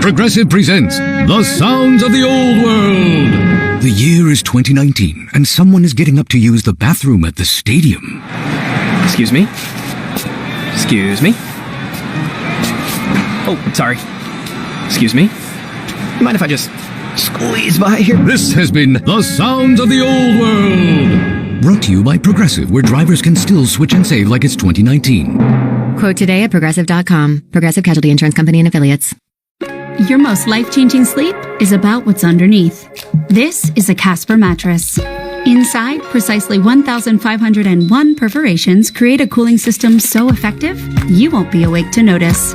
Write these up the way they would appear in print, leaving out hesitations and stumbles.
Progressive presents The Sounds of the Old World. The year is 2019, and someone is getting up to use the bathroom at the stadium. Excuse me? Excuse me? Oh, sorry. Excuse me? You mind if I just squeeze by here? This has been The Sounds of the Old World. Brought to you by Progressive, where drivers can still switch and save like it's 2019. Quote today at Progressive.com. Progressive Casualty Insurance Company and Affiliates. Your most life-changing sleep is about what's underneath. This is a Casper mattress. Inside, precisely 1,501 perforations create a cooling system so effective, you won't be awake to notice.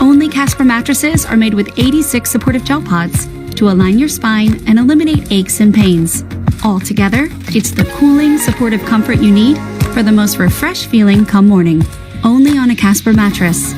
Only Casper mattresses are made with 86 supportive gel pods to align your spine and eliminate aches and pains. Altogether, it's the cooling, supportive comfort you need for the most refreshed feeling come morning. Only on a Casper mattress.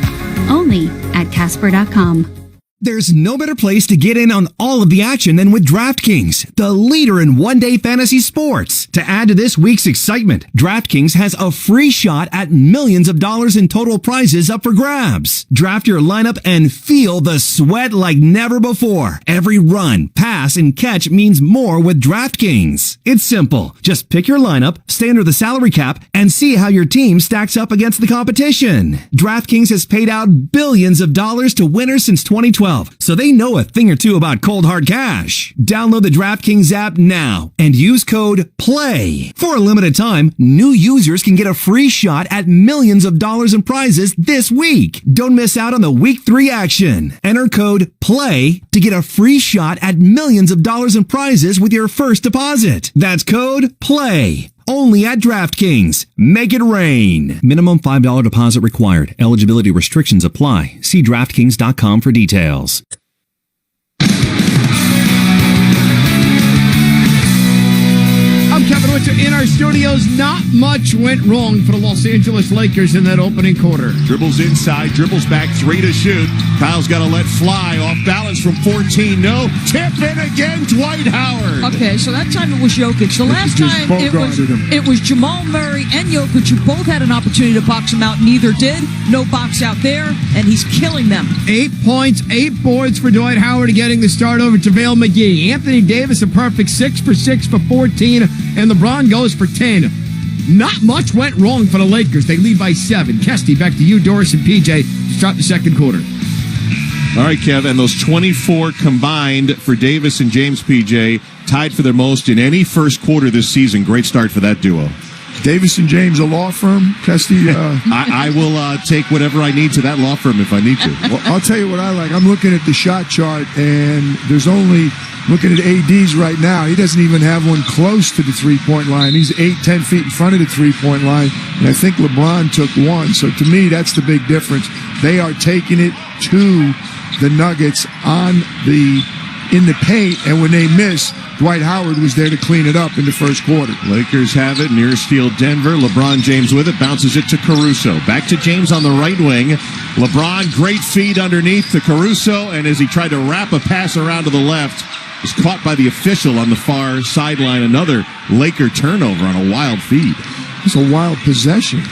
Only at Casper.com. There's no better place to get in on all of the action than with DraftKings, the leader in one-day fantasy sports. To add to this week's excitement, DraftKings has a free shot at millions of dollars in total prizes up for grabs. Draft your lineup and feel the sweat like never before. Every run, pass, and catch means more with DraftKings. It's simple. Just pick your lineup, stay under the salary cap, and see how your team stacks up against the competition. DraftKings has paid out billions of dollars to winners since 2012. So they know a thing or two about cold hard cash. Download the DraftKings app now and use code PLAY. For a limited time, new users can get a free shot at millions of dollars in prizes this week. Don't miss out on the Week 3 action. Enter code PLAY to get a free shot at millions of dollars in prizes with your first deposit. That's code PLAY. Only at DraftKings. Make it rain. Minimum $5 deposit required. Eligibility restrictions apply. See DraftKings.com for details. I'm Kevin Witcher in our studios. Not much went wrong for the Los Angeles Lakers in that opening quarter. Dribbles inside, dribbles back, 3 to shoot. Kyle's got to let fly, off balance from 14. No, tip in again, Dwight Howard. Okay, so that time it was Jokic. The last time it was Jamal Murray and Jokic, who both had an opportunity to box him out. Neither did. No box out there, and he's killing them. 8 points, 8 boards for Dwight Howard, getting the start over JaVale McGee. Anthony Davis, a perfect 6 for 6 for 14, and LeBron goes for 10. Not much went wrong for the Lakers. They lead by 7. Kesty, back to you, Doris, and PJ to start the second quarter. All right, Kev, and those 24 combined for Davis and James, PJ, tied for their most in any first quarter this season. Great start for that duo. Davis and James, a law firm, Kesty? I will take whatever I need to that law firm if I need to. Well, I'll tell you what I like. I'm looking at the shot chart, and there's only, looking at AD's right now, he doesn't even have one close to the three-point line. He's 8-10 feet in front of the three-point line, and I think LeBron took one. So to me, that's the big difference. They are taking it to the Nuggets in the paint, and when they miss, Dwight Howard was there to clean it up in the first quarter. Lakers have it near field Denver. LeBron James with it, bounces it to Caruso. Back to James on the right wing. LeBron, great feed underneath to Caruso, and as he tried to wrap a pass around to the left, was caught by the official on the far sideline. Another Laker turnover on a wild feed. It's a wild possession.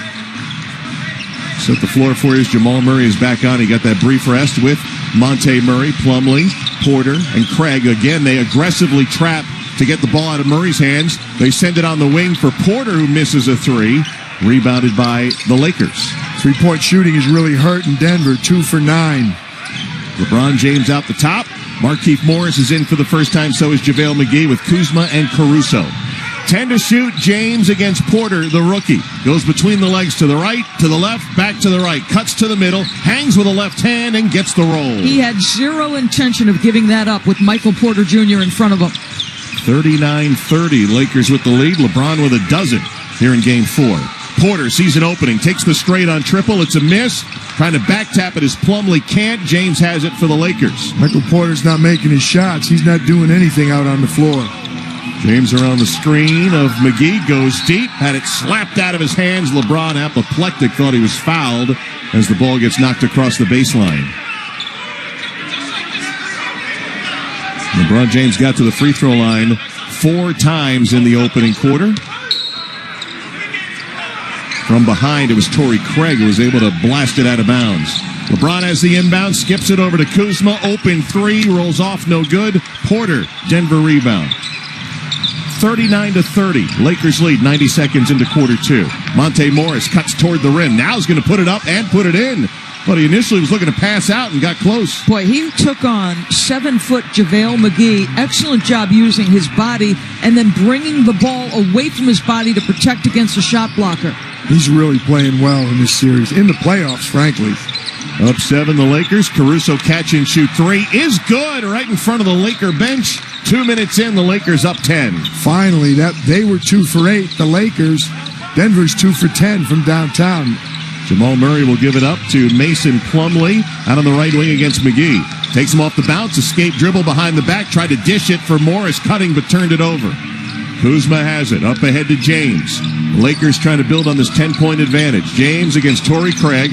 Set the floor for you as Jamal Murray is back on. He got that brief rest with Monte Murray, Plumlee, Porter, and Craig. Again, they aggressively trap to get the ball out of Murray's hands. They send it on the wing for Porter, who misses a 3. Rebounded by the Lakers. Three-point shooting is really hurting Denver, 2 for 9. LeBron James out the top. Markieff Morris is in for the first time, so is JaVale McGee with Kuzma and Caruso. 10 to shoot, James against Porter, the rookie. Goes between the legs to the right, to the left, back to the right. Cuts to the middle, hangs with a left hand, and gets the roll. He had zero intention of giving that up with Michael Porter Jr. in front of him. 39-30, Lakers with the lead. LeBron with a dozen here in Game 4. Porter sees an opening, takes the straight on triple. It's a miss. Trying to back tap it as Plumlee can't. James has it for the Lakers. Michael Porter's not making his shots. He's not doing anything out on the floor. James around the screen of McGee, goes deep, had it slapped out of his hands. LeBron, apoplectic, thought he was fouled as the ball gets knocked across the baseline. LeBron James got to the free throw line 4 times in the opening quarter. From behind, it was Torrey Craig who was able to blast it out of bounds. LeBron has the inbound, skips it over to Kuzma. Open three, rolls off, no good. Porter, Denver rebound. 39-30. Lakers lead 90 seconds into quarter two. Monte Morris cuts toward the rim. Now he's going to put it up and put it in. But he initially was looking to pass out and got close. Boy, he took on 7-foot JaVale McGee. Excellent job using his body and then bringing the ball away from his body to protect against a shot blocker. He's really playing well in this series. In the playoffs, frankly. Up 7, the Lakers. Caruso catch and shoot three is good right in front of the Laker bench. 2 minutes in, the Lakers up 10. Finally, they were 2 for 8. The Lakers, Denver's 2 for 10 from downtown. Jamal Murray will give it up to Mason Plumlee out on the right wing against McGee. Takes him off the bounce, escape dribble behind the back, tried to dish it for Morris, cutting but turned it over. Kuzma has it, up ahead to James. The Lakers trying to build on this 10-point advantage. James against Torrey Craig,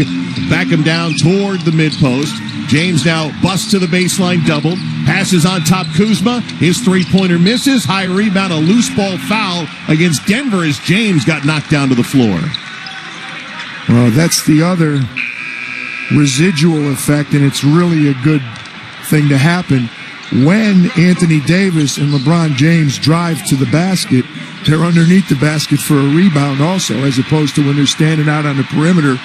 back him down toward the mid-post. James now busts to the baseline, doubled, passes on top Kuzma. His three-pointer misses, high rebound, a loose ball foul against Denver as James got knocked down to the floor. Well, that's the other residual effect, and it's really a good thing to happen. When Anthony Davis and LeBron James drive to the basket, they're underneath the basket for a rebound also, as opposed to when they're standing out on the perimeter,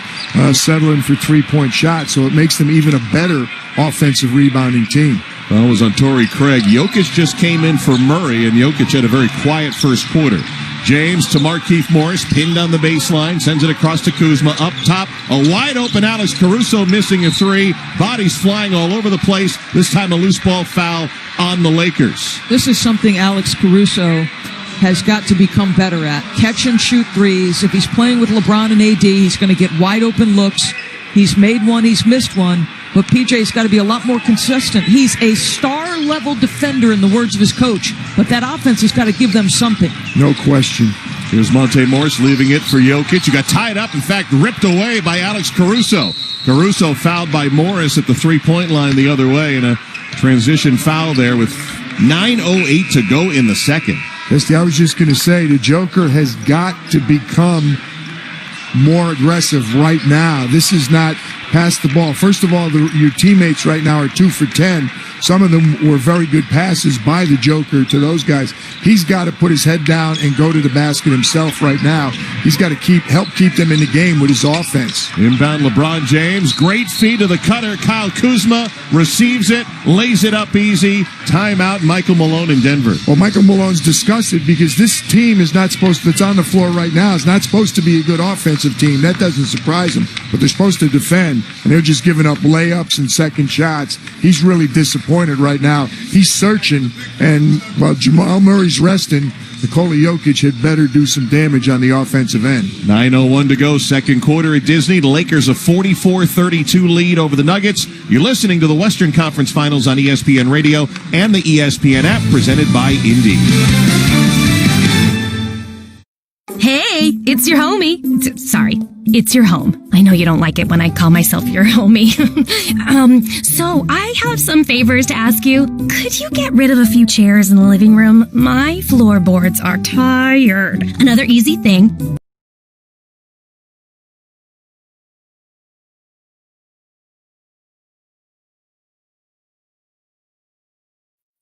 settling for three-point shots. So it makes them even a better offensive rebounding team. Well, it was on Torrey Craig. Jokic just came in for Murray, and Jokic had a very quiet first quarter. James to Markieff Morris, pinned on the baseline, sends it across to Kuzma. Up top, a wide-open Alex Caruso missing a three. Bodies flying all over the place. This time a loose ball foul on the Lakers. This is something Alex Caruso has got to become better at. Catch and shoot threes. If he's playing with LeBron and AD, he's going to get wide-open looks. He's made one, he's missed one. But PJ's got to be a lot more consistent. He's a star-level defender in the words of his coach, but that offense has got to give them something. No question. Here's Monte Morris leaving it for Jokic. He got tied up, in fact, ripped away by Alex Caruso. Caruso fouled by Morris at the three-point line the other way, and a transition foul there with 9:08 to go in the second. Esty, I was just going to say, the Joker has got to become more aggressive right now. This is not pass the ball. First of all, your teammates right now are 2 for 10. Some of them were very good passes by the Joker to those guys. He's got to put his head down and go to the basket himself right now. He's got to help keep them in the game with his offense. Inbound LeBron James. Great feed to the cutter. Kyle Kuzma receives it, lays it up easy. Timeout, Michael Malone in Denver. Well, Michael Malone's disgusted because this team is not supposed to, that's on the floor right now, is not supposed to be a good offensive team. That doesn't surprise him. But they're supposed to defend, and they're just giving up layups and second shots. He's really disappointed right now. He's searching, and while Jamal Murray's resting, Nikola Jokic had better do some damage on the offensive end. 9:01 to go, second quarter at Disney. The Lakers a 44-32 lead over the Nuggets. You're listening to the Western Conference Finals on ESPN Radio and the ESPN app, presented by Indy. Hey, it's your homie. Sorry, it's your home. I know you don't like it when I call myself your homie. So I have some favors to ask you. Could you get rid of a few chairs in the living room? My floorboards are tired. Another easy thing.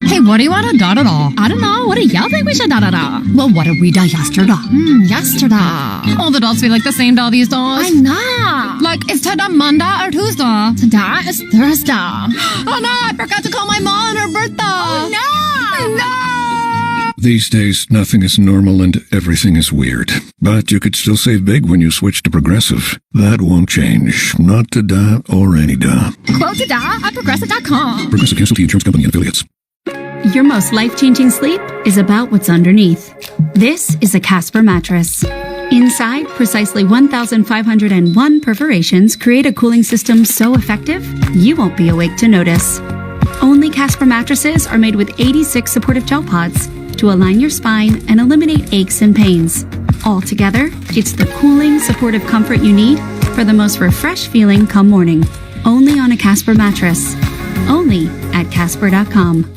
Hey, what do you want to da-da-da? I don't know. What do y'all think we should da-da-da? Well, what did we da yesterday? Yesterday. All the dolls feel like the same doll these days. I know. Like, is today Monday or Tuesday? Today is Thursday. Oh, no, I forgot to call my mom on her birthday. Oh, no. These days, nothing is normal and everything is weird. But you could still save big when you switch to Progressive. That won't change. Not today or any day. Quote today at Progressive.com. Progressive Casualty Insurance Company and Affiliates. Your most life-changing sleep is about what's underneath. This is a Casper mattress. Inside, precisely 1,501 perforations create a cooling system so effective, you won't be awake to notice. Only Casper mattresses are made with 86 supportive gel pods to align your spine and eliminate aches and pains. Altogether, it's the cooling, supportive comfort you need for the most refreshed feeling come morning. Only on a Casper mattress. Only at Casper.com.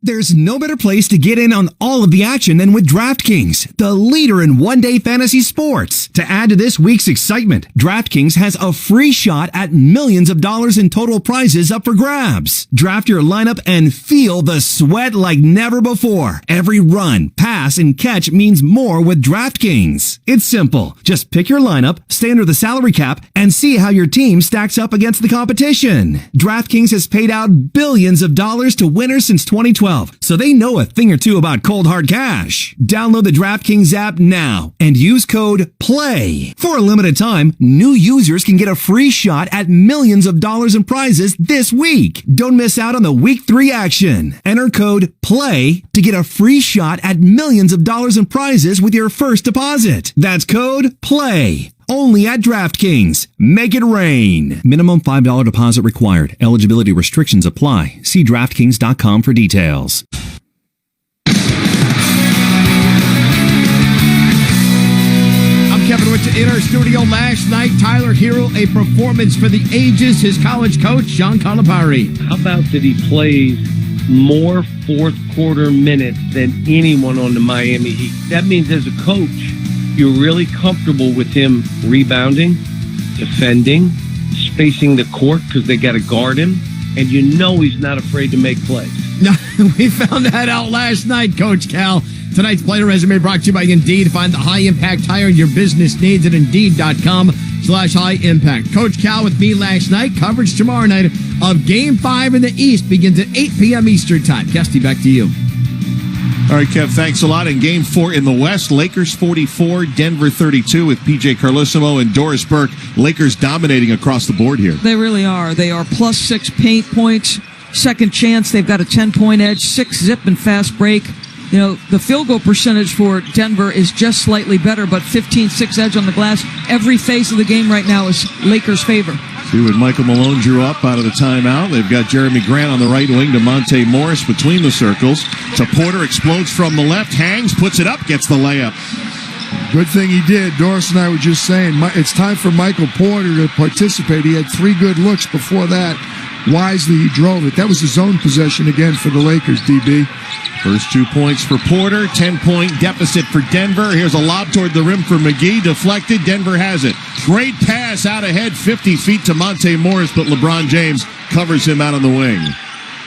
There's no better place to get in on all of the action than with DraftKings, the leader in one-day fantasy sports. To add to this week's excitement, DraftKings has a free shot at millions of dollars in total prizes up for grabs. Draft your lineup and feel the sweat like never before. Every run, pass, and catch means more with DraftKings. It's simple. Just pick your lineup, stay under the salary cap, and see how your team stacks up against the competition. DraftKings has paid out billions of dollars to winners since 2012. So they know a thing or two about cold hard cash. Download the DraftKings app now and use code PLAY. For a limited time, new users can get a free shot at millions of dollars in prizes this week. Don't miss out on the Week 3 action. Enter code PLAY to get a free shot at millions of dollars in prizes with your first deposit. That's code PLAY. Only at DraftKings. Make it rain. Minimum $5 deposit required. Eligibility restrictions apply. See DraftKings.com for details. I'm Kevin with you in our studio last night. Tyler Hero, a performance for the ages. His college coach, John Calipari. How about that he plays more fourth quarter minutes than anyone on the Miami Heat? That means as a coach, you're really comfortable with him rebounding, defending, spacing the court because they got to guard him, and you know he's not afraid to make plays. We found that out last night, Coach Cal. Tonight's player resume brought to you by Indeed. Find the high-impact hire your business needs at Indeed.com/high-impact. Coach Cal with me last night. Coverage tomorrow night of Game 5 in the East begins at 8 p.m. Eastern Time. Kesty, back to you. All right, Kev, thanks a lot. In Game 4 in the West, Lakers 44, Denver 32 with P.J. Carlesimo and Doris Burke. Lakers dominating across the board here. They really are. They are plus 6 paint points. Second chance, they've got a 10-point edge, 6 zip and fast break. You know, the field goal percentage for Denver is just slightly better, but 15-6 edge on the glass. Every phase of the game right now is Lakers' favor. See what Michael Malone drew up out of the timeout. They've got Jeremy Grant on the right wing to Monte Morris between the circles. To Porter, explodes from the left, hangs, puts it up, gets the layup. Good thing he did. Doris and I were just saying, it's time for Michael Porter to participate. He had 3 good looks before that. Wisely, he drove it. That was his own possession again for the Lakers, DB. First 2 points for Porter, 10-point deficit for Denver. Here's a lob toward the rim for McGee, deflected. Denver has it. Great pass out ahead, 50 feet to Monte Morris, but LeBron James covers him out on the wing.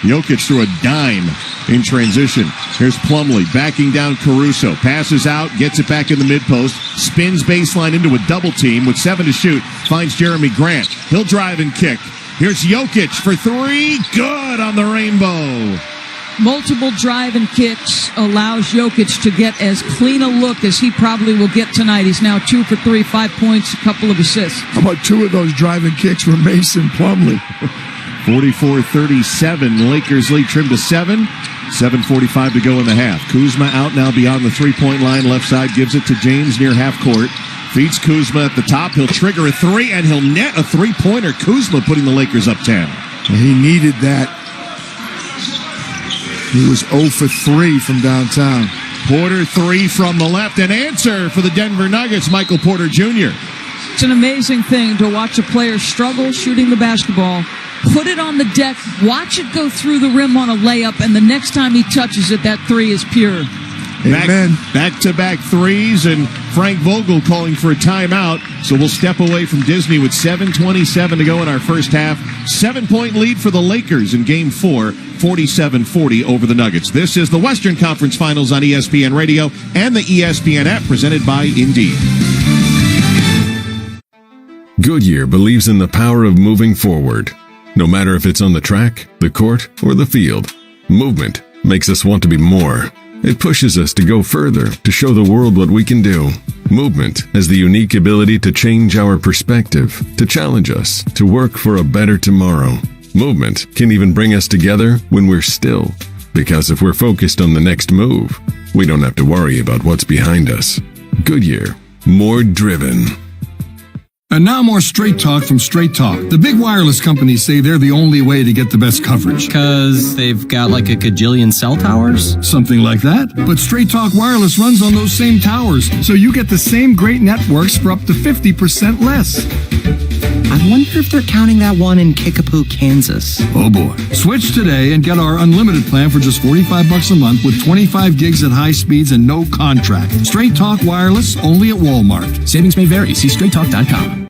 Jokic threw a dime in transition. Here's Plumlee backing down Caruso. Passes out, gets it back in the mid-post, spins baseline into a double team with 7 to shoot. Finds Jeremy Grant. He'll drive and kick. Here's Jokic for 3. Good on the rainbow. Multiple drive and kicks allows Jokic to get as clean a look as he probably will get tonight. He's now 2 for 3, 5 points, a couple of assists. How about 2 of those driving kicks from Mason Plumlee? 44-37. Lakers lead trimmed to 7. 7:45 to go in the half. Kuzma out now beyond the 3-point line. Left side gives it to James near half court. Feeds Kuzma at the top. He'll trigger a 3, and he'll net a 3-pointer. Kuzma putting the Lakers up 10. He needed that. He was 0 for 3 from downtown. Porter 3 from the left. An answer for the Denver Nuggets, Michael Porter Jr. It's an amazing thing to watch a player struggle shooting the basketball, put it on the deck, watch it go through the rim on a layup, and the next time he touches it, that 3 is pure. Amen. Back-to-back threes, and Frank Vogel calling for a timeout. So we'll step away from Disney with 7:27 to go in our first half. 7-point lead for the Lakers in Game 4, 47-40 over the Nuggets. This is the Western Conference Finals on ESPN Radio and the ESPN app, presented by Indeed. Goodyear believes in the power of moving forward. No matter if it's on the track, the court, or the field, movement makes us want to be more. It pushes us to go further, to show the world what we can do. Movement has the unique ability to change our perspective, to challenge us, to work for a better tomorrow. Movement can even bring us together when we're still. Because if we're focused on the next move, we don't have to worry about what's behind us. Goodyear, more driven. And now more Straight Talk from Straight Talk. The big wireless companies say they're the only way to get the best coverage. Because they've got like a gajillion cell towers? Something like that. But Straight Talk Wireless runs on those same towers, so you get the same great networks for up to 50% less. I wonder wonder if they're counting that one in Kickapoo, Kansas. Oh boy. Switch today and get our unlimited plan for just $45 a month with 25 gigs at high speeds and no contract. Straight Talk Wireless, only at Walmart. Savings may vary. See straighttalk.com.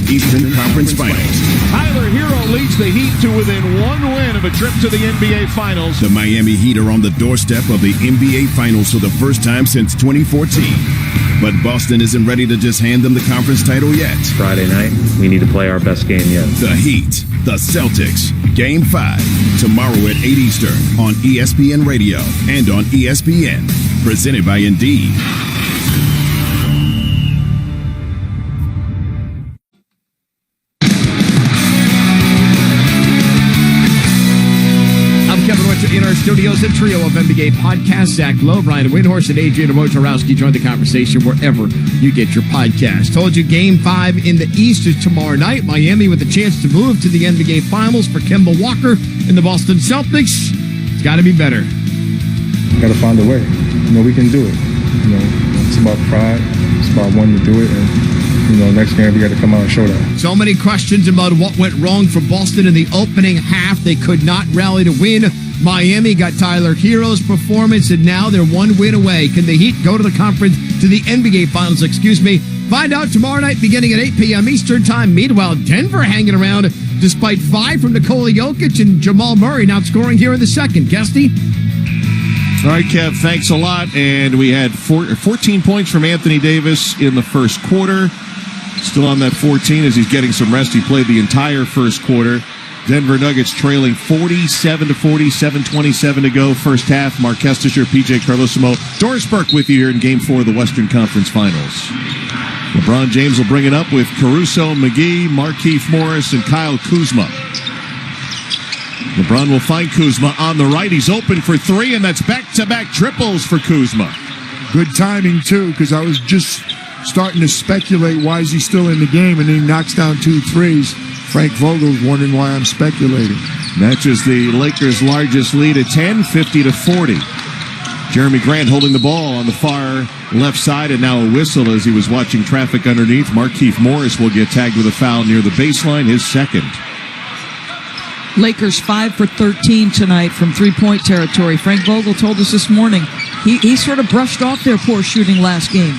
Eastern Conference Finals. Tyler Hero leads the Heat to within one win of a trip to the NBA Finals. The Miami Heat are on the doorstep of the NBA Finals for the first time since 2014. But Boston isn't ready to just hand them the conference title yet. Friday night, we need to play our best game yet. The Heat, the Celtics, Game 5, tomorrow at 8 Eastern on ESPN Radio and on ESPN. Presented by Indeed. In our studios, a trio of NBA podcasts, Zach Lowe, Brian Windhorst, and Adrian Wojnarowski. Join the conversation wherever you get your podcast. Told you Game 5 in the East is tomorrow night. Miami with a chance to move to the NBA Finals for Kemba Walker and the Boston Celtics. It's got to be better. Got to find a way. We can do it. It's about pride. It's about wanting to do it. And, next game we got to come out and show that. So many questions about what went wrong for Boston in the opening half. They could not rally to win. Miami got Tyler Hero's performance, and now they're one win away. Can the Heat go to the NBA Finals, Find out tomorrow night beginning at 8 p.m. Eastern Time. Meanwhile, Denver hanging around despite 5 from Nikola Jokic and Jamal Murray not scoring here in the second. Guesty? All right, Kev, thanks a lot. And we had 14 points from Anthony Davis in the first quarter. Still on that 14 as he's getting some rest. He played the entire first quarter. Denver Nuggets trailing 47-40, 7:27 to go, first half. Mark Kestisher, PJ Carlosimo, Doris Burke with you here in Game 4 of the Western Conference Finals. LeBron James will bring it up with Caruso, McGee, Markieff Morris, and Kyle Kuzma. LeBron will find Kuzma on the right. He's open for 3, and that's back-to-back triples for Kuzma. Good timing, too, because I was just starting to speculate why is he still in the game, and then he knocks down 2 threes. Frank Vogel's wondering why I'm speculating. Matches the Lakers' largest lead at 10, 50-40. Jeremy Grant holding the ball on the far left side, and now a whistle as he was watching traffic underneath. Markieff Morris will get tagged with a foul near the baseline, his second. Lakers 5 for 13 tonight from three-point territory. Frank Vogel told us this morning he sort of brushed off their poor shooting last game.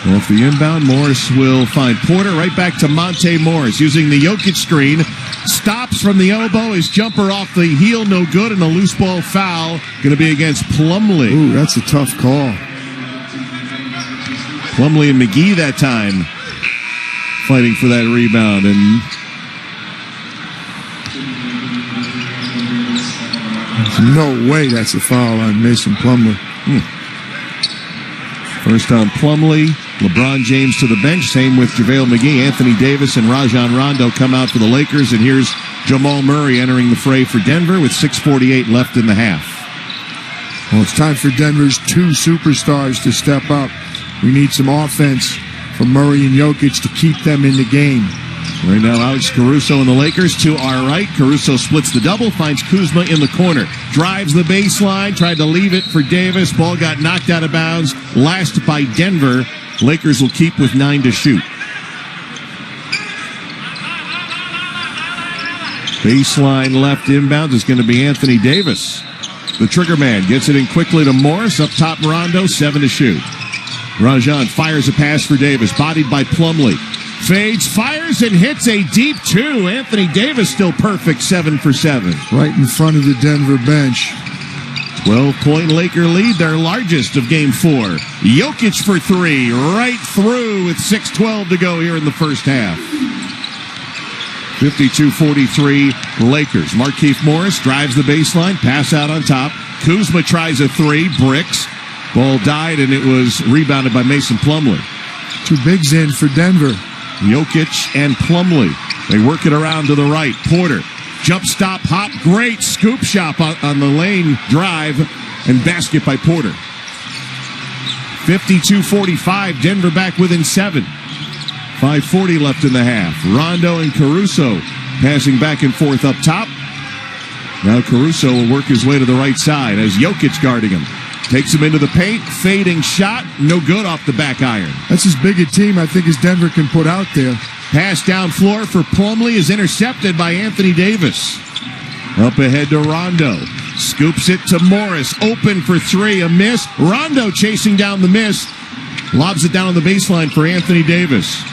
Off the inbound, Morris will find Porter. Right back to Monte Morris using the Jokic screen. Stops from the elbow. His jumper off the heel, no good, and a loose ball foul. Going to be against Plumlee. Ooh, that's a tough call. Plumlee and McGee that time fighting for that rebound. And there's no way that's a foul on Mason Plumlee. First on Plumlee. LeBron James to the bench. Same with JaVale McGee. Anthony Davis and Rajon Rondo come out for the Lakers. And here's Jamal Murray entering the fray for Denver with 6:48 left in the half. Well, it's time for Denver's 2 superstars to step up. We need some offense from Murray and Jokic to keep them in the game. Right now, Alex Caruso and the Lakers to our right. Caruso splits the double, finds Kuzma in the corner. Drives the baseline, tried to leave it for Davis. Ball got knocked out of bounds. Last by Denver. Lakers will keep with 9 to shoot. Baseline left inbounds is going to be Anthony Davis. The trigger man gets it in quickly to Morris. Up top, Rondo, 7 to shoot. Rajon fires a pass for Davis, bodied by Plumlee. Fades, fires, and hits a deep 2. Anthony Davis still perfect, 7 for 7. Right in front of the Denver bench. 12-point Laker lead, their largest of Game 4. Jokic for 3, right through with 6:12 to go here in the first half. 52-43 Lakers. Markieff Morris drives the baseline, pass out on top. Kuzma tries a 3, bricks. Ball died, and it was rebounded by Mason Plumlee. 2 bigs in for Denver. Jokic and Plumlee. They work it around to the right. Porter. Jump stop, hop, great scoop shot on the lane drive, and basket by Porter. 52-45, Denver back within 7. 5:40 left in the half. Rondo and Caruso passing back and forth up top. Now Caruso will work his way to the right side as Jokic guarding him. Takes him into the paint, fading shot, no good off the back iron. That's as big a team I think as Denver can put out there. Pass down floor for Plumlee is intercepted by Anthony Davis. Up ahead to Rondo. Scoops it to Morris. Open for three. A miss. Rondo chasing down the miss. Lobs it down on the baseline for Anthony Davis.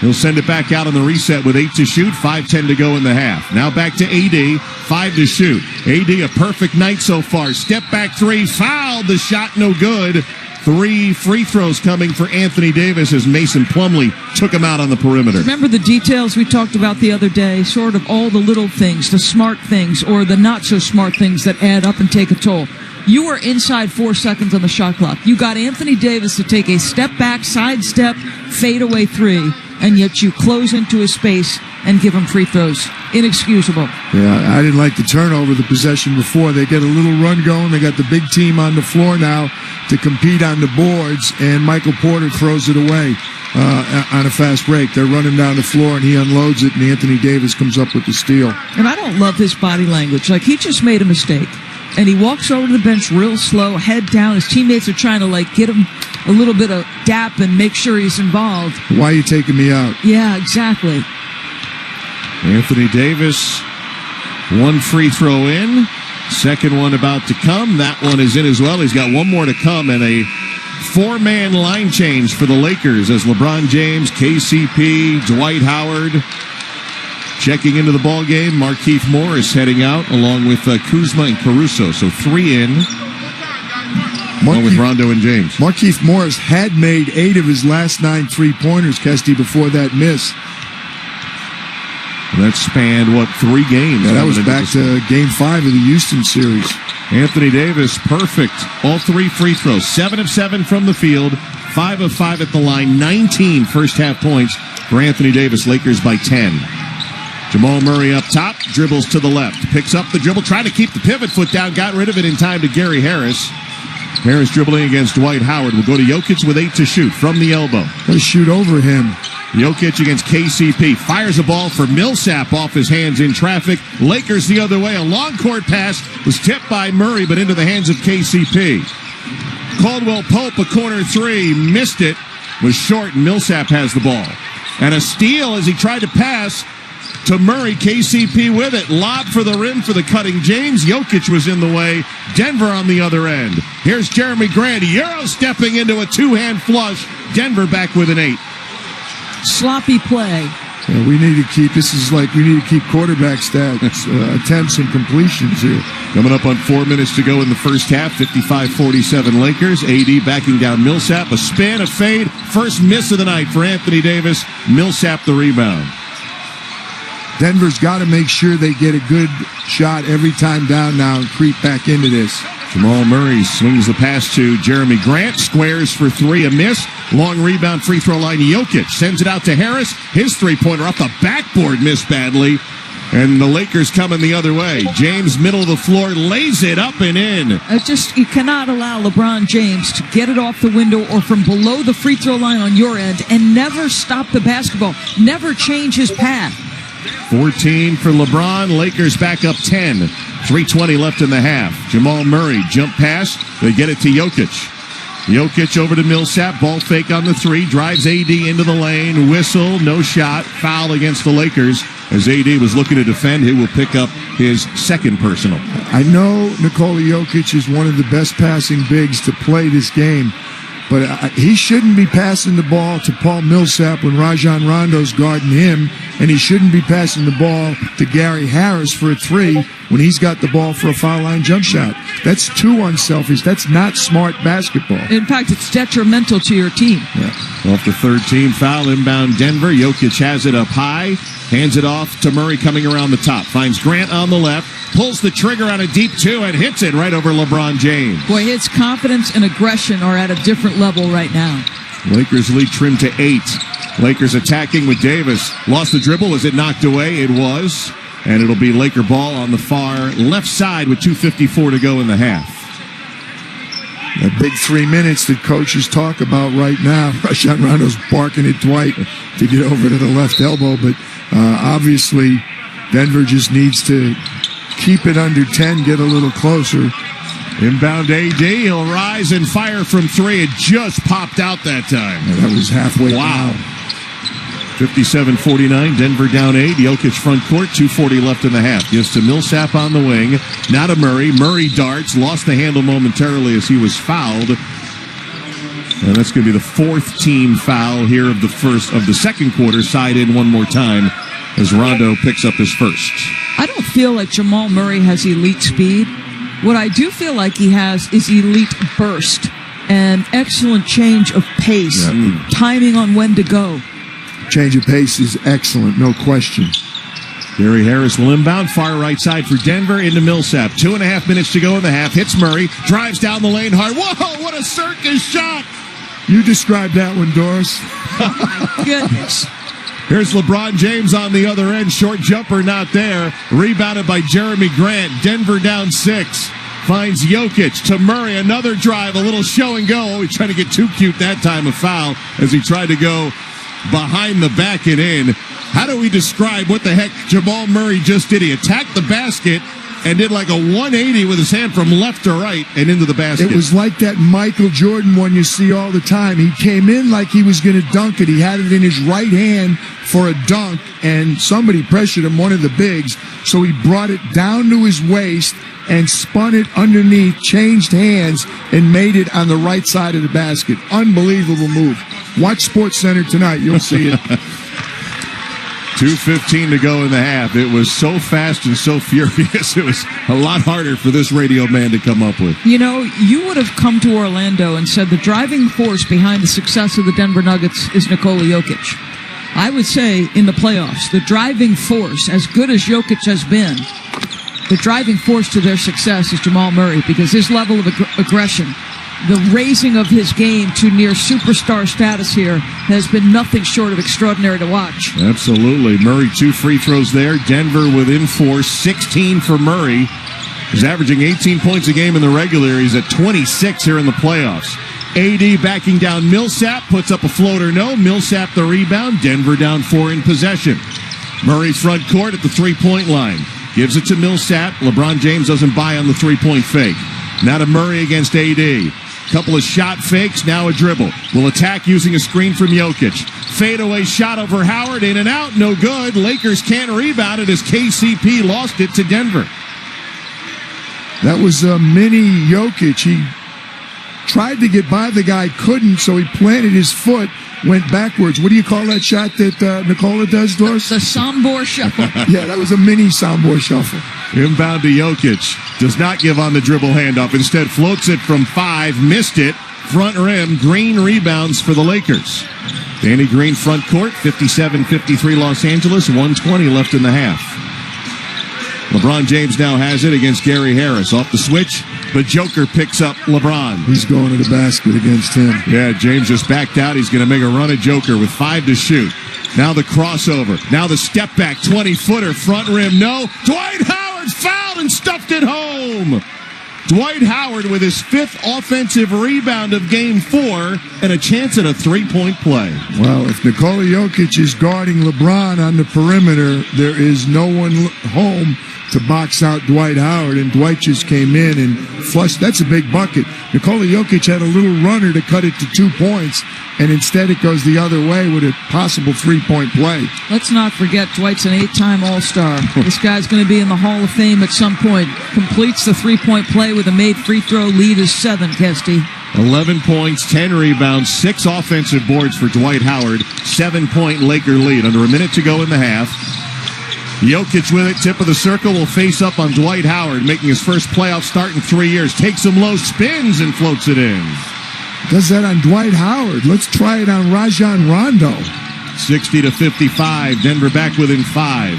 He'll send it back out on the reset with 8 to shoot, 5:10 to go in the half. Now back to AD, 5 to shoot. AD, a perfect night so far. Step back three, fouled. The shot no good. 3 free throws coming for Anthony Davis as Mason Plumlee took him out on the perimeter. Remember the details we talked about the other day? Sort of all the little things, the smart things, or the not so smart things that add up and take a toll. You were inside 4 seconds on the shot clock. You got Anthony Davis to take a step back, sidestep, fadeaway three, and yet you close into his space and give him free throws. Inexcusable. Yeah, I didn't like the turnover, the possession before. They get a little run going. They got the big team on the floor now to compete on the boards, and Michael Porter throws it away on a fast break. They're running down the floor, and he unloads it, and Anthony Davis comes up with the steal. And I don't love his body language. Like, he just made a mistake. And he walks over to the bench real slow, head down. His teammates are trying to, like, get him a little bit of dap and make sure he's involved. Why are you taking me out? Yeah, exactly. Anthony Davis, 1 free throw in. Second one about to come. That one is in as well. He's got 1 more to come, and a 4-man line change for the Lakers as LeBron James, KCP, Dwight Howard checking into the ball game. Markieff Morris heading out along with Kuzma and Caruso. So 3 in. Along with Rondo and James. Markieff Morris had made 8 of his last 9 3-pointers, Kesty, before that miss. And that spanned, 3 games? Yeah, that was back to Game 5 of the Houston series. Anthony Davis, perfect. All 3 free throws. 7 of 7 from the field. 5 of 5 at the line. 19 first-half points for Anthony Davis. Lakers by 10. Jamal Murray up top, dribbles to the left. Picks up the dribble, trying to keep the pivot foot down. Got rid of it in time to Gary Harris. Harris dribbling against Dwight Howard. Will go to Jokic with 8 to shoot from the elbow. Let's shoot over him. Jokic against KCP. Fires a ball for Millsap off his hands in traffic. Lakers the other way. A long court pass was tipped by Murray, but into the hands of KCP. Caldwell Pope, a corner 3. Missed it. Was short, and Millsap has the ball. And a steal as he tried to pass to Murray. KCP with it. Lob for the rim for the cutting James. Jokic was in the way. Denver on the other end. Here's Jeremy Grant. Euro stepping into a 2-hand flush. Denver back with an 8. Sloppy play. Yeah, we need to keep quarterback stats, attempts and completions here. Coming up on 4 minutes to go in the first half. 55-47 Lakers. AD backing down Millsap. A spin, a fade. First miss of the night for Anthony Davis. Millsap the rebound. Denver's got to make sure they get a good shot every time down now and creep back into this. Jamal Murray swings the pass to Jeremy Grant. Squares for 3, a miss. Long rebound, free throw line. Jokic sends it out to Harris. His 3-pointer off the backboard, missed badly. And the Lakers coming the other way. James, middle of the floor, lays it up and in. You cannot allow LeBron James to get it off the window or from below the free throw line on your end and never stop the basketball. Never change his path. 14 for LeBron. Lakers back up 10. 3:20 left in the half. Jamal Murray, jump pass. They get it to Jokic. Jokic over to Millsap. Ball fake on the 3. Drives AD into the lane. Whistle, no shot. Foul against the Lakers. As AD was looking to defend, he will pick up his second personal. I know Nikola Jokic is one of the best passing bigs to play this game, but he shouldn't be passing the ball to Paul Millsap when Rajon Rondo's guarding him, and he shouldn't be passing the ball to Gary Harris for a 3 when he's got the ball for a foul line jump shot. That's too unselfish. That's not smart basketball. In fact, it's detrimental to your team. Yeah. Off the third team foul, inbound Denver. Jokic has it up high, hands it off to Murray coming around the top. Finds Grant on the left, pulls the trigger on a deep 2 and hits it right over LeBron James. Boy, his confidence and aggression are at a different level right now. Lakers lead trimmed to 8. Lakers attacking with Davis. Lost the dribble. Was it knocked away? It was. And it'll be Laker ball on the far left side with 2:54 to go in the half. That big 3 minutes that coaches talk about right now. Rajon Rondo's barking at Dwight to get over to the left elbow, but obviously Denver just needs to keep it under 10, get a little closer. Inbound AD, he'll rise and fire from 3. It just popped out that time. Yeah, that was halfway wow. down. 57-49, Denver down 8. Jokic front court, 2:40 left in the half. Gives to Millsap on the wing. Now to Murray. Murray darts, lost the handle momentarily as he was fouled. And that's going to be the fourth team foul here of the second quarter. Side in one more time as Rondo picks up his first. I don't feel like Jamal Murray has elite speed. What I do feel like he has is elite burst and excellent change of pace, timing on when to go. Change of pace is excellent, no question. Gary Harris will inbound, far right side for Denver into Millsap. 2.5 minutes to go in the half. Hits Murray, drives down the lane hard. Whoa, what a circus shot! You described that one, Doris. Oh, my goodness. Here's LeBron James on the other end. Short jumper not there. Rebounded by Jeremy Grant. Denver down 6. Finds Jokic to Murray. Another drive, a little show and go. He's trying to get too cute that time, a foul, as he tried to go behind the back and in. How do we describe what the heck Jamal Murray just did? He attacked the basket and did like a 180 with his hand from left to right and into the basket. It was like that Michael Jordan one you see all the time. He came in like he was going to dunk it. He had it in his right hand for a dunk, and somebody pressured him, one of the bigs, so he brought it down to his waist and spun it underneath, changed hands, and made it on the right side of the basket. Unbelievable move. Watch SportsCenter tonight. You'll see it. 2:15 to go in the half. It was so fast and so furious. It was a lot harder for this radio man to come up with. You know, you would have come to Orlando and said the driving force behind the success of the Denver Nuggets is Nikola Jokic. I would say in the playoffs, the driving force, as good as Jokic has been, the driving force to their success is Jamal Murray, because his level of aggression, the raising of his game to near superstar status here has been nothing short of extraordinary to watch. Absolutely. Murray, 2 free throws there. Denver within 4, 16 for Murray. He's averaging 18 points a game in the regular. He's at 26 here in the playoffs. AD backing down Millsap, puts up a floater. No. Millsap the rebound. Denver down 4 in possession. Murray's front court at the three-point line. Gives it to Millsap. LeBron James doesn't buy on the three-point fake. Now to Murray against AD. Couple of shot fakes, now a dribble. Will attack using a screen from Jokic. Fadeaway shot over Howard, in and out, no good. Lakers can't rebound it as KCP lost it to Denver. That was a mini Jokic. He tried to get by the guy, couldn't, so he planted his foot, went backwards. What do you call that shot that Nikola does, Doris? The Sombor Shuffle. Yeah, that was a mini Sombor Shuffle. Inbound to Jokic. Does not give on the dribble handoff. Instead floats it from 5. Missed it. Front rim. Green rebounds for the Lakers. Danny Green front court. 57-53 Los Angeles. 1:20 left in the half. LeBron James now has it against Gary Harris. Off the switch. The Joker picks up LeBron. He's going to the basket against him. Yeah, James just backed out. He's going to make a run at Joker with 5 to shoot. Now the crossover. Now the step back. 20-footer. Front rim. No. Dwight Howard's fouled and stuffed it home. Dwight Howard with his 5th offensive rebound of Game 4 and a chance at a 3-point play. Well, if Nikola Jokic is guarding LeBron on the perimeter, there is no one home to box out Dwight Howard, and Dwight just came in and flushed. That's a big bucket. Nikola Jokic had a little runner to cut it to 2 points, and instead it goes the other way with a possible 3-point play. Let's not forget Dwight's an 8-time All-Star. This guy's going to be in the Hall of Fame at some point. Completes the 3-point play with a made free throw. Lead is 7, Kesty. 11 points, 10 rebounds, 6 offensive boards for Dwight Howard. 7-point Laker lead. Under a minute to go in the half. Jokic with it, tip of the circle, will face up on Dwight Howard, making his first playoff start in 3 years. Takes him low, spins, and floats it in. Does that on Dwight Howard. Let's try it on Rajon Rondo. 60-55, Denver back within 5.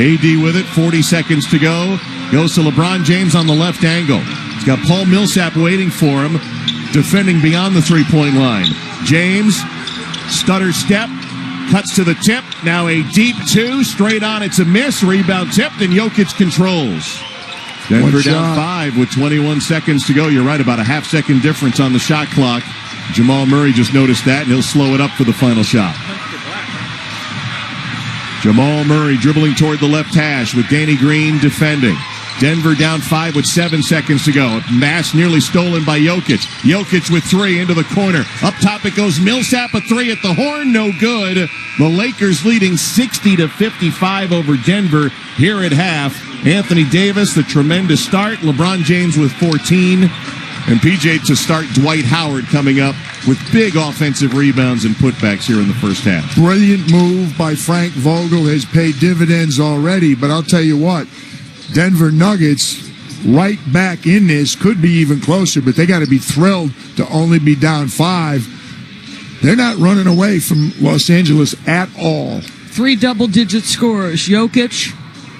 AD with it, 40 seconds to go. Goes to LeBron James on the left angle. He's got Paul Millsap waiting for him, defending beyond the three-point line. James, stutter step. Cuts to the tip. Now a deep 2. Straight on. It's a miss. Rebound tipped, and Jokic controls. Denver down 5 with 21 seconds to go. You're right, about a half-second difference on the shot clock. Jamal Murray just noticed that, and he'll slow it up for the final shot. Jamal Murray dribbling toward the left hash with Danny Green defending. Denver down 5 with 7 seconds to go. Pass nearly stolen by Jokic. Jokic with 3 into the corner. Up top it goes. Millsap a 3 at the horn. No good. The Lakers leading 60-55 over Denver here at half. Anthony Davis, the tremendous start. LeBron James with 14. And PJ to start. Dwight Howard coming up with big offensive rebounds and putbacks here in the first half. Brilliant move by Frank Vogel has paid dividends already, but I'll tell you what, Denver Nuggets right back in this, could be even closer, but they got to be thrilled to only be down 5. They're not running away from Los Angeles at all. 3 double-digit scorers, Jokic,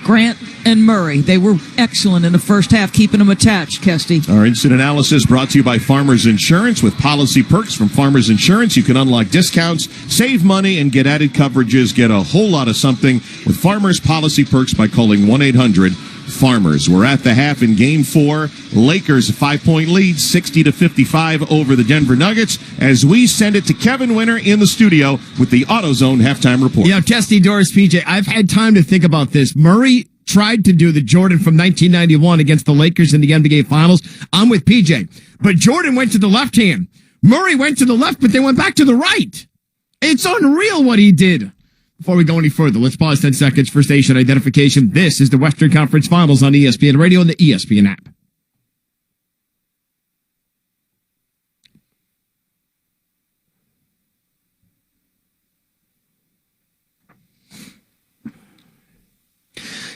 Grant, and Murray. They were excellent in the first half, keeping them attached, Kesty. Our instant analysis brought to you by Farmers Insurance. With policy perks from Farmers Insurance, you can unlock discounts, save money, and get added coverages. Get a whole lot of something with Farmers policy perks by calling 1-800-FARMERS. We're at the half in Game 4. Lakers a 5-point lead, 60-55 over the Denver Nuggets, as we send it to Kevin Winter in the studio with the AutoZone halftime report. Yeah, Kesty, Doris, PJ, I've had time to think about this. Murray tried to do the Jordan from 1991 against the Lakers in the NBA Finals. I'm with PJ. But Jordan went to the left hand. Murray went to the left, but they went back to the right. It's unreal what he did. Before we go any further, let's pause 10 seconds for station identification. This is the Western Conference Finals on ESPN Radio and the ESPN app.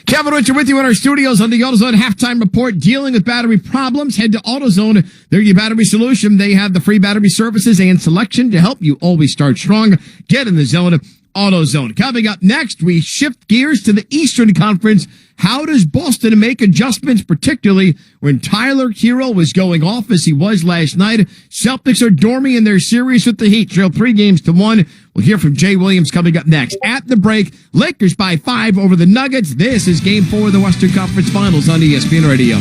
Kevin Richard with you in our studios on the AutoZone halftime report. Dealing with battery problems, head to AutoZone. They're your battery solution. They have the free battery services and selection to help you always start strong. Get in the zone. AutoZone. Coming up next, we shift gears to the Eastern Conference. How does Boston make adjustments, particularly when Tyler Hero was going off as he was last night? Celtics are dormant in their series with the Heat, trail 3-1. We'll hear from Jay Williams coming up next. At the break, Lakers by 5 over the Nuggets. This is Game 4 of the Western Conference Finals on ESPN Radio.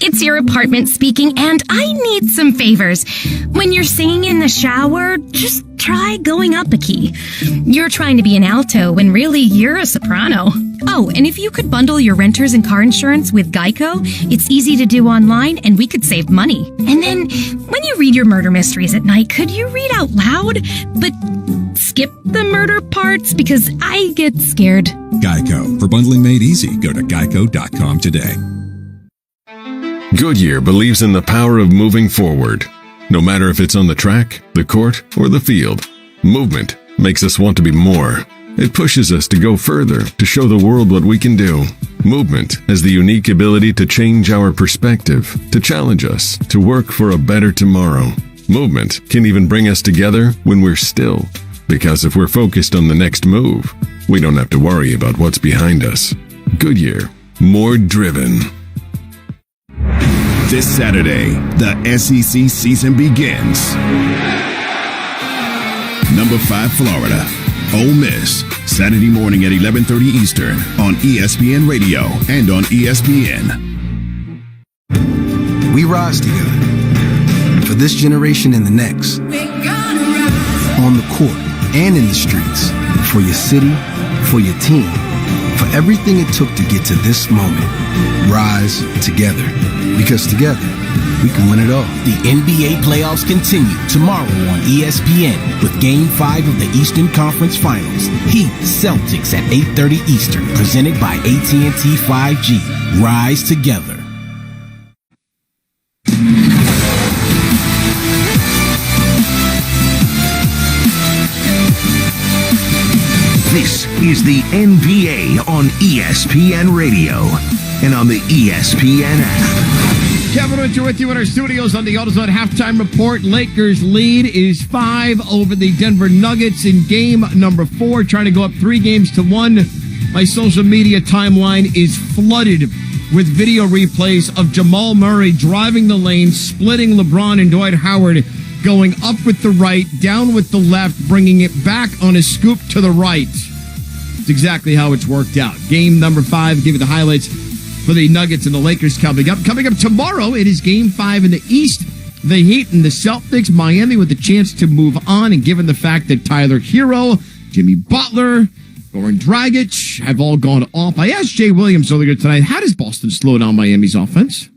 It's your apartment speaking, and I need some favors. When you're singing in the shower, just try going up a key. You're trying to be an alto when really you're a soprano. Oh, and if you could bundle your renters and car insurance with Geico, it's easy to do online and we could save money. And then when you read your murder mysteries at night, could you read out loud, but skip the murder parts because I get scared? Geico. For bundling made easy, go to geico.com today. Goodyear believes in the power of moving forward. No matter if it's on the track, the court, or the field, movement makes us want to be more. It pushes us to go further, to show the world what we can do. Movement has the unique ability to change our perspective, to challenge us, to work for a better tomorrow. Movement can even bring us together when we're still. Because if we're focused on the next move, we don't have to worry about what's behind us. Goodyear, more driven. This Saturday, the SEC season begins. Number 5, Florida. Ole Miss, Saturday morning at 11:30 Eastern on ESPN Radio and on ESPN. We rise together for this generation and the next. On the court and in the streets, for your city, for your team, for everything it took to get to this moment. Rise together, because together we can win it all. The NBA playoffs continue tomorrow on ESPN with Game 5 of the Eastern Conference Finals. Heat Celtics at 8:30 Eastern, presented by AT&T 5G. Rise together. This is the NBA on ESPN Radio and on the ESPN app. Kevin Richard with you in our studios on the AutoZone halftime report. Lakers lead is 5 over the Denver Nuggets in game number 4, trying to go up 3-1. My social media timeline is flooded with video replays of Jamal Murray driving the lane, splitting LeBron and Dwight Howard, going up with the right, down with the left, bringing it back on a scoop to the right. It's exactly how it's worked out. Game number 5, give you the highlights for the Nuggets and the Lakers coming up. Coming up tomorrow, it is Game 5 in the East. The Heat and the Celtics. Miami with a chance to move on, and given the fact that Tyler Hero, Jimmy Butler, Goran Dragic have all gone off. I asked Jay Williams earlier tonight, how does Boston slow down Miami's offense?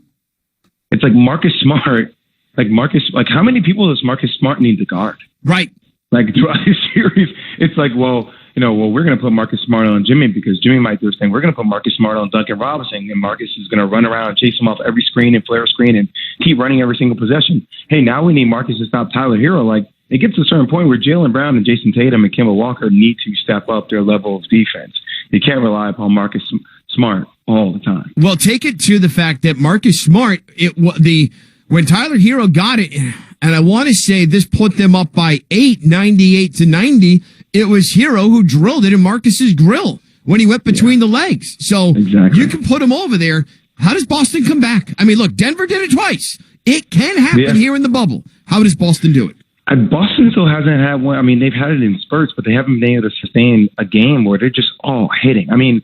It's like Marcus Smart. Like how many people does Marcus Smart need to guard? Right. Like throughout this series, it's like, we're going to put Marcus Smart on Jimmy because Jimmy might do his thing. We're going to put Marcus Smart on Duncan Robinson, and Marcus is going to run around and chase him off every screen and flare screen and keep running every single possession. Hey, now we need Marcus to stop Tyler Hero. Like, it gets to a certain point where Jaylen Brown and Jason Tatum and Kemba Walker need to step up their level of defense. You can't rely upon Marcus Smart all the time. Well, take it to the fact that Marcus Smart, when Tyler Hero got it, and I want to say this put them up by 8, 98-90, it was Hero who drilled it in Marcus's grill when he went between the legs. So you can put him over there. How does Boston come back? I mean, look, Denver did it twice. It can happen here in the bubble. How does Boston do it? Boston still hasn't had one. I mean, they've had it in spurts, but they haven't been able to sustain a game where they're just all hitting. I mean,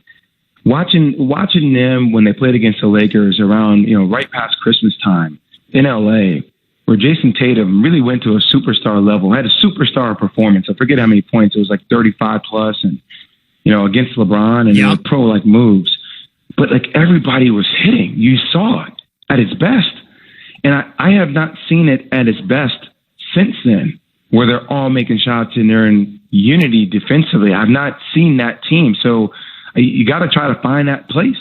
watching them when they played against the Lakers around, right past Christmas time in LA, where Jason Tatum really went to a superstar level, had a superstar performance. I forget how many points. It was like 35 plus and, against LeBron and it was pro-like moves. But like everybody was hitting. You saw it at its best. And I have not seen it at its best since then, where they're all making shots and they're in unity defensively. I've not seen that team. So you got to try to find that place.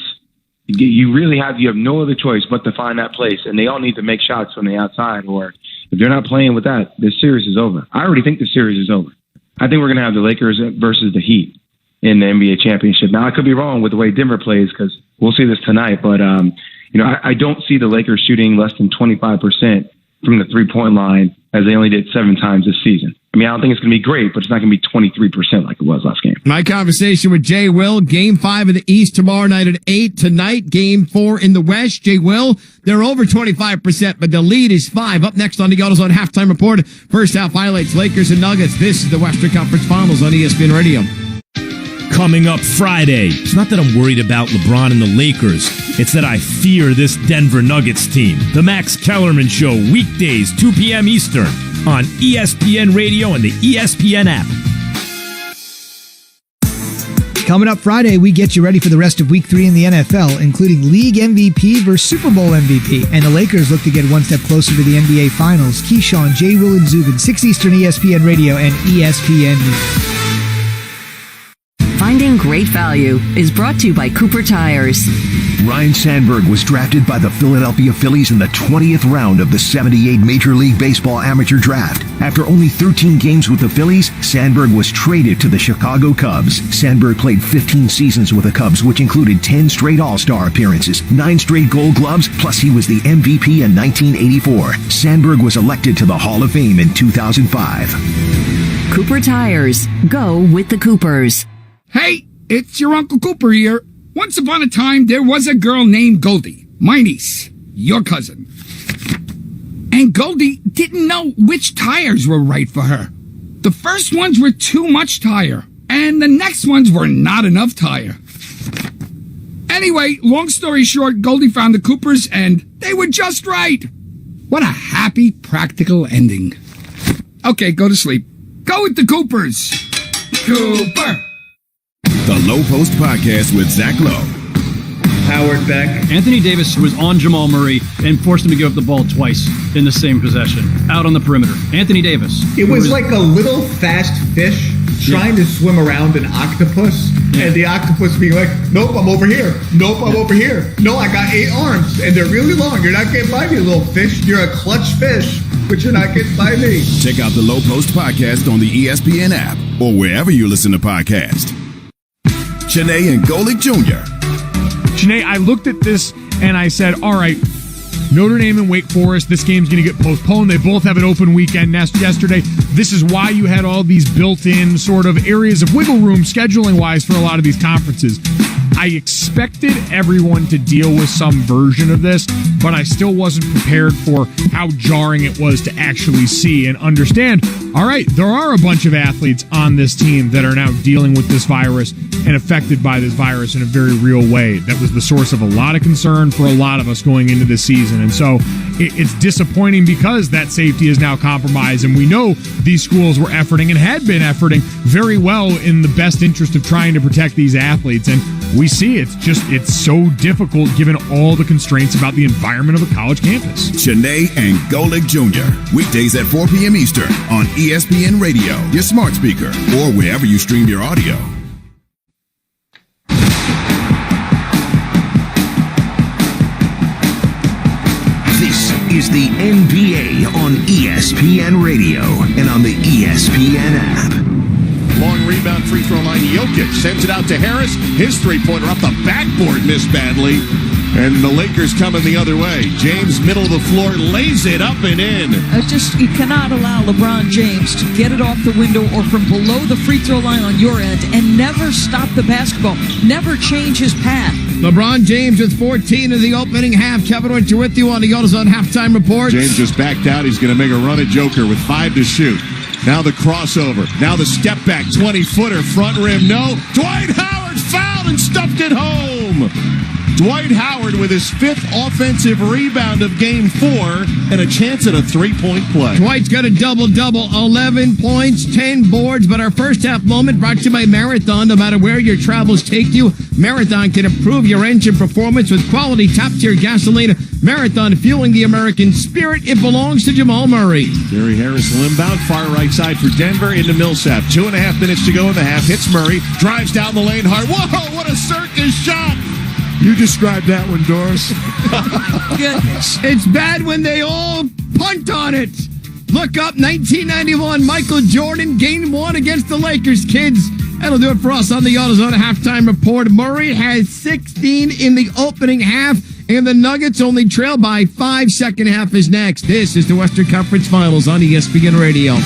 You have no other choice but to find that place, and they all need to make shots from the outside, or if they're not playing with that, this series is over. I already think the series is over. I think we're going to have the Lakers versus the Heat in the NBA championship. Now, I could be wrong with the way Denver plays because we'll see this tonight, but I don't see the Lakers shooting less than 25% from the three-point line as they only did 7 times this season. I mean, I don't think it's going to be great, but it's not going to be 23% like it was last game. My conversation with Jay Will, Game 5 of the East tomorrow night at 8. Tonight, Game 4 in the West. Jay Will, they're over 25%, but the lead is 5. Up next on the AutoZone Halftime Report, first half highlights, Lakers and Nuggets. This is the Western Conference Finals on ESPN Radio. Coming up Friday, it's not that I'm worried about LeBron and the Lakers. It's that I fear this Denver Nuggets team. The Max Kellerman Show, weekdays, 2 p.m. Eastern, on ESPN Radio and the ESPN app. Coming up Friday, we get you ready for the rest of Week 3 in the NFL, including League MVP versus Super Bowl MVP. And the Lakers look to get one step closer to the NBA Finals. Keyshawn, J. Will, and Zubin, 6 Eastern, ESPN Radio and ESPN News. Finding great value is brought to you by Cooper Tires. Ryne Sandberg was drafted by the Philadelphia Phillies in the 20th round of the 78 Major League Baseball Amateur Draft. After only 13 games with the Phillies, Sandberg was traded to the Chicago Cubs. Sandberg played 15 seasons with the Cubs, which included 10 straight All-Star appearances, 9 straight Gold Gloves, plus he was the MVP in 1984. Sandberg was elected to the Hall of Fame in 2005. Cooper Tires. Go with the Coopers. Hey, it's your Uncle Cooper here. Once upon a time, there was a girl named Goldie, my niece, your cousin. And Goldie didn't know which tires were right for her. The first ones were too much tire, and the next ones were not enough tire. Anyway, long story short, Goldie found the Coopers, and they were just right. What a happy, practical ending. Okay, go to sleep. Go with the Coopers. Cooper. The Low Post Podcast with Zach Lowe. Howard Beck. Anthony Davis was on Jamal Murray and forced him to give up the ball twice in the same possession, out on the perimeter. Anthony Davis. It was like a little fast fish trying to swim around an octopus, and the octopus being like, nope, I'm over here. Nope, I'm over here. No, I got 8 arms, and they're really long. You're not getting by me, little fish. You're a clutch fish, but you're not getting by me. Check out the Low Post Podcast on the ESPN app or wherever you listen to podcasts. Janae and Golick Jr. Janae, I looked at this and I said, all right, Notre Dame and Wake Forest, this game's going to get postponed. They both have an open weekend yesterday. This is why you had all these built-in sort of areas of wiggle room scheduling-wise for a lot of these conferences. I expected everyone to deal with some version of this, but I still wasn't prepared for how jarring it was to actually see and understand, all right, there are a bunch of athletes on this team that are now dealing with this virus, and affected by this virus in a very real way. That was the source of a lot of concern for a lot of us going into this season. And so it's disappointing because that safety is now compromised. And we know these schools were efforting and had been efforting very well in the best interest of trying to protect these athletes. And we see it's so difficult given all the constraints about the environment of a college campus. Shanae and Golick Jr. Weekdays at 4 p.m. Eastern on ESPN Radio, your smart speaker, or wherever you stream your audio. This is the NBA on ESPN Radio and on the ESPN app. Long rebound, free throw line. Jokic sends it out to Harris. His three-pointer off the backboard missed badly. And the Lakers coming the other way. James, middle of the floor, lays it up and in. You cannot allow LeBron James to get it off the window or from below the free throw line on your end and never stop the basketball. Never change his path. LeBron James with 14 in the opening half. Kevin Winter with you on the AutoZone halftime report. James just backed out. He's going to make a run at Joker with 5 to shoot. Now the crossover. Now the step back 20-footer. Front rim. No. Dwight Howard fouled and stuffed it home. Dwight Howard with his 5th offensive rebound of Game 4 and a chance at a 3-point play. Dwight's got a double-double, 11 points, 10 boards, but our first half moment brought to you by Marathon. No matter where your travels take you, Marathon can improve your engine performance with quality top-tier gasoline. Marathon, fueling the American spirit. It belongs to Jamal Murray. Gary Harris inbound, far right side for Denver into Millsap. 2.5 minutes to go in the half. Hits Murray, drives down the lane hard. Whoa, what a circus shot! You described that one, Doris. Goodness. It's bad when they all punt on it. Look up 1991, Michael Jordan, Game 1 against the Lakers, kids. That'll do it for us on the AutoZone halftime report. Murray has 16 in the opening half, and the Nuggets only trail by 5. Second half is next. This is the Western Conference Finals on ESPN Radio.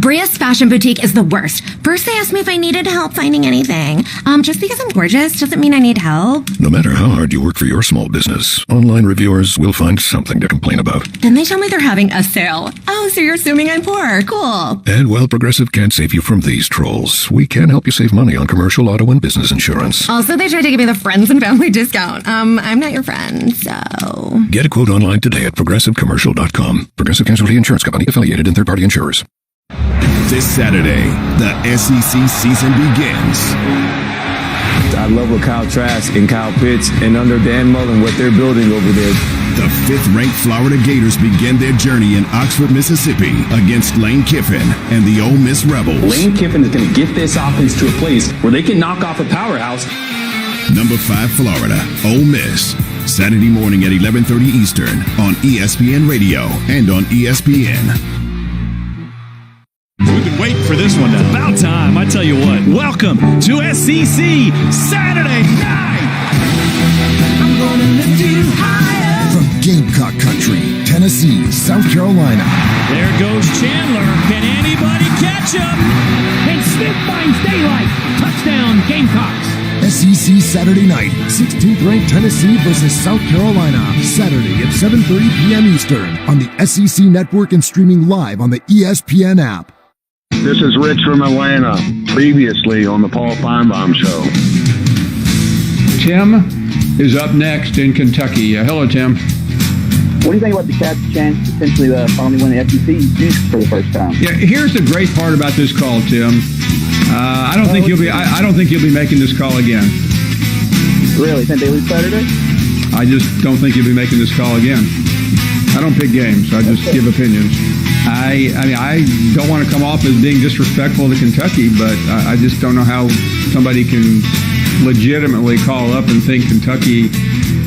Bria's Fashion Boutique is the worst. First, they asked me if I needed help finding anything. Just because I'm gorgeous doesn't mean I need help. No matter how hard you work for your small business, online reviewers will find something to complain about. Then they tell me they're having a sale. Oh, so you're assuming I'm poor. Cool. And while Progressive can't save you from these trolls, we can help you save money on commercial, auto, and business insurance. Also, they tried to give me the friends and family discount. I'm not your friend, so... Get a quote online today at progressivecommercial.com. Progressive Casualty Insurance Company, affiliated and third-party insurers. This Saturday, the SEC season begins. I love what Kyle Trask and Kyle Pitts and under Dan Mullen, what they're building over there. The 5th-ranked Florida Gators begin their journey in Oxford, Mississippi against Lane Kiffin and the Ole Miss Rebels. Lane Kiffin is going to get this offense to a place where they can knock off a powerhouse. Number 5, Florida, Ole Miss. Saturday morning at 11:30 Eastern on ESPN Radio and on ESPN. We've been waiting for this one now. About time, I tell you what. Welcome to SEC Saturday Night. I'm gonna lift you higher. From Gamecock Country, Tennessee, South Carolina. There goes Chandler. Can anybody catch him? And Smith finds daylight. Touchdown, Gamecocks. SEC Saturday Night, 16th ranked Tennessee versus South Carolina. Saturday at 7:30 p.m. Eastern on the SEC Network and streaming live on the ESPN app. This is Rich from Atlanta, previously on the Paul Feinbaum Show. Tim is up next in Kentucky. Hello, Tim. What do you think about the Cats' chance to potentially finally win the SEC East for the first time? Yeah, here's the great part about this call, Tim. I don't think you'll be making this call again. Really? Think they lose Saturday? I just don't think you'll be making this call again. I don't pick games. I just give opinions. I mean, I don't want to come off as being disrespectful to Kentucky, but I just don't know how somebody can legitimately call up and think Kentucky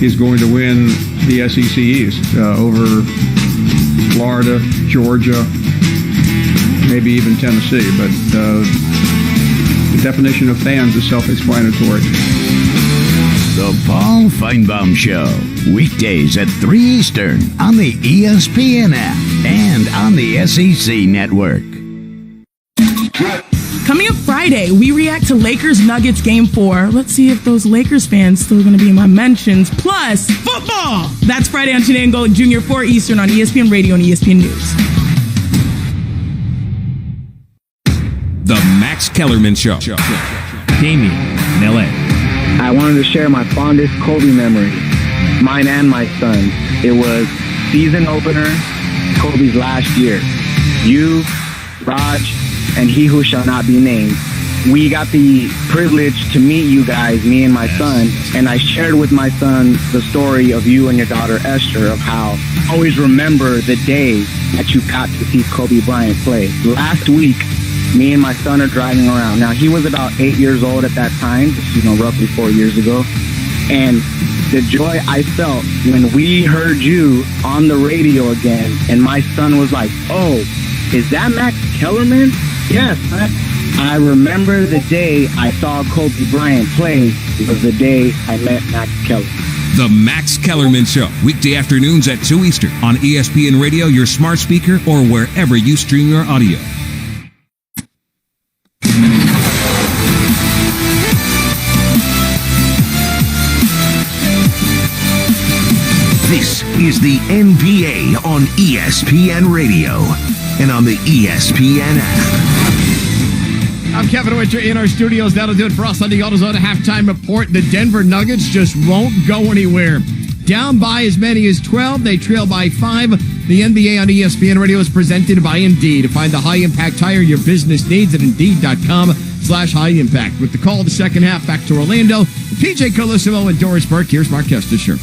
is going to win the SEC East over Florida, Georgia, maybe even Tennessee. But the definition of fans is self-explanatory. The Paul Feinbaum Show, weekdays at 3 Eastern on the ESPN app and on the SEC Network. Coming up Friday, we react to Lakers-Nuggets Game 4. Let's see if those Lakers fans still going to be in my mentions. Plus, football! That's Friday on Shanae and Golick Jr., 4 Eastern on ESPN Radio and ESPN News. The Max Kellerman Show. Damien in L.A. I wanted to share my fondest Kobe memory, mine and my son's. It was season opener, Kobe's last year. You, Raj, and he who shall not be named. We got the privilege to meet you guys, me and my son, and I shared with my son the story of you and your daughter Esther, of how I always remember the day that you got to see Kobe Bryant play. Last week, me and my son are driving around. Now, he was about 8 years old at that time, roughly 4 years ago. And the joy I felt when we heard you on the radio again, and my son was like, "Oh, is that Max Kellerman?" Yes. I remember the day I saw Kobe Bryant play. It was the day I met Max Kellerman. The Max Kellerman Show, weekday afternoons at 2 Eastern on ESPN Radio, your smart speaker, or wherever you stream your audio. This is the NBA on ESPN Radio and on the ESPN app. I'm Kevin Winter in our studios. That'll do it for us on the AutoZone halftime report. The Denver Nuggets just won't go anywhere. Down by as many as 12. They trail by 5. The NBA on ESPN Radio is presented by Indeed. Find the high-impact hire your business needs at Indeed.com/high-impact. With the call of the second half, back to Orlando. PJ Carlissimo and Doris Burke. Here's Mark Kestisher.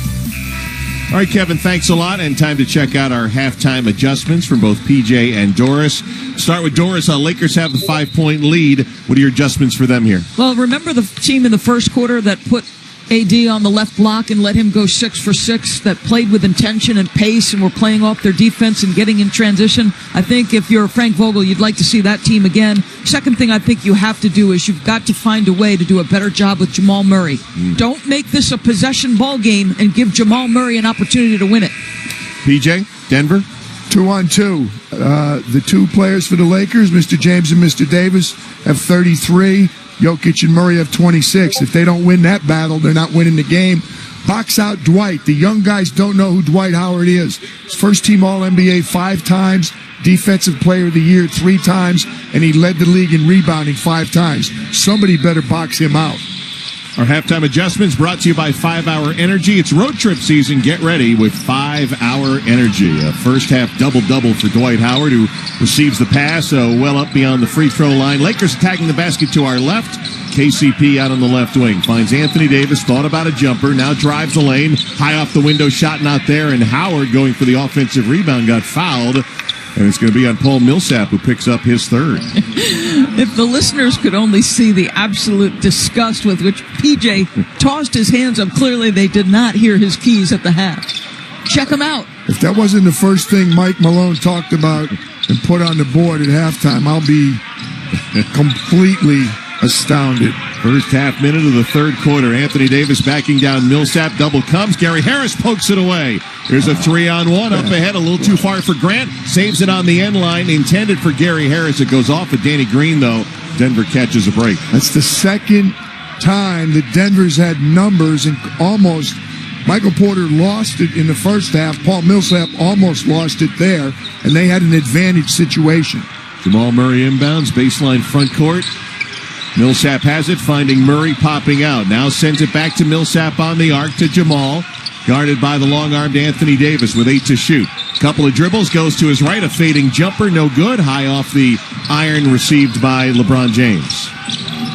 All right, Kevin, thanks a lot. And time to check out our halftime adjustments from both PJ and Doris. Start with Doris. Lakers have the 5-point lead. What are your adjustments for them here? Well, remember the team in the first quarter that put AD on the left block and let him go 6 for 6, that played with intention and pace and were playing off their defense and getting in transition? I think if you're Frank Vogel, you'd like to see that team again. Second thing I think you have to do is you've got to find a way to do a better job with Jamal Murray. Don't make this a possession ball game and give Jamal Murray an opportunity to win it. PJ, Denver? 2-on-2. The two players for the Lakers, Mr. James and Mr. Davis, have 33. Jokic and Murray have 26. If they don't win that battle, they're not winning the game. Box out Dwight. The young guys don't know who Dwight Howard is. He's first-team All-NBA 5 times, Defensive Player of the Year 3 times, and he led the league in rebounding 5 times. Somebody better box him out. Our halftime adjustments brought to you by 5 Hour Energy. It's road trip season. Get ready with 5 Hour Energy. A first half double-double for Dwight Howard, who receives the pass well up beyond the free throw line. Lakers attacking the basket to our left. KCP out on the left wing. Finds Anthony Davis, thought about a jumper, now drives the lane. High off the window, shot not there, and Howard going for the offensive rebound got fouled. And it's going to be on Paul Millsap, who picks up his third. If the listeners could only see the absolute disgust with which PJ tossed his hands up, clearly they did not hear his keys at the half. Check him out. If that wasn't the first thing Mike Malone talked about and put on the board at halftime, I'll be completely astounded. First half minute of the third quarter. Anthony Davis backing down Millsap. Double comes. Gary Harris pokes it away. There's a 3-on-1 up ahead. A little too far for Grant. Saves it on the end line. Intended for Gary Harris. It goes off of Danny Green, though. Denver catches a break. That's the second time that Denver's had numbers and almost. Michael Porter lost it in the first half. Paul Millsap almost lost it there, and they had an advantage situation. Jamal Murray inbounds. Baseline front court. Millsap has it, finding Murray popping out. Now sends it back to Millsap on the arc to Jamal. Guarded by the long-armed Anthony Davis with 8 to shoot. Couple of dribbles, goes to his right. A fading jumper, no good. High off the iron received by LeBron James.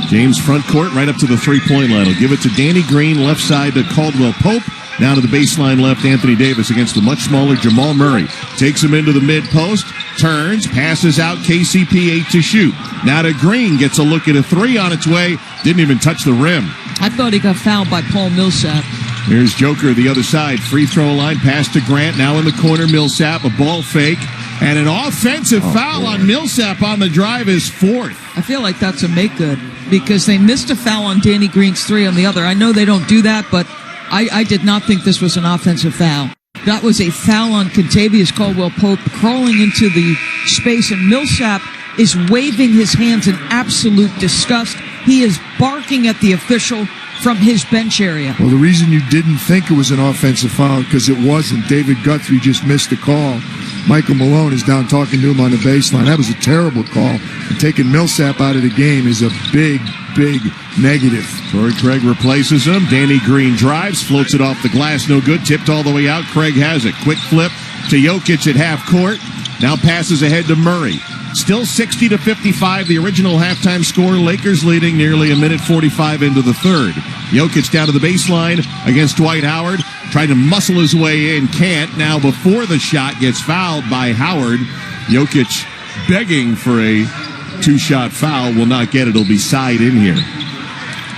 James front court right up to the three-point line. He'll give it to Danny Green, left side to Caldwell Pope. Now to the baseline left, Anthony Davis against the much smaller Jamal Murray. Takes him into the mid-post, turns, passes out, KCP 8 to shoot. Now to Green, gets a look at a 3 on its way. Didn't even touch the rim. I thought he got fouled by Paul Millsap. Here's Joker, the other side. Free throw line, pass to Grant. Now in the corner, Millsap, a ball fake. And an offensive foul on Millsap on the drive is 4th. I feel like that's a make-good because they missed a foul on Danny Green's 3 on the other. I know they don't do that, but I did not think this was an offensive foul. That was a foul on Kentavious Caldwell-Pope crawling into the space, and Millsap is waving his hands in absolute disgust. He is barking at the official from his bench area. Well, the reason you didn't think it was an offensive foul because it wasn't. David Guthrie just missed the call. Michael Malone is down talking to him on the baseline. That was a terrible call. And taking Millsap out of the game is a big, big negative. Torrey Craig replaces him. Danny Green drives, floats it off the glass, no good. Tipped all the way out. Craig has it. Quick flip to Jokic at half court. Now passes ahead to Murray. Still 60-55, the original halftime score. Lakers leading nearly a minute 45 into the third. Jokic down to the baseline against Dwight Howard. Trying to muscle his way in, can't. Now before the shot gets fouled by Howard. Jokic begging for a two-shot foul. Will not get it. It'll be side in here.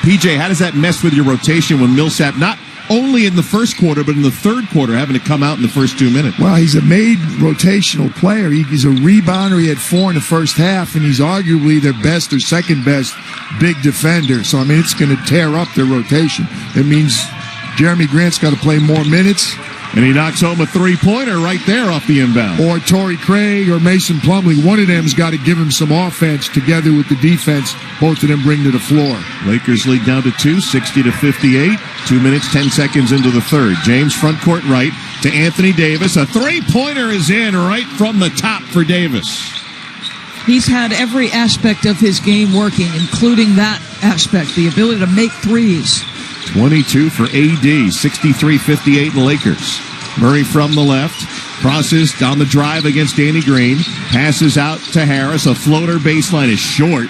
PJ, how does that mess with your rotation when Millsap not only in the first quarter, but in the third quarter, having to come out in the first 2 minutes? Well, he's a made rotational player. He's a rebounder. He had 4 in the first half, and he's arguably their best or second best big defender. So, I mean, it's going to tear up their rotation. It means Jeremy Grant's got to play more minutes. And he knocks home a three-pointer right there off the inbound. Or Torrey Craig or Mason Plumlee. One of them's got to give him some offense together with the defense. Both of them bring to the floor. Lakers lead down to 2, 60-58. 2 minutes, 10 seconds into the third. James front court right to Anthony Davis. A three-pointer is in right from the top for Davis. He's had every aspect of his game working, including that aspect, the ability to make threes. 22 for AD, 63-58 Lakers. Murray from the left, crosses down the drive against Danny Green, passes out to Harris. A floater baseline is short,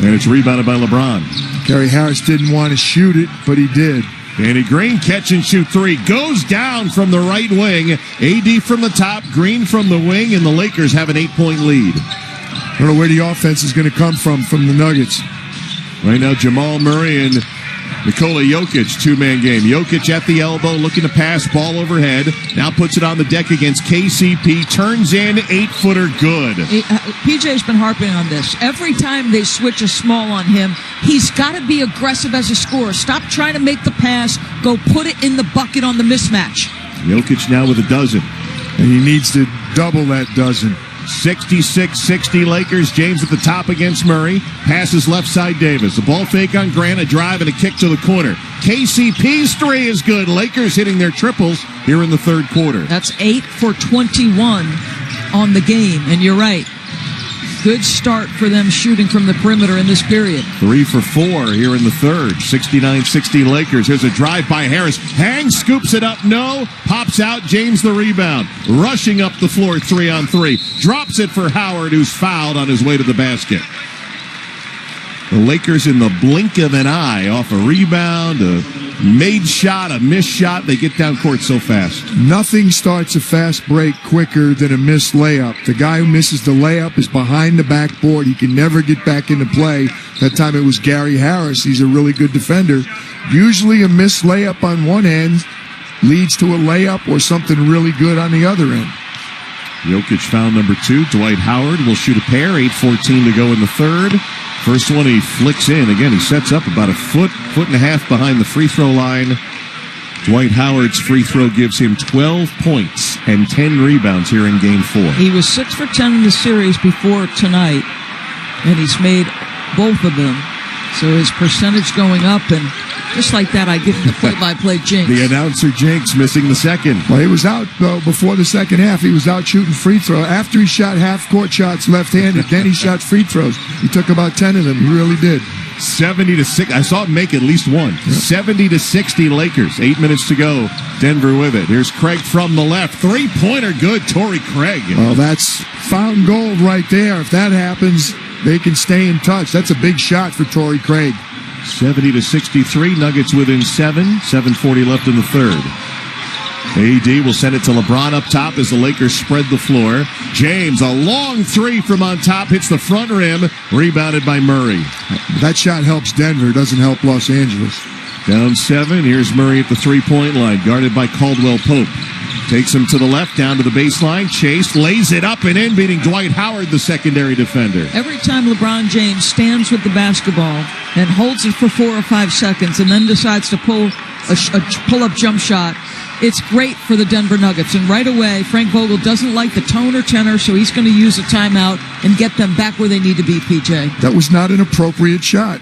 and it's rebounded by LeBron. Gary Harris didn't want to shoot it, but he did. Danny Green catch and shoot three, goes down from the right wing. AD from the top, Green from the wing, and the Lakers have an 8-point lead. I don't know where the offense is going to come from the Nuggets. Right now, Jamal Murray and Nikola Jokic, two-man game. Jokic at the elbow, looking to pass, ball overhead. Now puts it on the deck against KCP. Turns in, 8-footer, good. PJ's been harping on this. Every time they switch a small on him, he's got to be aggressive as a scorer. Stop trying to make the pass. Go put it in the bucket on the mismatch. Jokic now with a dozen. And he needs to double that dozen. 66-60 Lakers. James at the top against Murray. Passes left side Davis. A ball fake on Grant, a drive, and a kick to the corner. KCP's three is good. Lakers hitting their triples here in the third quarter. That's 8 for 21 on the game, and you're right. Good start for them shooting from the perimeter in this period. 3 for 4 here in the third. 69-60 Lakers. Here's a drive by Harris. Hangs, scoops it up. No. Pops out. James the rebound. Rushing up the floor 3-on-3. Drops it for Howard, who's fouled on his way to the basket. The Lakers in the blink of an eye off a rebound, a made shot, a missed shot. They get down court so fast. Nothing starts a fast break quicker than a missed layup. The guy who misses the layup is behind the backboard. He can never get back into play. That time it was Gary Harris. He's a really good defender. Usually a missed layup on one end leads to a layup or something really good on the other end. Jokic foul number 2. Dwight Howard will shoot a pair. 8:14 to go in the third. First one he flicks in. Again, he sets up about a foot and a half behind the free throw line. Dwight Howard's free throw gives him 12 points and 10 rebounds here in Game 4. He was 6 for 10 in the series before tonight, and he's made both of them. So his percentage going up, and just like that, I give him the play-by-play jinx. The announcer jinx missing the second. Well, he was out, though, before the second half. He was out shooting free throw. After he shot half-court shots left-handed, then he shot free throws. He took about 10 of them. He really did. 70-6. I saw him make at least one. Yep. 70-60 Lakers. 8 minutes to go. Denver with it. Here's Craig from the left. Three-pointer good. Torrey Craig. Well, that's fountain gold right there. If that happens, they can stay in touch. That's a big shot for Torrey Craig. 70-63. Nuggets within 7. 7:40 left in the third. AD will send it to LeBron up top as the Lakers spread the floor. James, a long three from on top, hits the front rim, rebounded by Murray. That shot helps Denver, doesn't help Los Angeles. Down 7, here's Murray at the three-point line, guarded by Caldwell Pope. Takes him to the left, down to the baseline. Chase lays it up and in, beating Dwight Howard, the secondary defender. Every time LeBron James stands with the basketball and holds it for 4 or 5 seconds and then decides to pull a pull-up jump shot, it's great for the Denver Nuggets. And right away, Frank Vogel doesn't like the tone or tenor, so he's going to use a timeout and get them back where they need to be, PJ. That was not an appropriate shot.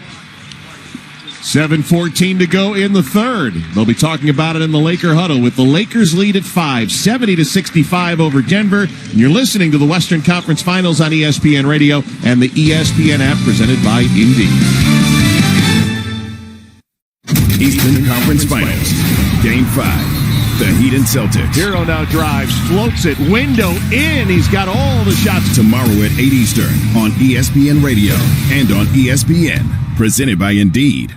7:14 to go in the third. They'll be talking about it in the Laker huddle with the Lakers lead at 5, 70-65 over Denver. And you're listening to the Western Conference Finals on ESPN Radio and the ESPN app presented by Indeed. Eastern Conference Finals, Game 5. The Heat and Celtics. Hero now drives, floats it, window in. He's got all the shots. Tomorrow at 8 Eastern on ESPN Radio and on ESPN. Presented by Indeed.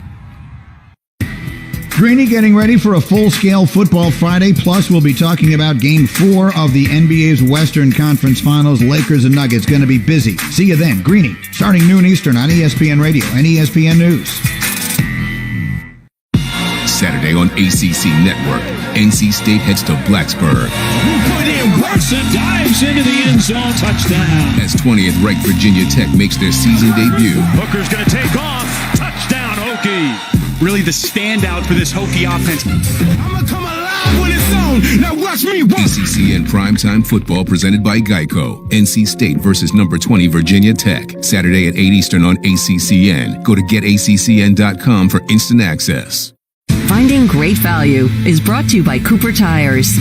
Greeny getting ready for a full-scale football Friday. Plus, we'll be talking about Game 4 of the NBA's Western Conference Finals. Lakers and Nuggets going to be busy. See you then. Greeny, starting noon Eastern on ESPN Radio and ESPN News. Saturday on ACC Network, NC State heads to Blacksburg. Put in, works and dives into the end zone, touchdown. As 20th-ranked Virginia Tech makes their season debut. Hooker's going to take off, touchdown Hokie. Really the standout for this Hokie offense. I'm going to come alive when it's on. Now watch me. ACCN Primetime Football presented by Geico. NC State versus number 20 Virginia Tech. Saturday at 8 Eastern on ACCN. Go to getaccn.com for instant access. Finding great value is brought to you by Cooper Tires.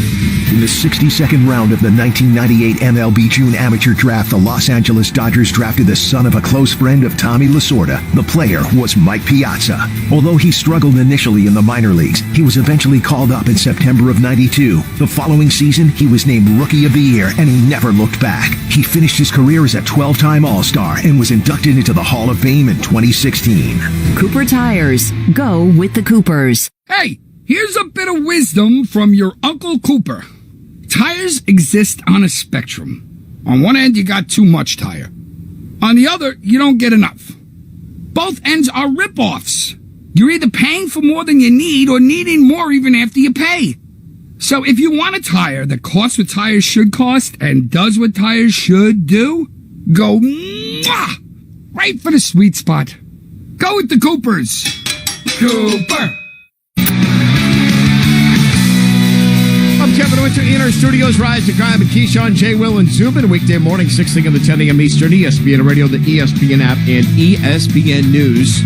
In the 62nd round of the 1998 MLB June Amateur Draft, the Los Angeles Dodgers drafted the son of a close friend of Tommy Lasorda. The player was Mike Piazza. Although he struggled initially in the minor leagues, he was eventually called up in September of '92. The following season, he was named Rookie of the Year, and he never looked back. He finished his career as a 12-time All-Star and was inducted into the Hall of Fame in 2016. Cooper Tires. Go with the Coopers. Hey, here's a bit of wisdom from your Uncle Cooper. Tires exist on a spectrum. On one end, you got too much tire. On the other, you don't get enough. Both ends are rip-offs. You're either paying for more than you need or needing more even after you pay. So if you want a tire that costs what tires should cost and does what tires should do, go right for the sweet spot. Go with the Coopers. Cooper. I'm Kevin Winter in our studios. Rise to Crime with Keyshawn, J. Will, and Zubin. Weekday morning, 6 to 10 a.m. Eastern. ESPN Radio, the ESPN app, and ESPN News.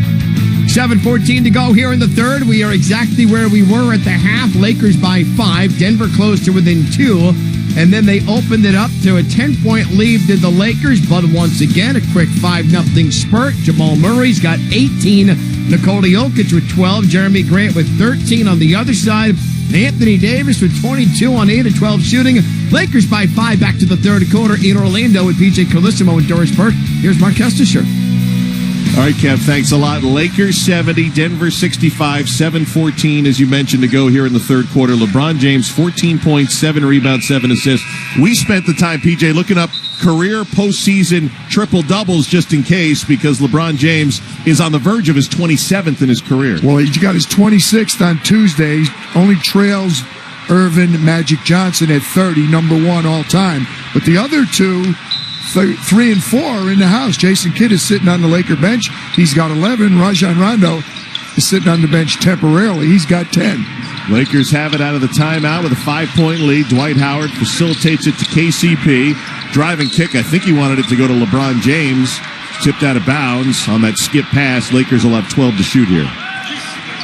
7:14 to go here in the third. We are exactly where we were at the half. Lakers by 5. Denver closed to within 2. And then they opened it up to a 10-point lead to the Lakers. But once again, a quick 5-0 spurt. Jamal Murray's got 18. Nikola Jokic with 12. Jeremy Grant with 13 on the other side. Anthony Davis with 22 on 8 of 12 shooting. Lakers by 5 back to the third quarter in Orlando with PJ Carlissimo and Doris Burke. Here's Mark Kestisher. All right, Kev, thanks a lot. Lakers 70, Denver 65, 7:14, as you mentioned, to go here in the third quarter. LeBron James, 14 points, 7 rebounds, 7 assists. We spent the time, PJ, looking up career postseason triple-doubles just in case, because LeBron James is on the verge of his 27th in his career. Well, he's got his 26th on Tuesday. He only trails Irvin Magic Johnson at 30, number 1 all time. But the other two, 3 and 4 are in the house. Jason Kidd is sitting on the Laker bench. He's got 11. Rajon Rondo is sitting on the bench temporarily. He's got 10. Lakers have it out of the timeout with a 5-point lead. Dwight Howard facilitates it to KCP. Driving kick, I think he wanted it to go to LeBron James. Tipped out of bounds on that skip pass. Lakers will have 12 to shoot here.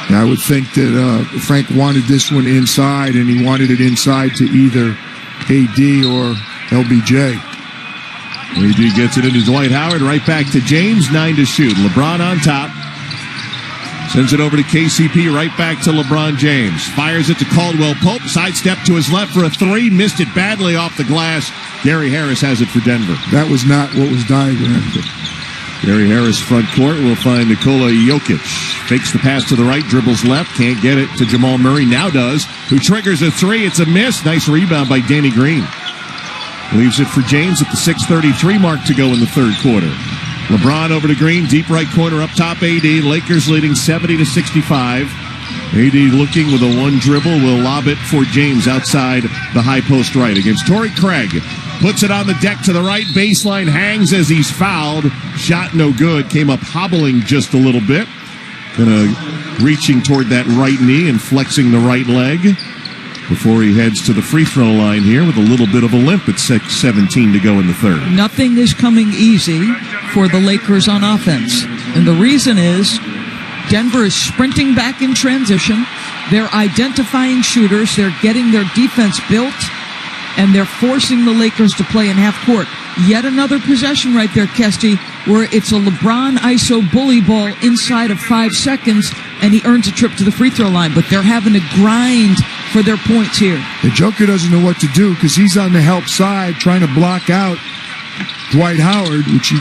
I would think that Frank wanted this one inside, and he wanted it inside to either AD or LBJ. AD gets it into Dwight Howard, right back to James, 9 to shoot. LeBron on top. Sends it over to KCP, right back to LeBron James. Fires it to Caldwell Pope, sidestep to his left for a 3, missed it badly off the glass. Gary Harris has it for Denver. That was not what was diagrammed. Gary Harris front court will find Nikola Jokic. Fakes the pass to the right, dribbles left, can't get it to Jamal Murray, now does, who triggers a 3. It's a miss. Nice rebound by Danny Green. Leaves it for James at the 6:33 mark to go in the third quarter. LeBron over to Green, deep right corner, up top AD. Lakers leading 70-65. AD looking with a 1 dribble, will lob it for James outside the high post right against Torrey Craig. Puts it on the deck to the right, baseline, hangs as he's fouled. Shot no good, came up hobbling just a little bit. Reaching toward that right knee and flexing the right leg before he heads to the free throw line here with a little bit of a limp at 6:17 to go in the third. Nothing is coming easy for the Lakers on offense. And the reason is Denver is sprinting back in transition. They're identifying shooters. They're getting their defense built, and they're forcing the Lakers to play in half court. Yet another possession right there, Kesty, where it's a LeBron ISO bully ball inside of 5 seconds, and he earns a trip to the free throw line. But they're having to grind for their points here. The Joker doesn't know what to do because he's on the help side trying to block out Dwight Howard, which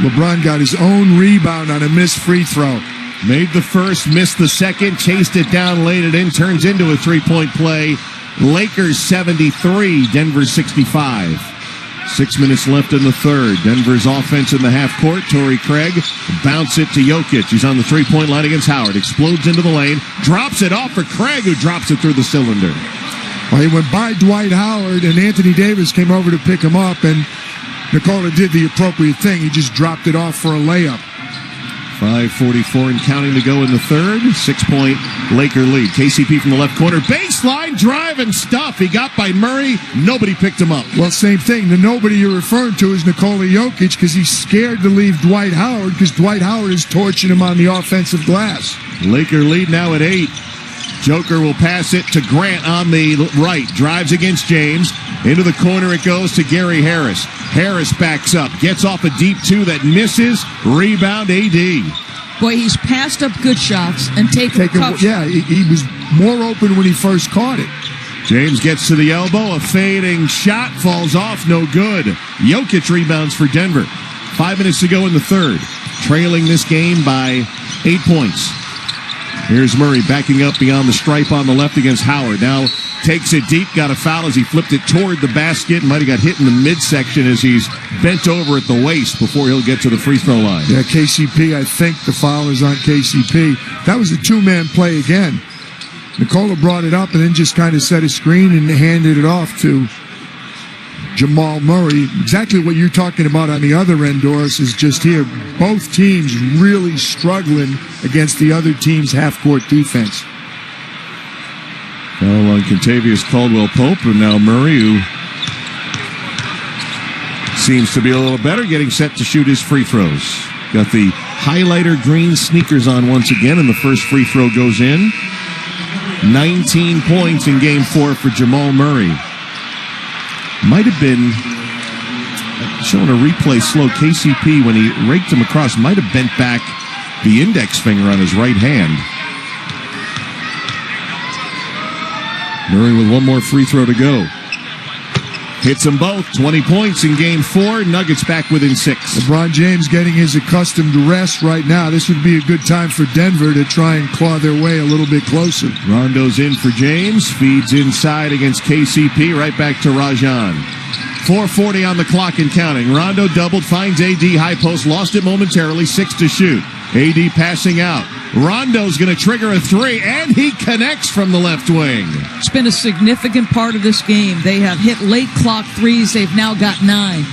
LeBron got his own rebound on a missed free throw. Made the first, missed the second, chased it down, laid it in, turns into a three-point play. Lakers 73, Denver 65. 6 minutes left in the third. Denver's offense in the half court. Torrey Craig bounce it to Jokic. He's on the three-point line against Howard. Explodes into the lane. Drops it off for Craig, who drops it through the cylinder. Well, he went by Dwight Howard, and Anthony Davis came over to pick him up, and Nikola did the appropriate thing. He just dropped it off for a layup. 5:44 and counting to go in the third. 6-point Laker lead. KCP from the left corner. Baseline drive and stuff. He got by Murray. Nobody picked him up. Well, same thing. The nobody you're referring to is Nikola Jokic because he's scared to leave Dwight Howard because Dwight Howard is torching him on the offensive glass. Laker lead now at 8. Joker will pass it to Grant on the right. Drives against James. Into the corner it goes to Gary Harris. Harris backs up. Gets off a deep two that misses. Rebound AD. Boy, he's passed up good shots and taken tough shots. Yeah, he was more open when he first caught it. James gets to the elbow. A fading shot falls off. No good. Jokic rebounds for Denver. 5 minutes to go in the third. Trailing this game by 8 points. Here's Murray backing up beyond the stripe on the left against Howard. Now takes it deep, got a foul as he flipped it toward the basket. Might have got hit in the midsection as he's bent over at the waist before he'll get to the free throw line. Yeah, KCP, I think the foul is on KCP. That was a two-man play again. Nikola brought it up and then just kind of set a screen and handed it off to Jamal Murray. Exactly what you're talking about on the other end, Doris, is just here. Both teams really struggling against the other team's half-court defense. Foul on Kentavious Caldwell-Pope, and now Murray, who seems to be a little better, getting set to shoot his free throws. Got the highlighter green sneakers on once again, and the first free throw goes in. 19 points in Game 4 for Jamal Murray. Might have been showing a replay slow. KCP, when he raked him across, might have bent back the index finger on his right hand. Murray with one more free throw to go. Hits them both. 20 points in Game 4. Nuggets back within 6. LeBron James getting his accustomed rest right now. This would be a good time for Denver to try and claw their way a little bit closer. Rondo's in for James. Feeds inside against KCP. Right back to Rajon. 4:40 on the clock and counting. Rondo doubled. Finds AD high post. Lost it momentarily. 6 to shoot. AD passing out. Rondo's going to trigger a three, and he connects from the left wing. It's been a significant part of this game. They have hit late clock threes. They've now got 9.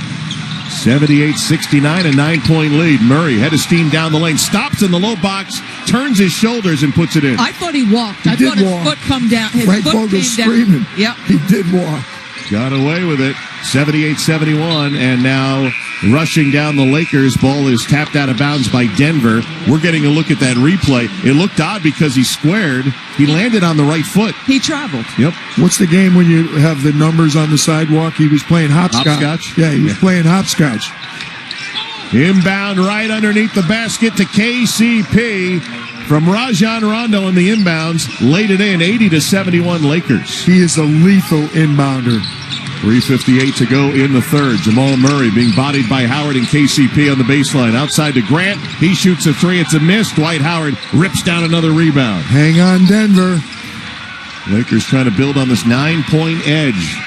78-69, a 9-point lead. Murray head of steam down the lane. Stops in the low box, turns his shoulders, and puts it in. I thought he walked. I thought his foot come down. His Frank foot Vogel's came screaming. down. Yep. He did walk. Got away with it. 78-71, and now rushing down the Lakers. Ball is tapped out of bounds by Denver. We're getting a look at that replay. It looked odd because he squared. He landed on the right foot. He traveled. Yep. What's the game when you have the numbers on the sidewalk? He was playing hopscotch. Hopscotch? Yeah, he was playing hopscotch. Inbound right underneath the basket to KCP. From Rajon Rondo in the inbounds. Laid it in, 80-71 Lakers. He is a lethal inbounder. 3:58 to go in the third. Jamal Murray being bodied by Howard and KCP on the baseline. Outside to Grant. He shoots a three. It's a miss. Dwight Howard rips down another rebound. Hang on, Denver. Lakers trying to build on this 9-point edge.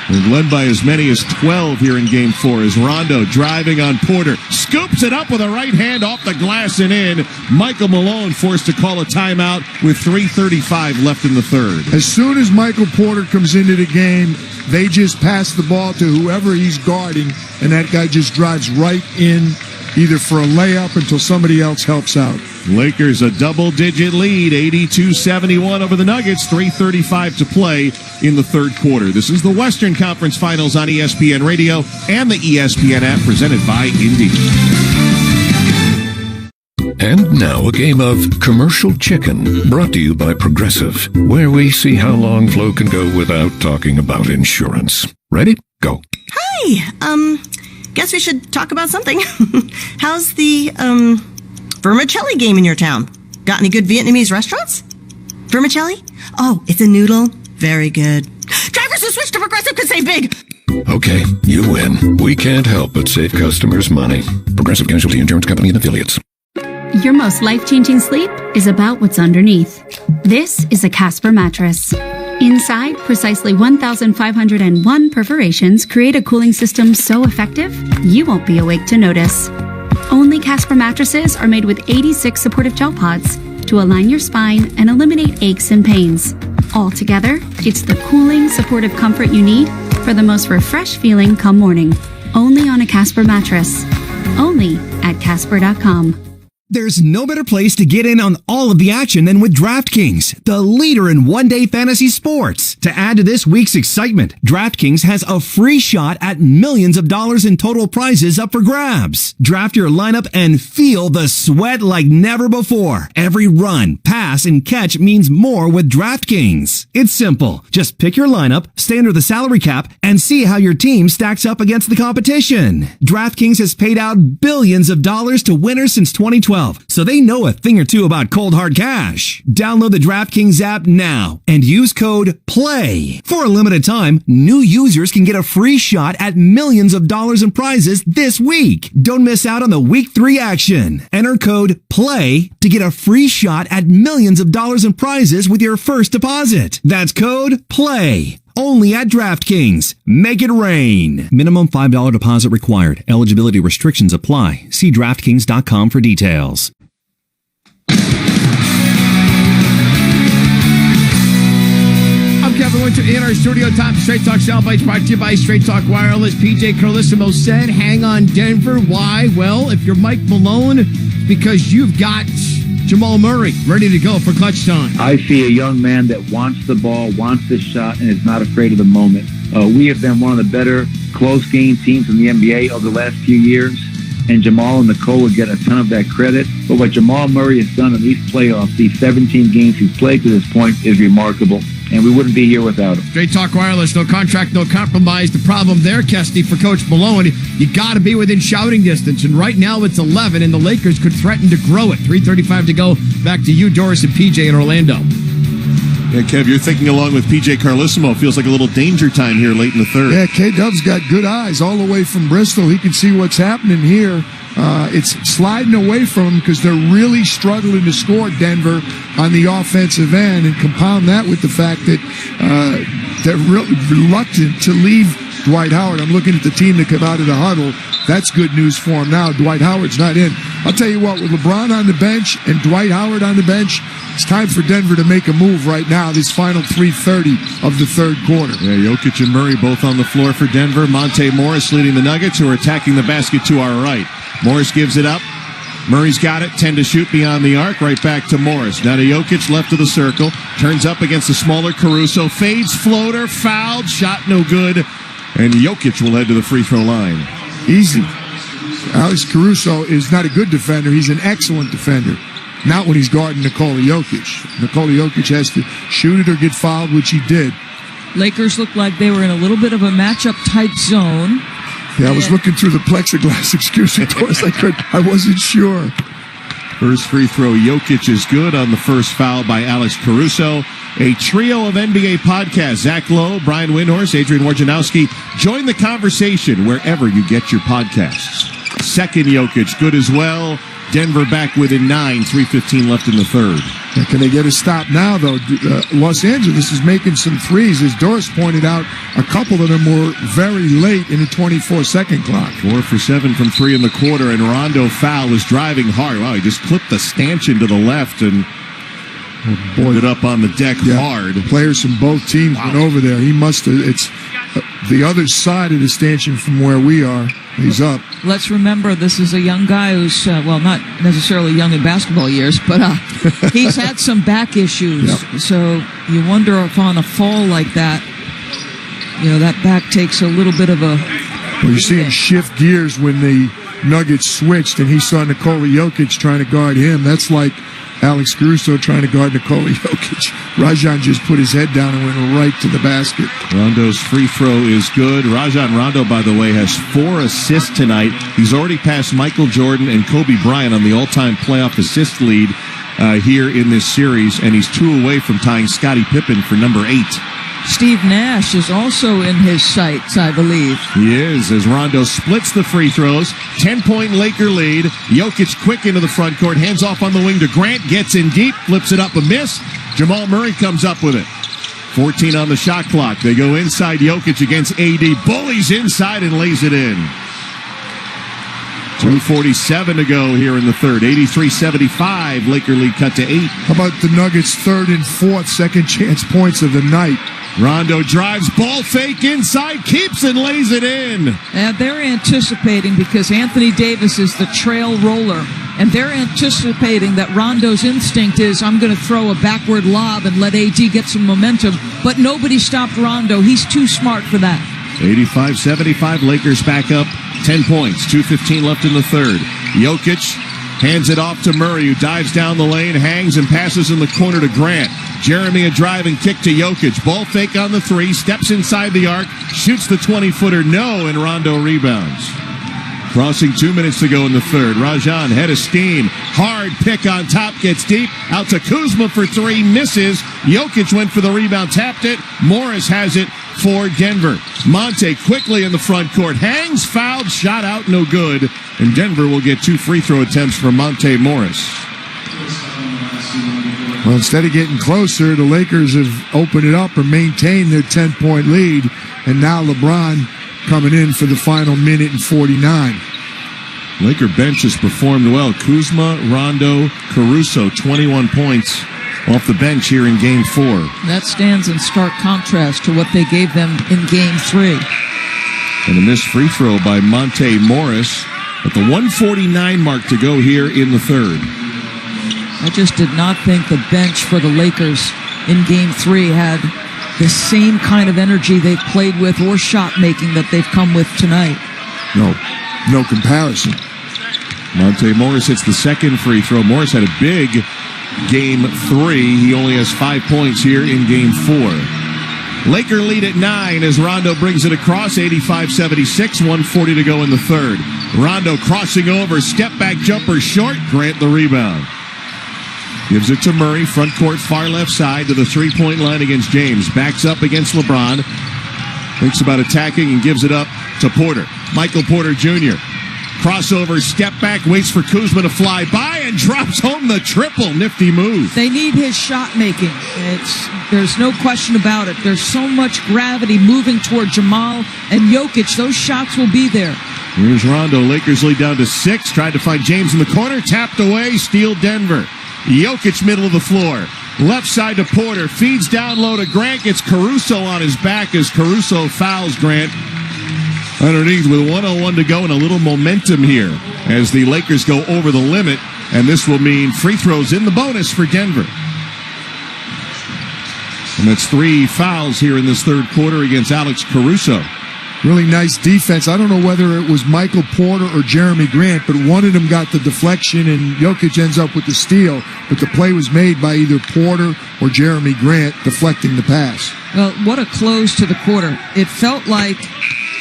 They're led by as many as 12 here in Game 4 as Rondo driving on Porter. Scoops it up with a right hand off the glass and in. Michael Malone forced to call a timeout with 3:35 left in the third. As soon as Michael Porter comes into the game, they just pass the ball to whoever he's guarding, and that guy just drives right in, either for a layup until somebody else helps out. Lakers a double-digit lead, 82-71 over the Nuggets, 3:35 to play in the third quarter. This is the Western Conference Finals on ESPN Radio and the ESPN app, presented by Indy. And now a game of Commercial Chicken, brought to you by Progressive, where we see how long Flo can go without talking about insurance. Ready? Go. Hi. Guess we should talk about something. How's the, vermicelli game in your town? Got any good Vietnamese restaurants? Vermicelli? Oh, it's a noodle. Very good. Drivers who switch to Progressive could save big. Okay, you win. We can't help but save customers money. Progressive Casualty Insurance Company and Affiliates. Your most life-changing sleep is about what's underneath. This is a Casper mattress. Inside, precisely 1,501 perforations create a cooling system so effective, you won't be awake to notice. Only Casper mattresses are made with 86 supportive gel pods to align your spine and eliminate aches and pains. Altogether, it's the cooling, supportive comfort you need for the most refreshed feeling come morning. Only on a Casper mattress. Only at Casper.com. There's no better place to get in on all of the action than with DraftKings, the leader in one-day fantasy sports. To add to this week's excitement, DraftKings has a free shot at millions of dollars in total prizes up for grabs. Draft your lineup and feel the sweat like never before. Every run, pass, and catch means more with DraftKings. It's simple. Just pick your lineup, stay under the salary cap, and see how your team stacks up against the competition. DraftKings has paid out billions of dollars to winners since 2012. So they know a thing or two about cold hard cash. Download the DraftKings app now and use code PLAY. For a limited time, new users can get a free shot at millions of dollars in prizes this week. Don't miss out on the Week 3 action. Enter code PLAY to get a free shot at millions of dollars in prizes with your first deposit. That's code PLAY. Only at DraftKings. Make it rain. Minimum $5 deposit required. Eligibility restrictions apply. See DraftKings.com for details. I'm Kevin Winter in our studio. Top Straight Talk soundbites brought to you by Straight Talk Wireless. PJ Carlissimo said, hang on, Denver. Why? Well, if you're Mike Malone, because you've got Jamal Murray ready to go for clutch time. I see a young man that wants the ball, wants the shot, and is not afraid of the moment. We have been one of the better close game teams in the NBA over the last few years, and Jamal and Nicole would get a ton of that credit. But what Jamal Murray has done in these playoffs, these 17 games he's played to this point, is remarkable. And we wouldn't be here without him. Straight Talk Wireless, no contract, no compromise. The problem there, Kesty, for Coach Malone, you got to be within shouting distance. And right now it's 11, and the Lakers could threaten to grow it. 3:35 to go. Back to you, Doris and PJ in Orlando. Yeah, Kev, you're thinking along with PJ Carlissimo. Feels like a little danger time here late in the third. Yeah, K-Dub's got good eyes all the way from Bristol. He can see what's happening here. It's sliding away from them because they're really struggling to score, Denver, on the offensive end, and compound that with the fact that they're really reluctant to leave Dwight Howard. I'm looking at the team that come out of the huddle. That's good news for him now. Dwight Howard's not in. I'll tell you what, with LeBron on the bench and Dwight Howard on the bench, it's time for Denver to make a move right now, this final 3:30 of the third quarter. Yeah, Jokic and Murray both on the floor for Denver. Monte Morris leading the Nuggets, who are attacking the basket to our right. Morris gives it up. Murray's got it. 10 to shoot beyond the arc. Right back to Morris. Now to Jokic, left of the circle. Turns up against the smaller Caruso. Fades, floater, fouled. Shot no good. And Jokic will head to the free throw line. Easy. Alex Caruso is not a good defender. He's an excellent defender. Not when he's guarding Nikola Jokic. Nikola Jokic has to shoot it or get fouled, which he did. Lakers looked like they were in a little bit of a matchup-type zone. Yeah, I was looking through the plexiglass. Excuse me, Doris. I wasn't sure. First free throw, Jokic is good on the first foul by Alex Caruso. A trio of NBA podcasts. Zach Lowe, Brian Windhorst, Adrian Wojnarowski. Join the conversation wherever you get your podcasts. Second Jokic, good as well. Denver back within 9, 3:15 left in the third. Yeah, can they get a stop now, though? Los Angeles is making some threes. As Doris pointed out, a couple of them were very late in the 24-second clock. 4 for 7 from 3 in the quarter, and Rondo foul was driving hard. Wow, he just clipped the stanchion to the left and pulled it up on the deck hard. Players from both teams went over there. He must have. It's the other side of the stanchion from where we are. He's up. Let's remember, this is a young guy who's, well, not necessarily young in basketball years, but he's had some back issues. Yep. So you wonder if on a fall like that, that back takes a little bit of a... Well, you see him shift gears when the Nuggets switched and he saw Nikola Jokic trying to guard him. That's like Alex Caruso trying to guard Nikola Jokic. Rajon just put his head down and went right to the basket. Rondo's free throw is good. Rajon Rondo, by the way, has 4 assists tonight. He's already passed Michael Jordan and Kobe Bryant on the all-time playoff assist lead here in this series, and he's 2 away from tying Scottie Pippen for number 8. Steve Nash is also in his sights, I believe. He is, as Rondo splits the free throws. 10-point Laker lead. Jokic quick into the front court. Hands off on the wing to Grant. Gets in deep. Flips it up a miss. Jamal Murray comes up with it. 14 on the shot clock. They go inside Jokic against AD. Bullies inside and lays it in. 2:47 to go here in the third. 83-75. Laker lead cut to 8. How about the Nuggets' third and fourth second chance points of the night? Rondo drives, ball fake inside, keeps and lays it in. And they're anticipating, because Anthony Davis is the trail roller, and they're anticipating that Rondo's instinct is, I'm going to throw a backward lob and let AD get some momentum. But nobody stopped Rondo. He's too smart for that. 85-75, Lakers back up 10 points, 2:15 left in the third. Jokic hands it off to Murray, who dives down the lane, hangs and passes in the corner to Grant. Jeremy a drive and kick to Jokic. Ball fake on the 3, steps inside the arc, shoots the 20-footer, no, and Rondo rebounds. Crossing 2 minutes to go in the third. Rajon, head of steam. Hard pick on top, gets deep. Out to Kuzma for 3, misses. Jokic went for the rebound, tapped it. Morris has it for Denver. Monte quickly in the front court. Hangs, fouled, shot out, no good. And Denver will get 2 free throw attempts from Monte Morris. Well, instead of getting closer, the Lakers have opened it up or maintained their 10-point lead. And now LeBron coming in for the final minute and 49. Laker bench has performed well. Kuzma, Rondo, Caruso, 21 points off the bench here in Game 4. That stands in stark contrast to what they gave them in Game 3. And a missed free throw by Monte Morris at the 1:49 mark to go here in the third. I just did not think the bench for the Lakers in Game 3 had the same kind of energy they've played with or shot making that they've come with tonight. No comparison. Monte Morris hits the second free throw. Morris had a big Game 3. He only has 5 points here in Game 4. Laker lead at 9 as Rondo brings it across. 85-76, 1:40 to go in the third. Rondo crossing over, step back jumper short. Grant the rebound. Gives it to Murray, front court, far left side to the three-point line against James. Backs up against LeBron. Thinks about attacking and gives it up to Porter. Michael Porter Jr. Crossover, step back, waits for Kuzma to fly by and drops home the triple. Nifty move. They need his shot making. There's no question about it. There's so much gravity moving toward Jamal and Jokic. Those shots will be there. Here's Rondo. Lakers lead down to 6. Tried to find James in the corner. Tapped away. Steal Denver. Jokic middle of the floor. Left side to Porter. Feeds down low to Grant. Gets Caruso on his back as Caruso fouls Grant. Underneath with 1:01 to go and a little momentum here as the Lakers go over the limit. And this will mean free throws in the bonus for Denver. And that's 3 fouls here in this third quarter against Alex Caruso. Really nice defense. I don't know whether it was Michael Porter or Jeremy Grant, but one of them got the deflection and Jokic ends up with the steal. But the play was made by either Porter or Jeremy Grant deflecting the pass. Well, what a close to the quarter. It felt like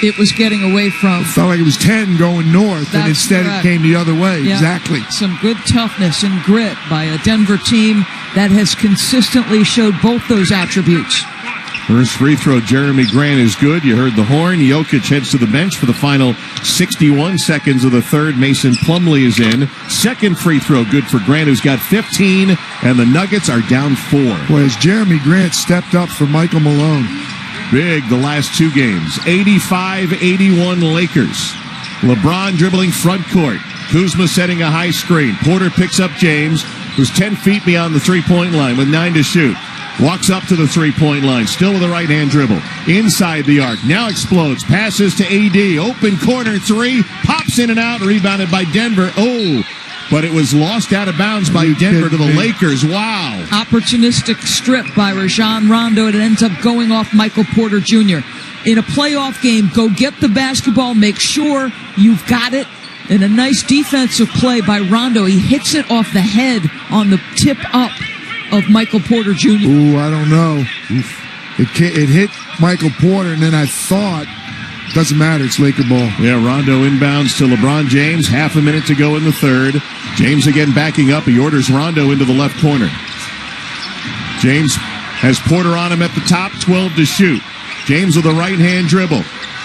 it was getting away from. It felt like it was 10 going north, and instead correct. It came the other way. Yeah. Exactly. Some good toughness and grit by a Denver team that has consistently showed both those attributes. First free throw, Jeremy Grant is good. You heard the horn. Jokic heads to the bench for the final 61 seconds of the third. Mason Plumlee is in. Second free throw, good for Grant, who's got 15, and the Nuggets are down 4. Well, as Jeremy Grant stepped up for Michael Malone. Big the last 2 games. 85-81 Lakers. LeBron dribbling front court. Kuzma setting a high screen. Porter picks up James, who's 10 feet beyond the three-point line with 9 to shoot. Walks up to the three-point line, still with a right-hand dribble. Inside the arc, now explodes, passes to AD, open corner 3, pops in and out, rebounded by Denver. Oh, but it was lost out of bounds by Denver to the Lakers. Wow. Opportunistic strip by Rajon Rondo, and it ends up going off Michael Porter Jr. In a playoff game, go get the basketball, make sure you've got it, And a nice defensive play by Rondo. He hits it off the head on the tip up of Michael Porter Jr. Ooh, I don't know. It hit Michael Porter, and then I thought, doesn't matter, it's Laker ball. Yeah, Rondo inbounds to LeBron James. Half a minute to go in the third. James again backing up. He orders Rondo into the left corner. James has Porter on him at the top, 12 to shoot. James with a right-hand dribble.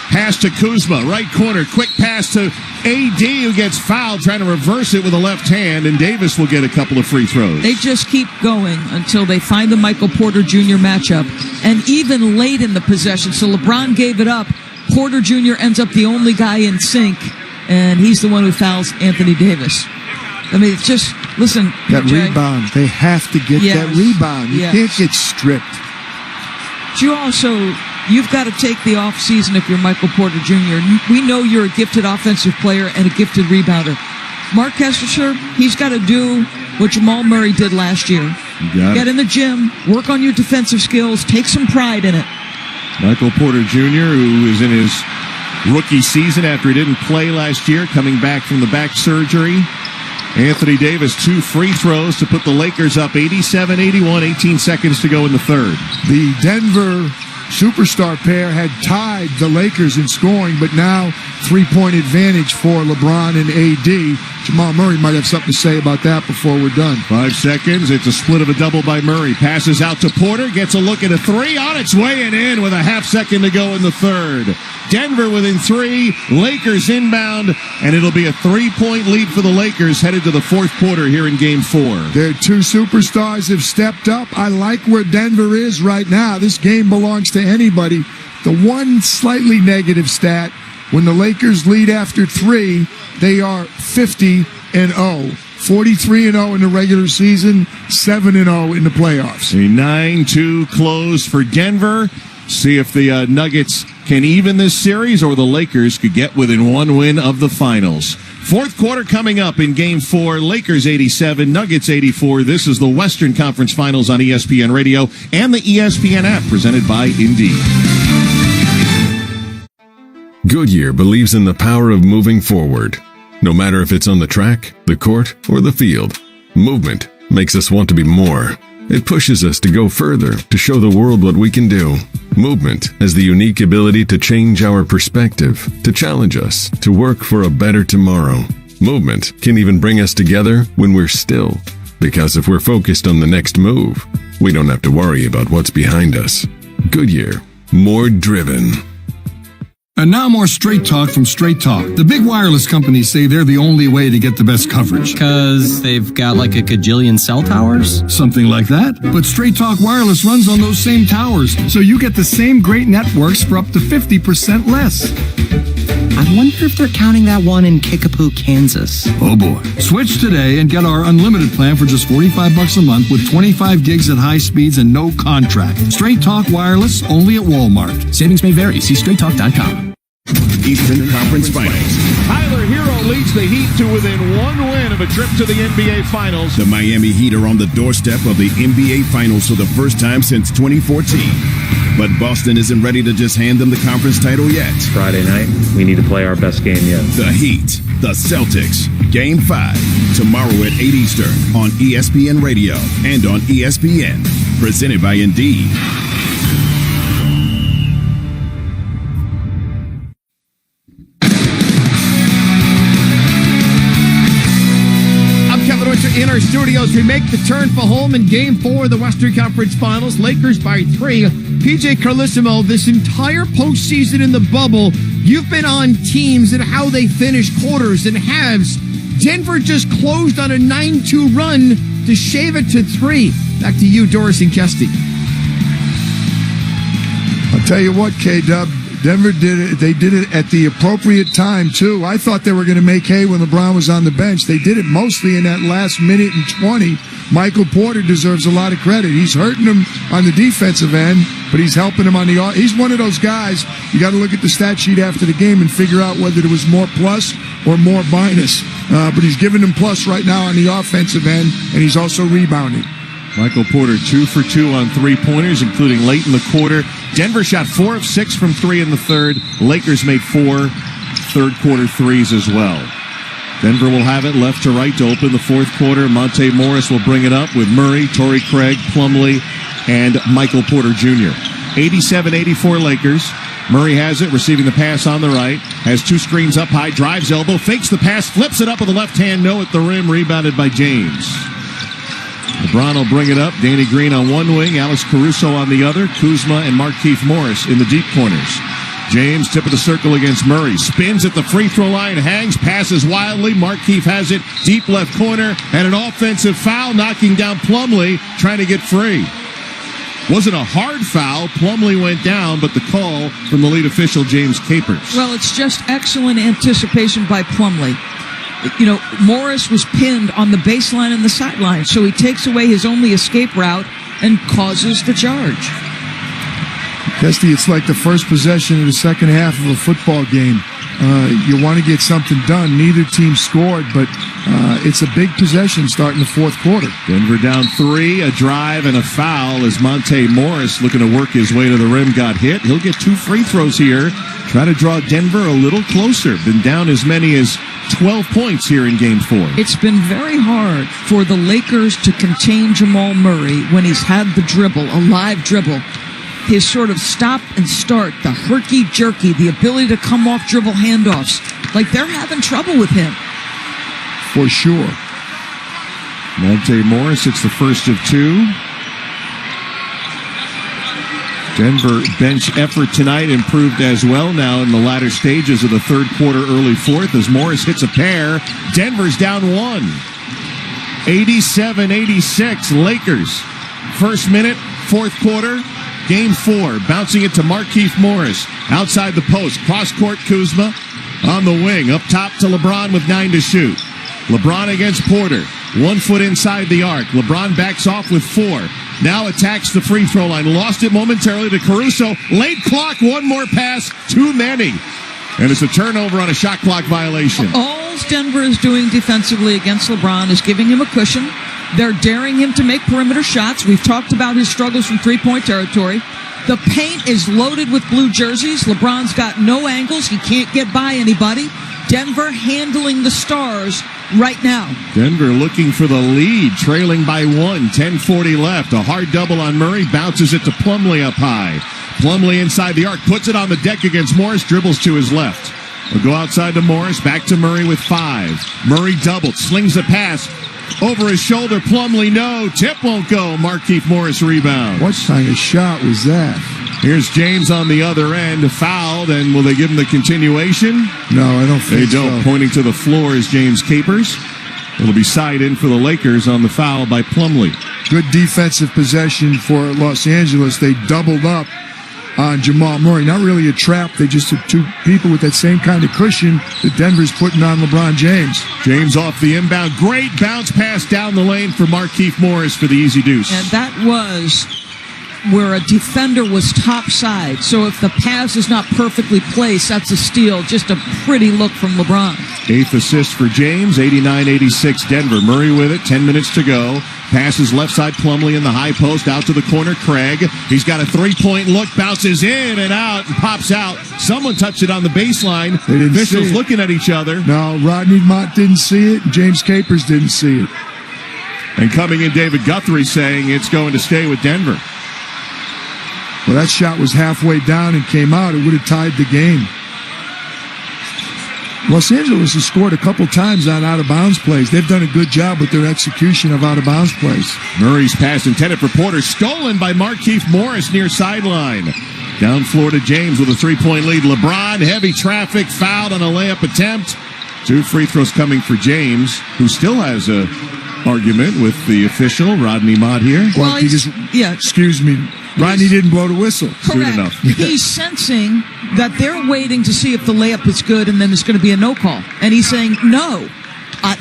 Pass to Kuzma, right corner. Quick pass to AD, who gets fouled, trying to reverse it with a left hand, and Davis will get a couple of free throws. They just keep going until they find the Michael Porter Jr. matchup, and even late in the possession. So LeBron gave it up. Porter Jr. ends up the only guy in sync, and he's the one who fouls Anthony Davis. I mean, it's just, listen. That PJ, rebound. They have to get that rebound. You can't get stripped. You've got to take the off season if you're Michael Porter Jr. We know you're a gifted offensive player and a gifted rebounder. Mark Kesselshire, he's got to do what Jamal Murray did last year. Get in the gym, work on your defensive skills, take some pride in it. Michael Porter Jr., who is in his rookie season after he didn't play last year, coming back from the back surgery. Anthony Davis, 2 free throws to put the Lakers up 87-81, 18 seconds to go in the third. The Denver superstar pair had tied the Lakers in scoring, but now 3-point advantage for LeBron and AD. Jamal Murray might have something to say about that before we're done. 5 seconds. It's a split of a double by Murray. Passes out to Porter. Gets a look at a 3 on its way and in with a half second to go in the third. Denver within 3. Lakers inbound, and it'll be a 3-point lead for the Lakers headed to the fourth quarter here in Game 4. Their 2 superstars have stepped up. I like where Denver is right now. This game belongs to anybody. The one slightly negative stat, when the Lakers lead after 3, they are 50-0. 43-0 in the regular season, 7-0 in the playoffs. A 9-2 close for Denver. See if the Nuggets can even this series or the Lakers could get within 1 win of the finals. Fourth quarter coming up in Game 4. Lakers 87, Nuggets 84. This is the Western Conference Finals on ESPN Radio and the ESPN app presented by Indeed. Goodyear believes in the power of moving forward. No matter if it's on the track, the court, or the field, movement makes us want to be more. It pushes us to go further, to show the world what we can do. Movement has the unique ability to change our perspective, to challenge us, to work for a better tomorrow. Movement can even bring us together when we're still. Because if we're focused on the next move, we don't have to worry about what's behind us. Goodyear, more driven. And now more Straight Talk from Straight Talk. The big wireless companies say they're the only way to get the best coverage. Because they've got like a gajillion cell towers? Something like that. But Straight Talk Wireless runs on those same towers, so you get the same great networks for up to 50% less. I wonder if they're counting that one in Kickapoo, Kansas. Oh boy. Switch today and get our unlimited plan for just $45 a month with 25 gigs at high speeds and no contract. Straight Talk Wireless, only at Walmart. Savings may vary. See straighttalk.com. Eastern Conference Finals. Tyler Hero leads the Heat to within 1 win of a trip to the NBA Finals. The Miami Heat are on the doorstep of the NBA Finals for the first time since 2014. But Boston isn't ready to just hand them the conference title yet. Friday night, we need to play our best game yet. The Heat, the Celtics, Game 5, tomorrow at 8 Eastern on ESPN Radio and on ESPN. Presented by Indeed. In our studios, we make the turn for home in Game 4 of the Western Conference Finals. Lakers by 3. PJ Carlissimo, this entire postseason in the bubble, you've been on teams and how they finish quarters and halves. Denver just closed on a 9-2 run to shave it to 3. Back to you, Doris and Kesty. I'll tell you what, K-Dub. Denver did it. They did it at the appropriate time, too. I thought they were going to make hay when LeBron was on the bench. They did it mostly in that last minute and 20. Michael Porter deserves a lot of credit. He's hurting them on the defensive end, but he's helping them on the – he's one of those guys, you got to look at the stat sheet after the game and figure out whether it was more plus or more minus. But he's giving them plus right now on the offensive end, and he's also rebounding. Michael Porter 2 for 2 on 3-pointers, including late in the quarter. Denver shot 4 of 6 from 3 in the third. Lakers made 4 third-quarter threes as well. Denver will have it left to right to open the fourth quarter. Monte Morris will bring it up with Murray, Torrey Craig, Plumlee, and Michael Porter Jr. 87-84 Lakers. Murray has it, receiving the pass on the right. Has two screens up high, drives elbow, fakes the pass, flips it up with the left hand, no at the rim, rebounded by James. LeBron will bring it up. Danny Green on one wing, Alex Caruso on the other, Kuzma and Markieff Morris in the deep corners. James, tip of the circle against Murray. Spins at the free throw line, hangs, passes wildly. Markieff has it, deep left corner, and an offensive foul knocking down Plumlee, trying to get free. Wasn't a hard foul. Plumlee went down, but the call from the lead official, James Capers. Well, it's just excellent anticipation by Plumlee. You know, Morris was pinned on the baseline and the sideline, so he takes away his only escape route and causes the charge. Kesty, it's like the first possession of the second half of a football game. You want to get something done. Neither team scored, but it's a big possession starting the fourth quarter. Denver down 3, a drive and a foul as Monte Morris, looking to work his way to the rim, got hit. He'll get 2 free throws here. Try to draw Denver a little closer. Been down as many as 12 points here in Game 4. It's been very hard for the Lakers to contain Jamal Murray when he's had the dribble, a live dribble. His sort of stop and start, the herky-jerky, the ability to come off dribble handoffs. Like, they're having trouble with him. For sure. Monte Morris, it's the first of 2. Denver bench effort tonight improved as well now in the latter stages of the third quarter, early fourth, as Morris hits a pair. Denver's down 1. 87-86, Lakers. First minute, fourth quarter. Game 4, bouncing it to Markieff Morris. Outside the post, cross-court Kuzma on the wing. Up top to LeBron with 9 to shoot. LeBron against Porter. 1 foot inside the arc. LeBron backs off with 4. Now attacks the free throw line. Lost it momentarily to Caruso. Late clock, one more pass. Too many. And it's a turnover on a shot clock violation. All Denver is doing defensively against LeBron is giving him a cushion. They're daring him to make perimeter shots. We've talked about his struggles from three-point territory. The paint is loaded with blue jerseys. LeBron's got no angles. He can't get by anybody. Denver handling the Stars right now. Denver looking for the lead, trailing by 1, 10:40 left. A hard double on Murray, bounces it to Plumlee up high. Plumlee inside the arc, puts it on the deck against Morris, dribbles to his left. We'll go outside to Morris, back to Murray with 5. Murray doubled, slings the pass. Over his shoulder, Plumlee, no. Tip won't go. Markieff Morris rebound. What kind of shot was that? Here's James on the other end, fouled, and will they give him the continuation? No, I don't think so. They don't. Pointing to the floor is James Capers. It'll be side in for the Lakers on the foul by Plumlee. Good defensive possession for Los Angeles. They doubled up on Jamal Murray. Not really a trap. They just took 2 people with that same kind of cushion that Denver's putting on LeBron James. James off the inbound. Great bounce pass down the lane for Markieff Morris for the easy deuce. And that was where a defender was topside. So if the pass is not perfectly placed, that's a steal. Just a pretty look from LeBron. 8th assist for James, 89-86 Denver. Murray with it, 10 minutes to go. Passes left side Plumlee in the high post, out to the corner, Craig. He's got a 3-point look, bounces in and out, and pops out. Someone touched it on the baseline. They didn't Officials see it. looking at each other. No, Rodney Mott didn't see it, and James Capers didn't see it. And coming in, David Guthrie saying it's going to stay with Denver. Well, that shot was halfway down and came out. It would have tied the game. Los Angeles has scored a couple times on out-of-bounds plays. They've done a good job with their execution of out-of-bounds plays. Murray's pass intended for Porter, stolen by Markieff Morris near sideline. Down floor to James with a 3-point lead. LeBron, heavy traffic, fouled on a layup attempt. 2 free throws coming for James, who still has a argument with the official, Rodney Mott here. Well, excuse me. Rodney didn't blow the whistle. Correct. Soon enough. He's sensing that they're waiting to see if the layup is good and then it's going to be a no call. And he's saying, no,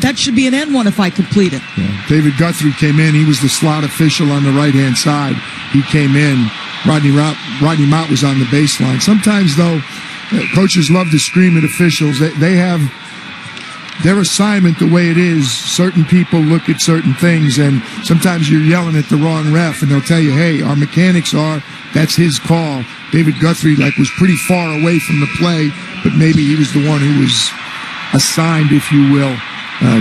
that should be an N1 if I complete it. Yeah. David Guthrie came in. He was the slot official on the right-hand side. He came in. Rodney Mott was on the baseline. Sometimes, though, coaches love to scream at officials. They have their assignment the way it is. Certain people look at certain things, and sometimes you're yelling at the wrong ref, and they'll tell you, hey, our mechanics are, that's his call. David Guthrie was pretty far away from the play, but maybe he was the one who was assigned, if you will,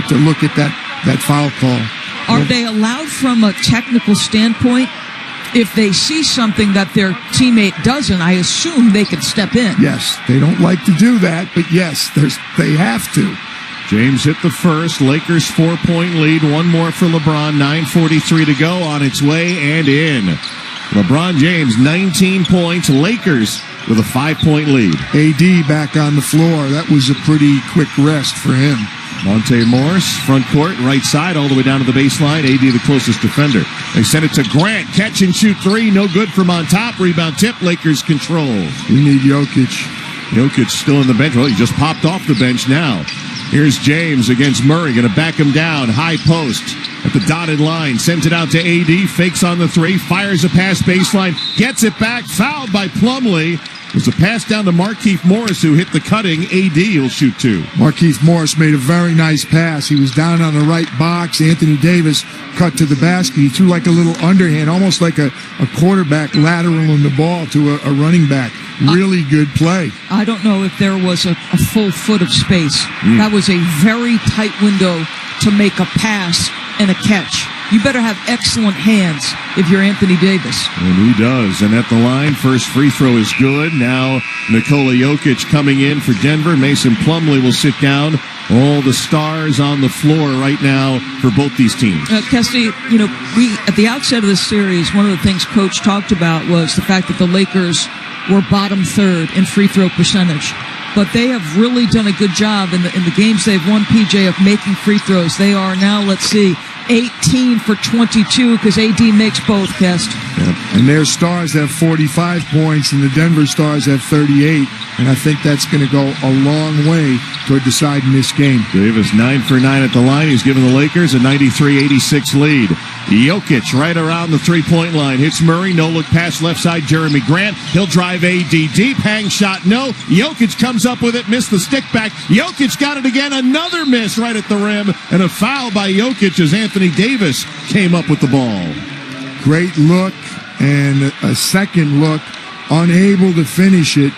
to look at that foul call. Are they allowed from a technical standpoint? If they see something that their teammate doesn't, I assume they could step in. Yes, they don't like to do that, but yes, they have to. James hit the first. Lakers 4-point lead. One more for LeBron. 9:43 to go. On its way and in. LeBron James, 19 points. Lakers with a 5-point lead. AD back on the floor. That was a pretty quick rest for him. Monte Morris, front court, right side, all the way down to the baseline. AD the closest defender. They send it to Grant. Catch and shoot three. No good from on top. Rebound tip. Lakers control. We need Jokic. Jokic still in the bench. Well, he just popped off the bench now. Here's James against Murray. Going to back him down. High post at the dotted line. Sends it out to AD. Fakes on the three. Fires a pass baseline. Gets it back. Fouled by Plumlee. It was a pass down to Markieff Morris, who hit the cutting. AD will shoot two. Markieff Morris made a very nice pass. He was down on the right box. Anthony Davis cut to the basket. He threw like a little underhand, almost like a quarterback lateraling the ball to a running back. Really good play. I don't know if there was a full foot of space. That was a very tight window to make a pass and a catch. You better have excellent hands if you're Anthony Davis. And he does. And at the line, first free throw is good. Now Nikola Jokic coming in for Denver. Mason Plumlee will sit down. All the stars on the floor right now for both these teams. Kesty, we at the outset of this series, one of the things Coach talked about was the fact that the Lakers were bottom third in free throw percentage. But they have really done a good job in the games they've won, PJ, of making free throws. They are now, 18 for 22 because AD makes both, Kest. Yep. And their stars have 45 points and the Denver Stars have 38. And I think that's going to go a long way toward deciding this game. Davis 9 for 9 at the line. He's given the Lakers a 93-86 lead. Jokic right around the three-point line. Hits Murray. No-look pass left side. Jeremy Grant. He'll drive AD deep. Hang shot. No. Jokic comes up with it. Missed the stick back. Jokic got it again. Another miss right at the rim. And a foul by Jokic as Anthony Davis came up with the ball. Great look and a second look. Unable to finish it.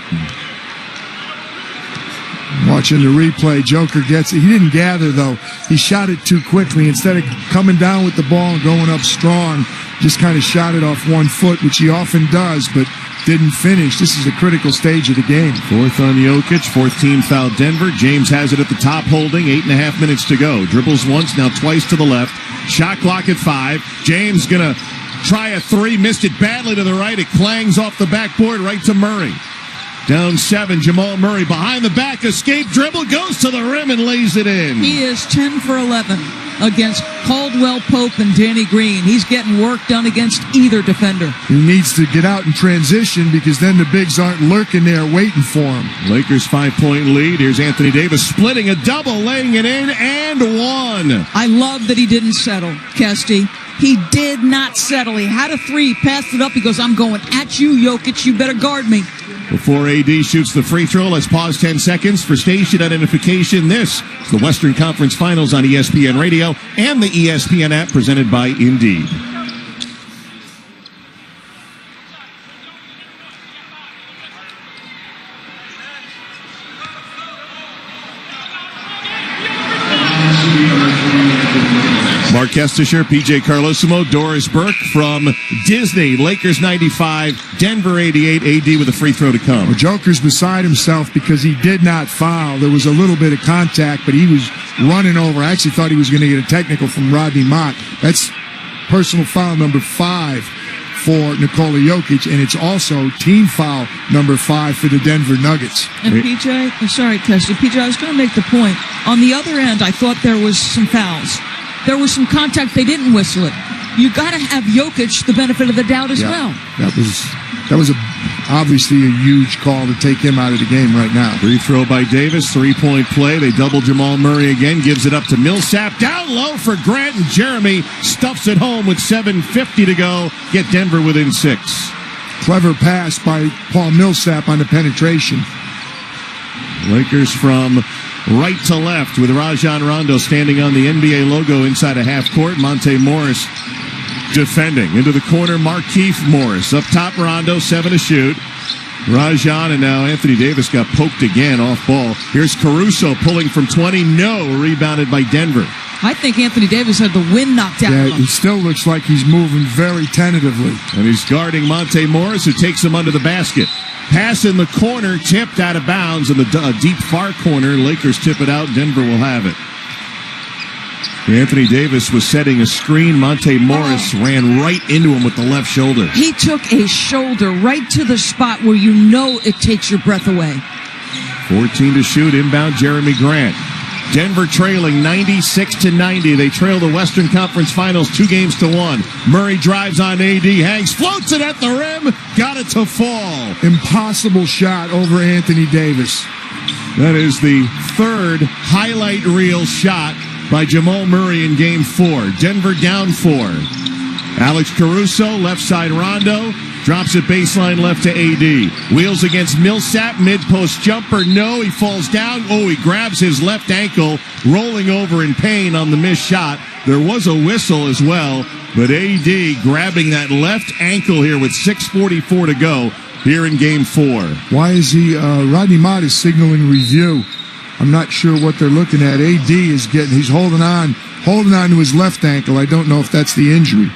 Watching the replay, Joker gets it. He didn't gather, though. He shot it too quickly. Instead of coming down with the ball and going up strong, just kind of shot it off one foot, which he often does, but didn't finish. This is a critical stage of the game. Fourth on Jokic, fourth team foul Denver. James has it at the top holding, 8.5 minutes to go. Dribbles once, now twice to the left. Shot clock at 5. James gonna try a three, missed it badly to the right. It clangs off the backboard right to Murray. Down 7, Jamal Murray behind the back, escape dribble, goes to the rim and lays it in. He is 10 for 11 against Caldwell Pope and Danny Green. He's getting work done against either defender. He needs to get out and transition because then the bigs aren't lurking there waiting for him. Lakers 5-point lead. Here's Anthony Davis splitting a double, laying it in, and one. I love that he didn't settle, Kesty. He did not settle. He had a three, passed it up. He goes, I'm going at you, Jokic. You better guard me. Before AD shoots the free throw, let's pause 10 seconds for station identification. This is the Western Conference Finals on ESPN Radio and the ESPN app presented by Indeed. Mark Kestisher, PJ Carlosimo, Doris Burke from Disney. Lakers 95, Denver 88, AD with a free throw to come. Well, Joker's beside himself because he did not foul. There was a little bit of contact, but he was running over. I actually thought he was going to get a technical from Rodney Mott. That's personal foul number 5 for Nikola Jokic, and it's also team foul number 5 for the Denver Nuggets. And PJ, sorry, Kesty. PJ, I was going to make the point. On the other end, I thought there was some fouls. There was some contact. They didn't whistle it. You got to have Jokic the benefit of the doubt as well. That was obviously a huge call to take him out of the game right now. Free throw by Davis, 3-point play. They double Jamal Murray again, gives it up to Millsap. Down low for Grant, and Jeremy stuffs it home with 7:50 to go. Get Denver within 6. Clever pass by Paul Millsap on the penetration. Lakers from right to left with Rajon Rondo standing on the NBA logo inside a half court. Monte Morris defending. Into the corner, Markieff Morris. Up top, Rondo, 7 to shoot. Rajon and now Anthony Davis got poked again off ball. Here's Caruso pulling from 20. No, rebounded by Denver. I think Anthony Davis had the wind knocked out of him. He still looks like he's moving very tentatively. And he's guarding Monte Morris, who takes him under the basket. Pass in the corner, tipped out of bounds in the deep far corner. Lakers tip it out. Denver will have it. Anthony Davis was setting a screen. Monte Morris ran right into him with the left shoulder. He took a shoulder right to the spot where you know it takes your breath away. 14 to shoot. Inbound Jeremy Grant. Denver trailing 96-90. They trail the Western Conference Finals 2-1. Murray drives on AD. Hangs, floats it at the rim. Got it to fall. Impossible shot over Anthony Davis. That is the third highlight reel shot by Jamal Murray in Game 4. Denver down 4. Alex Caruso, left side Rondo. Drops it baseline left to AD. Wheels against Millsap. Mid-post jumper. No, he falls down. Oh, he grabs his left ankle, rolling over in pain on the missed shot. There was a whistle as well, but AD grabbing that left ankle here with 6:44 to go here in Game 4. Why is he, Rodney Mott is signaling review. I'm not sure what they're looking at. AD is he's holding on to his left ankle. I don't know if that's the injury.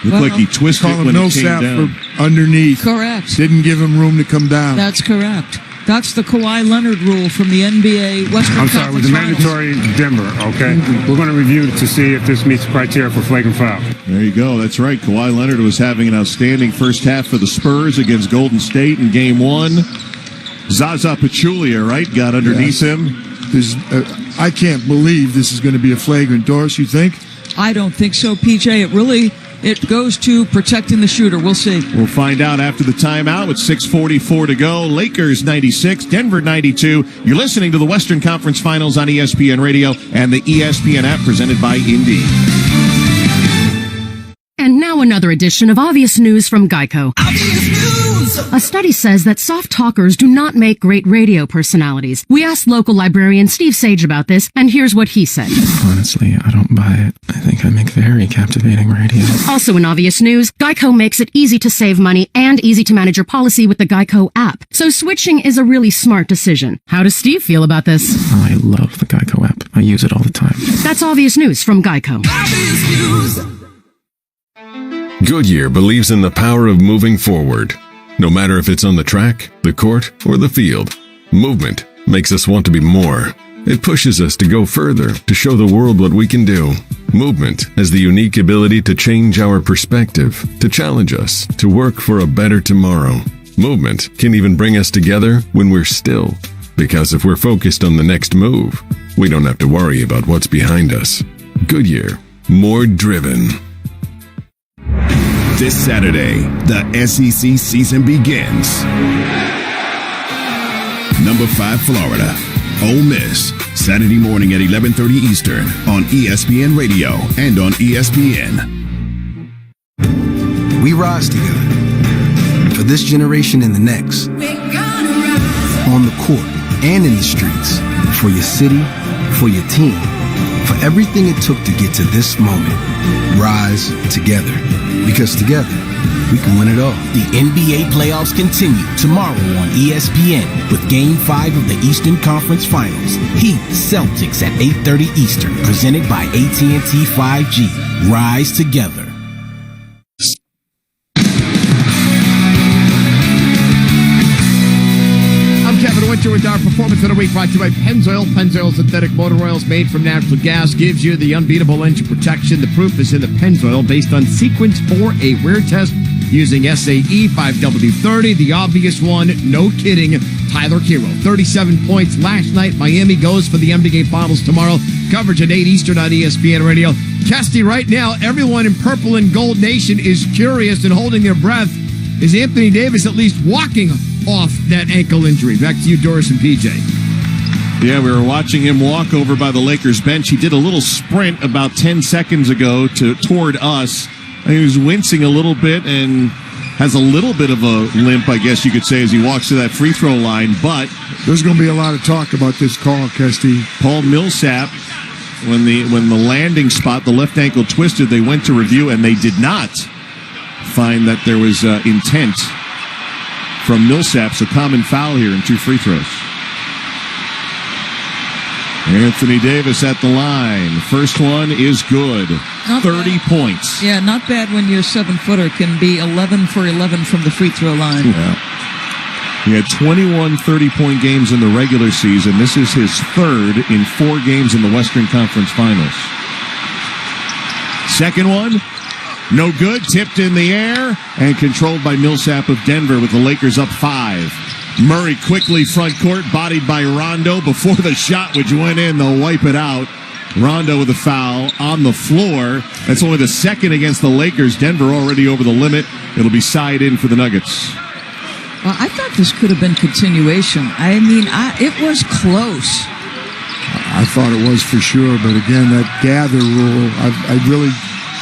Looked like he twisted it when Millsap it came down. Underneath. Correct. Didn't give him room to come down. That's correct. That's the Kawhi Leonard rule from the NBA Western I'm sorry, it was a mandatory Denver, okay? We're going to review to see if this meets criteria for flagrant foul. There you go. That's right. Kawhi Leonard was having an outstanding first half for the Spurs against Golden State in Game 1. Zaza Pachulia, right, got underneath him. I can't believe this is going to be a flagrant, Doris, you think? I don't think so, PJ. It goes to protecting the shooter. We'll see. We'll find out after the timeout with 6:44 to go. Lakers 96, Denver 92. You're listening to the Western Conference Finals on ESPN Radio and the ESPN app presented by Indeed. And now another edition of Obvious News from Geico. A study says that soft talkers do not make great radio personalities. We asked local librarian Steve Sage about this, and here's what he said. Honestly, I don't buy it. I think I make very captivating radio. Also in Obvious News, Geico makes it easy to save money and easy to manage your policy with the Geico app. So switching is a really smart decision. How does Steve feel about this? I love the Geico app. I use it all the time. That's Obvious News from Geico. Obvious News. Goodyear believes in the power of moving forward. No matter if it's on the track, the court, or the field, movement makes us want to be more. It pushes us to go further, to show the world what we can do. Movement has the unique ability to change our perspective, to challenge us, to work for a better tomorrow. Movement can even bring us together when we're still. Because if we're focused on the next move, we don't have to worry about what's behind us. Goodyear, more driven. This Saturday, the SEC season begins. Number 5, Florida. Ole Miss, Saturday morning at 11:30 Eastern on ESPN Radio and on ESPN. We rise together for this generation and the next. On the court and in the streets, for your city, for your team, for everything it took to get to this moment. Rise together, because together we can win it all. The NBA playoffs continue tomorrow on ESPN with Game 5 of the Eastern Conference Finals. Heat Celtics at 8:30 Eastern, presented by AT&T 5G. Rise together. I'm Kevin Winter with our Performance of the Week, brought to you by Pennzoil. Pennzoil synthetic motor oils made from natural gas gives you the unbeatable engine protection. The proof is in the Pennzoil, based on Sequence 4A wear test using SAE 5W30. The obvious one, no kidding, Tyler Hero. 37 points last night. Miami goes for the NBA Finals tomorrow. Coverage at 8 Eastern on ESPN Radio. Kesty, right now, everyone in Purple and Gold Nation is curious and holding their breath. Is Anthony Davis at least walking off that ankle injury? Back to you, Doris and PJ. Yeah, we were watching him walk over by the Lakers bench. He did a little sprint about 10 seconds ago toward us. He was wincing a little bit and has a little bit of a limp, I guess you could say, as he walks to that free throw line. But there's going to be a lot of talk about this call, Kesty. Paul Millsap, when the landing spot, the left ankle twisted, they went to review and they did not find that there was intent from Millsap, so common foul here and 2 free throws. Anthony Davis at the line. First one is good. Not 30 bad. points. Yeah, not bad when your 7-footer can be 11 for 11 from the free throw line. Yeah. He had 21 30-point games in the regular season. This is his third in 4 games in the Western Conference Finals. Second one, no good. Tipped in the air and controlled by Millsap of Denver with the Lakers up 5. Murray quickly front court, bodied by Rondo before the shot, which went in. They'll wipe it out. Rondo with a foul on the floor. That's only the second against the Lakers. Denver already over the limit. It'll be side in for the Nuggets. Well, I thought this could have been continuation. I mean, it was close. I thought it was for sure, but again, that gather rule, I really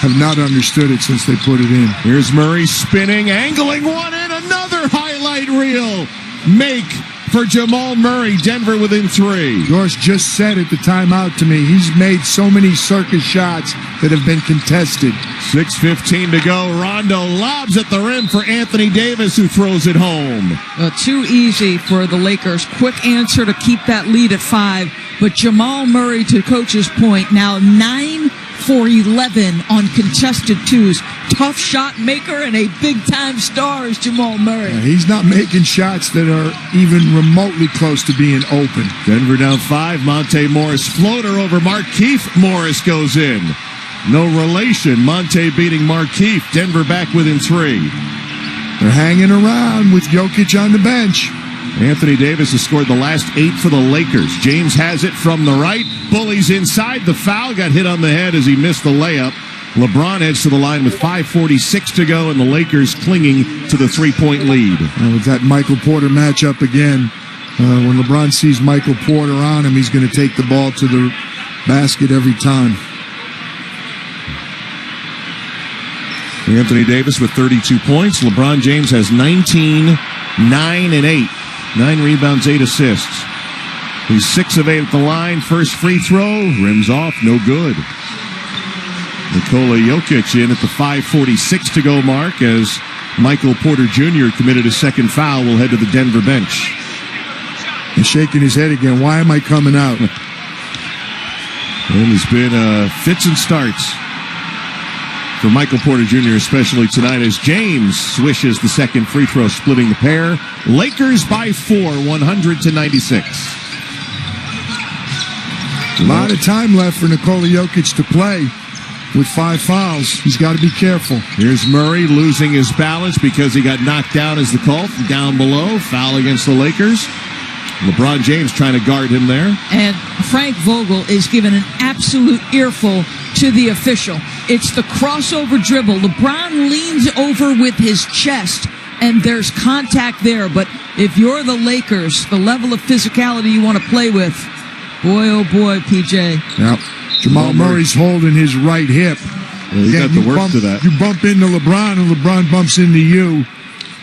have not understood it since they put it in. Here's Murray spinning, angling one in, another highlight reel. Make for Jamal Murray. Denver within 3. George just said at the timeout to me, he's made so many circus shots that have been contested. 6:15 to go. Rondo lobs at the rim for Anthony Davis, who throws it home. Too easy for the Lakers. Quick answer to keep that lead at 5. But Jamal Murray, to Coach's point, now 9 for 11 on contested twos. Tough shot maker and a big-time star is Jamal Murray. Yeah, he's not making shots that are even remotely close to being open. Denver down 5. Monte Morris floater over Markieff Morris goes in. No relation. Monte beating Markieff. Denver back within 3. They're hanging around with Jokic on the bench. Anthony Davis has scored the last 8 for the Lakers. James has it from the right. Bullies inside. The foul got hit on the head as he missed the layup. LeBron heads to the line with 5:46 to go, and the Lakers clinging to the 3-point lead. With that Michael Porter matchup again, when LeBron sees Michael Porter on him, he's going to take the ball to the basket every time. Anthony Davis with 32 points. LeBron James has 19, 9, and 8. 9 rebounds, 8 assists. He's 6 of 8 at the line. First free throw, rims off, no good. Nikola Jokic in at the 5:46 to go mark as Michael Porter Jr. committed his second foul. Will head to the Denver bench. He's shaking his head again. Why am I coming out? And it's been fits and starts for Michael Porter Jr., especially tonight, as James swishes the second free throw, splitting the pair. Lakers by 4, 100-96. A lot of time left for Nikola Jokic to play with 5 fouls. He's got to be careful. Here's Murray losing his balance because he got knocked down as the call from down below. Foul against the Lakers. LeBron James trying to guard him there. And Frank Vogel is giving an absolute earful to the official. It's the crossover dribble. LeBron leans over with his chest, and there's contact there. But if you're the Lakers, the level of physicality you want to play with, boy, oh boy, PJ. Yep. Jamal Murray's holding his right hip. Well, he got the work to that. You bump into LeBron and LeBron bumps into you,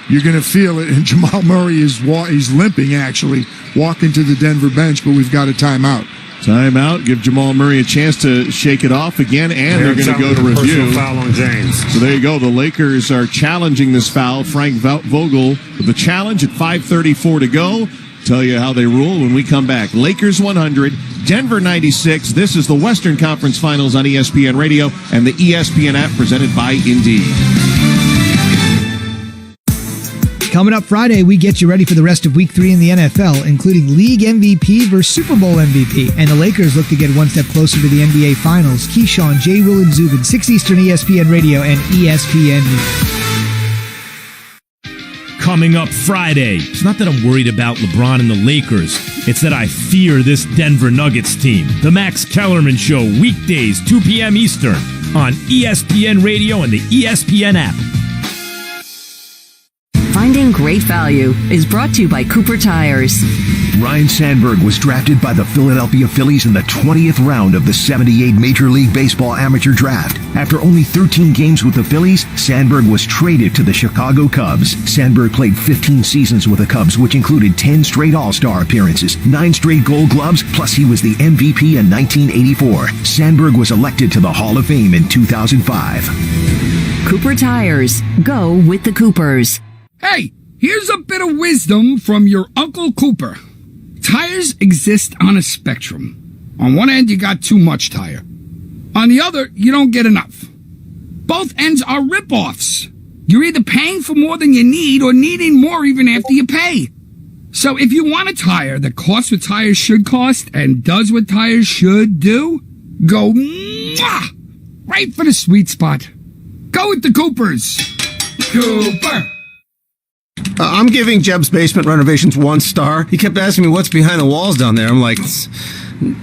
you're going to feel it. And Jamal Murray he's limping, actually, walking to the Denver bench, but we've got a timeout. Timeout. Give Jamal Murray a chance to shake it off again, and they're going to go to review. Foul on James. So there you go. The Lakers are challenging this foul. Frank Vogel with the challenge at 5:34 to go. Tell you how they rule when we come back. Lakers 100, Denver 96. This is the Western Conference Finals on ESPN Radio and the ESPN app presented by Indeed. Coming up Friday, we get you ready for the rest of Week 3 in the NFL, including League MVP versus Super Bowl MVP. And the Lakers look to get one step closer to the NBA Finals. Keyshawn, J. Will, and Zubin, 6 Eastern, ESPN Radio and ESPN News. Coming up Friday. It's not that I'm worried about LeBron and the Lakers. It's that I fear this Denver Nuggets team. The Max Kellerman Show, weekdays, 2 p.m. Eastern, on ESPN Radio and the ESPN app. Finding great value is brought to you by Cooper Tires. Ryan Sandberg was drafted by the Philadelphia Phillies in the 20th round of the 78 Major League Baseball Amateur Draft. After only 13 games with the Phillies, Sandberg was traded to the Chicago Cubs. Sandberg played 15 seasons with the Cubs, which included 10 straight All-Star appearances, 9 straight Gold Gloves, plus he was the MVP in 1984. Sandberg was elected to the Hall of Fame in 2005. Cooper Tires. Go with the Coopers. Hey, Here's a bit of wisdom from your Uncle Cooper. Tires exist on a spectrum. On one end, you got too much tire. On the other, you don't get enough. Both ends are rip-offs. You're either paying for more than you need or needing more even after you pay. So if you want a tire that costs what tires should cost and does what tires should do, go right for the sweet spot. Go with the Coopers. Cooper. I'm giving Jeb's basement renovations 1 star. He kept asking me what's behind the walls down there. I'm like,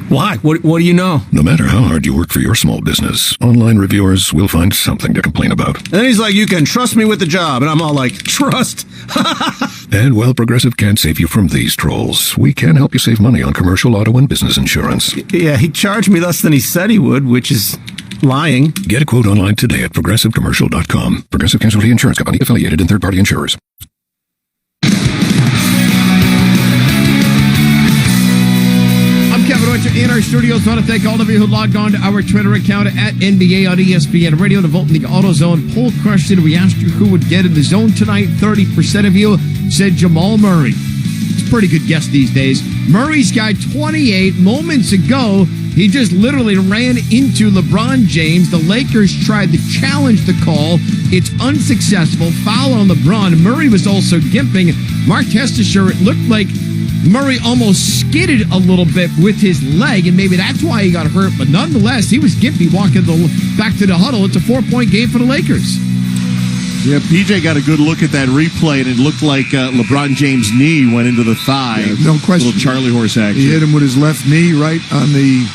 why? What do you know? No matter how hard you work for your small business, online reviewers will find something to complain about. And then he's like, you can trust me with the job. And I'm all like, trust? And while Progressive can't save you from these trolls, we can help you save money on commercial auto and business insurance. Yeah, he charged me less than he said he would, which is lying. Get a quote online today at progressivecommercial.com. Progressive Casualty Insurance Company, affiliated and third-party insurers. Kevin Orchard in our studios. I want to thank all of you who logged on to our Twitter account at NBA on ESPN Radio to vote in the AutoZone poll question. We asked you who would get in the zone tonight. 30% of you said Jamal Murray. It's a pretty good guess these days. Murray's got 28 moments ago. He just literally ran into LeBron James. The Lakers tried to challenge the call. It's unsuccessful. Foul on LeBron. Murray was also gimping. Mark Testesher, it looked like Murray almost skidded a little bit with his leg, and maybe that's why he got hurt. But nonetheless, he was gimpy walking back to the huddle. It's a 4-point game for the Lakers. Yeah, PJ got a good look at that replay, and it looked like LeBron James' knee went into the thigh. Yeah, no question. Little Charlie horse action. He hit him with his left knee right on the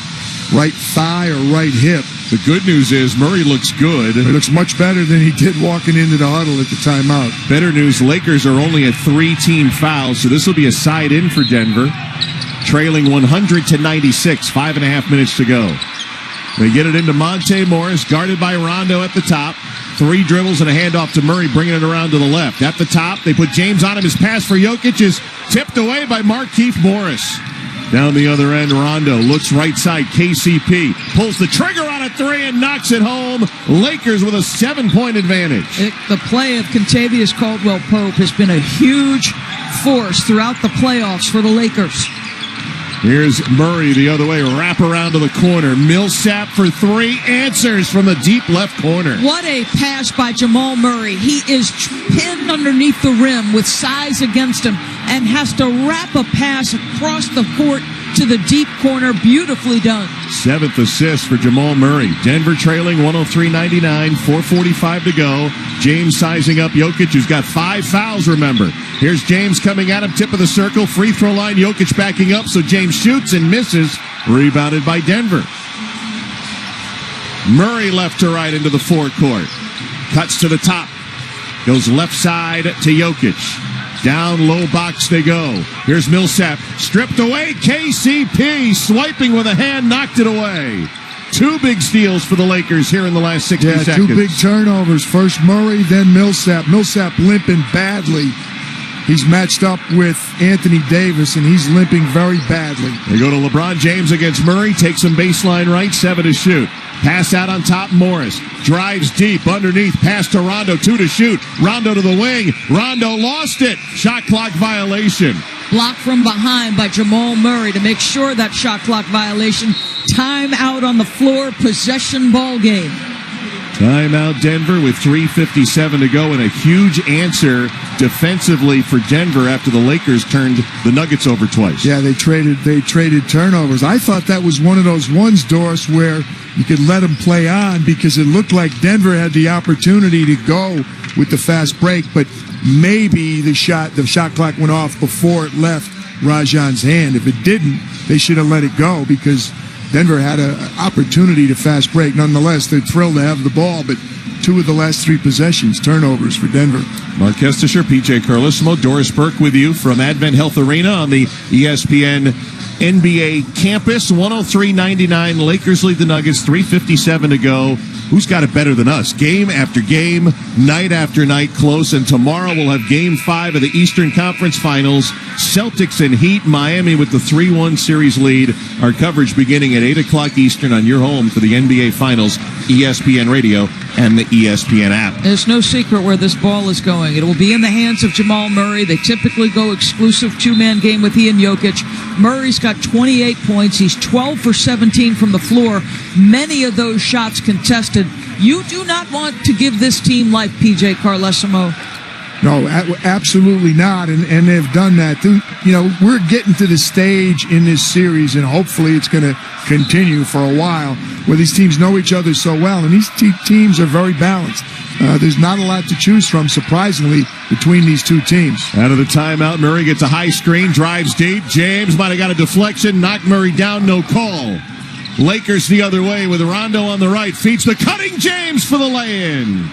right thigh or right hip. The good news is Murray looks good. He looks much better than he did walking into the huddle at the timeout. Better news, Lakers are only at 3 team fouls, so this will be a side in for Denver. Trailing 100-96, 5.5 minutes to go. They get it into Monte Morris, guarded by Rondo at the top. 3 dribbles and a handoff to Murray, bringing it around to the left. At the top, they put James on him. His pass for Jokic is tipped away by Markieff Morris. Down the other end, Rondo looks right side. KCP pulls the trigger on a 3 and knocks it home. Lakers with a 7-point advantage. The play of Kentavious Caldwell-Pope has been a huge force throughout the playoffs for the Lakers. Here's Murray the other way, wrap around to the corner. Millsap for 3, answers from the deep left corner. What a pass by Jamal Murray. He is pinned underneath the rim with size against him and has to wrap a pass across the court to the deep corner. Beautifully done. 7th assist for Jamal Murray. Denver trailing 103-99, 4:45 to go. James sizing up Jokic, who's got 5 fouls, remember. Here's James coming at him, tip of the circle, free throw line. Jokic backing up, so James shoots and misses. Rebounded by Denver. Murray left to right into the forecourt. Cuts to the top. Goes left side to Jokic. Down low box they go. Here's Millsap. Stripped away. KCP swiping with a hand, knocked it away. 2 big steals for the Lakers here in the last 60 seconds. 2 big turnovers. First Murray, then Millsap. Millsap limping badly. He's matched up with Anthony Davis, and he's limping very badly. They go to LeBron James against Murray. Takes him baseline right, 7 to shoot. Pass out on top, Morris. Drives deep underneath. Pass to Rondo, 2 to shoot. Rondo to the wing. Rondo lost it. Shot clock violation. Blocked from behind by Jamal Murray to make sure that shot clock violation. Time out on the floor. Possession ball game. Timeout Denver with 3:57 to go, and a huge answer defensively for Denver after the Lakers turned the Nuggets over twice. Yeah, they traded turnovers. I thought that was one of those ones, Doris, where you could let them play on because it looked like Denver had the opportunity to go with the fast break, but maybe the shot clock went off before it left Rajan's hand. If it didn't, they should have let it go because Denver had an opportunity to fast break. Nonetheless, they're thrilled to have the ball, but 2 of the last 3 possessions, turnovers for Denver. Mark Kestisher, PJ Carlissimo, Doris Burke with you from Advent Health Arena on the ESPN NBA campus. 103-99, Lakers lead the Nuggets, 3:57 to go. Who's got it better than us? Game after game, night after night, close. And tomorrow we'll have Game 5 of the Eastern Conference Finals. Celtics and Heat, Miami with the 3-1 series lead. Our coverage beginning at 8 o'clock Eastern on your home for the NBA Finals. ESPN Radio and the ESPN app. There's no secret where this ball is going. It will be in the hands of Jamal Murray. They typically go exclusive two-man game with he and Jokic. Murray's got 28 points. He's 12 for 17 from the floor. Many of those shots contested. You do not want to give this team life, PJ Carlesimo. No, absolutely not, and they've done that. You know, we're getting to the stage in this series, and hopefully it's going to continue for a while, where these teams know each other so well, and these teams are very balanced. There's not a lot to choose from, surprisingly, between these two teams. Out of the timeout, Murray gets a high screen, drives deep. James might have got a deflection, knocked Murray down, no call. Lakers the other way with Rondo on the right, feeds the cutting James for the lay-in.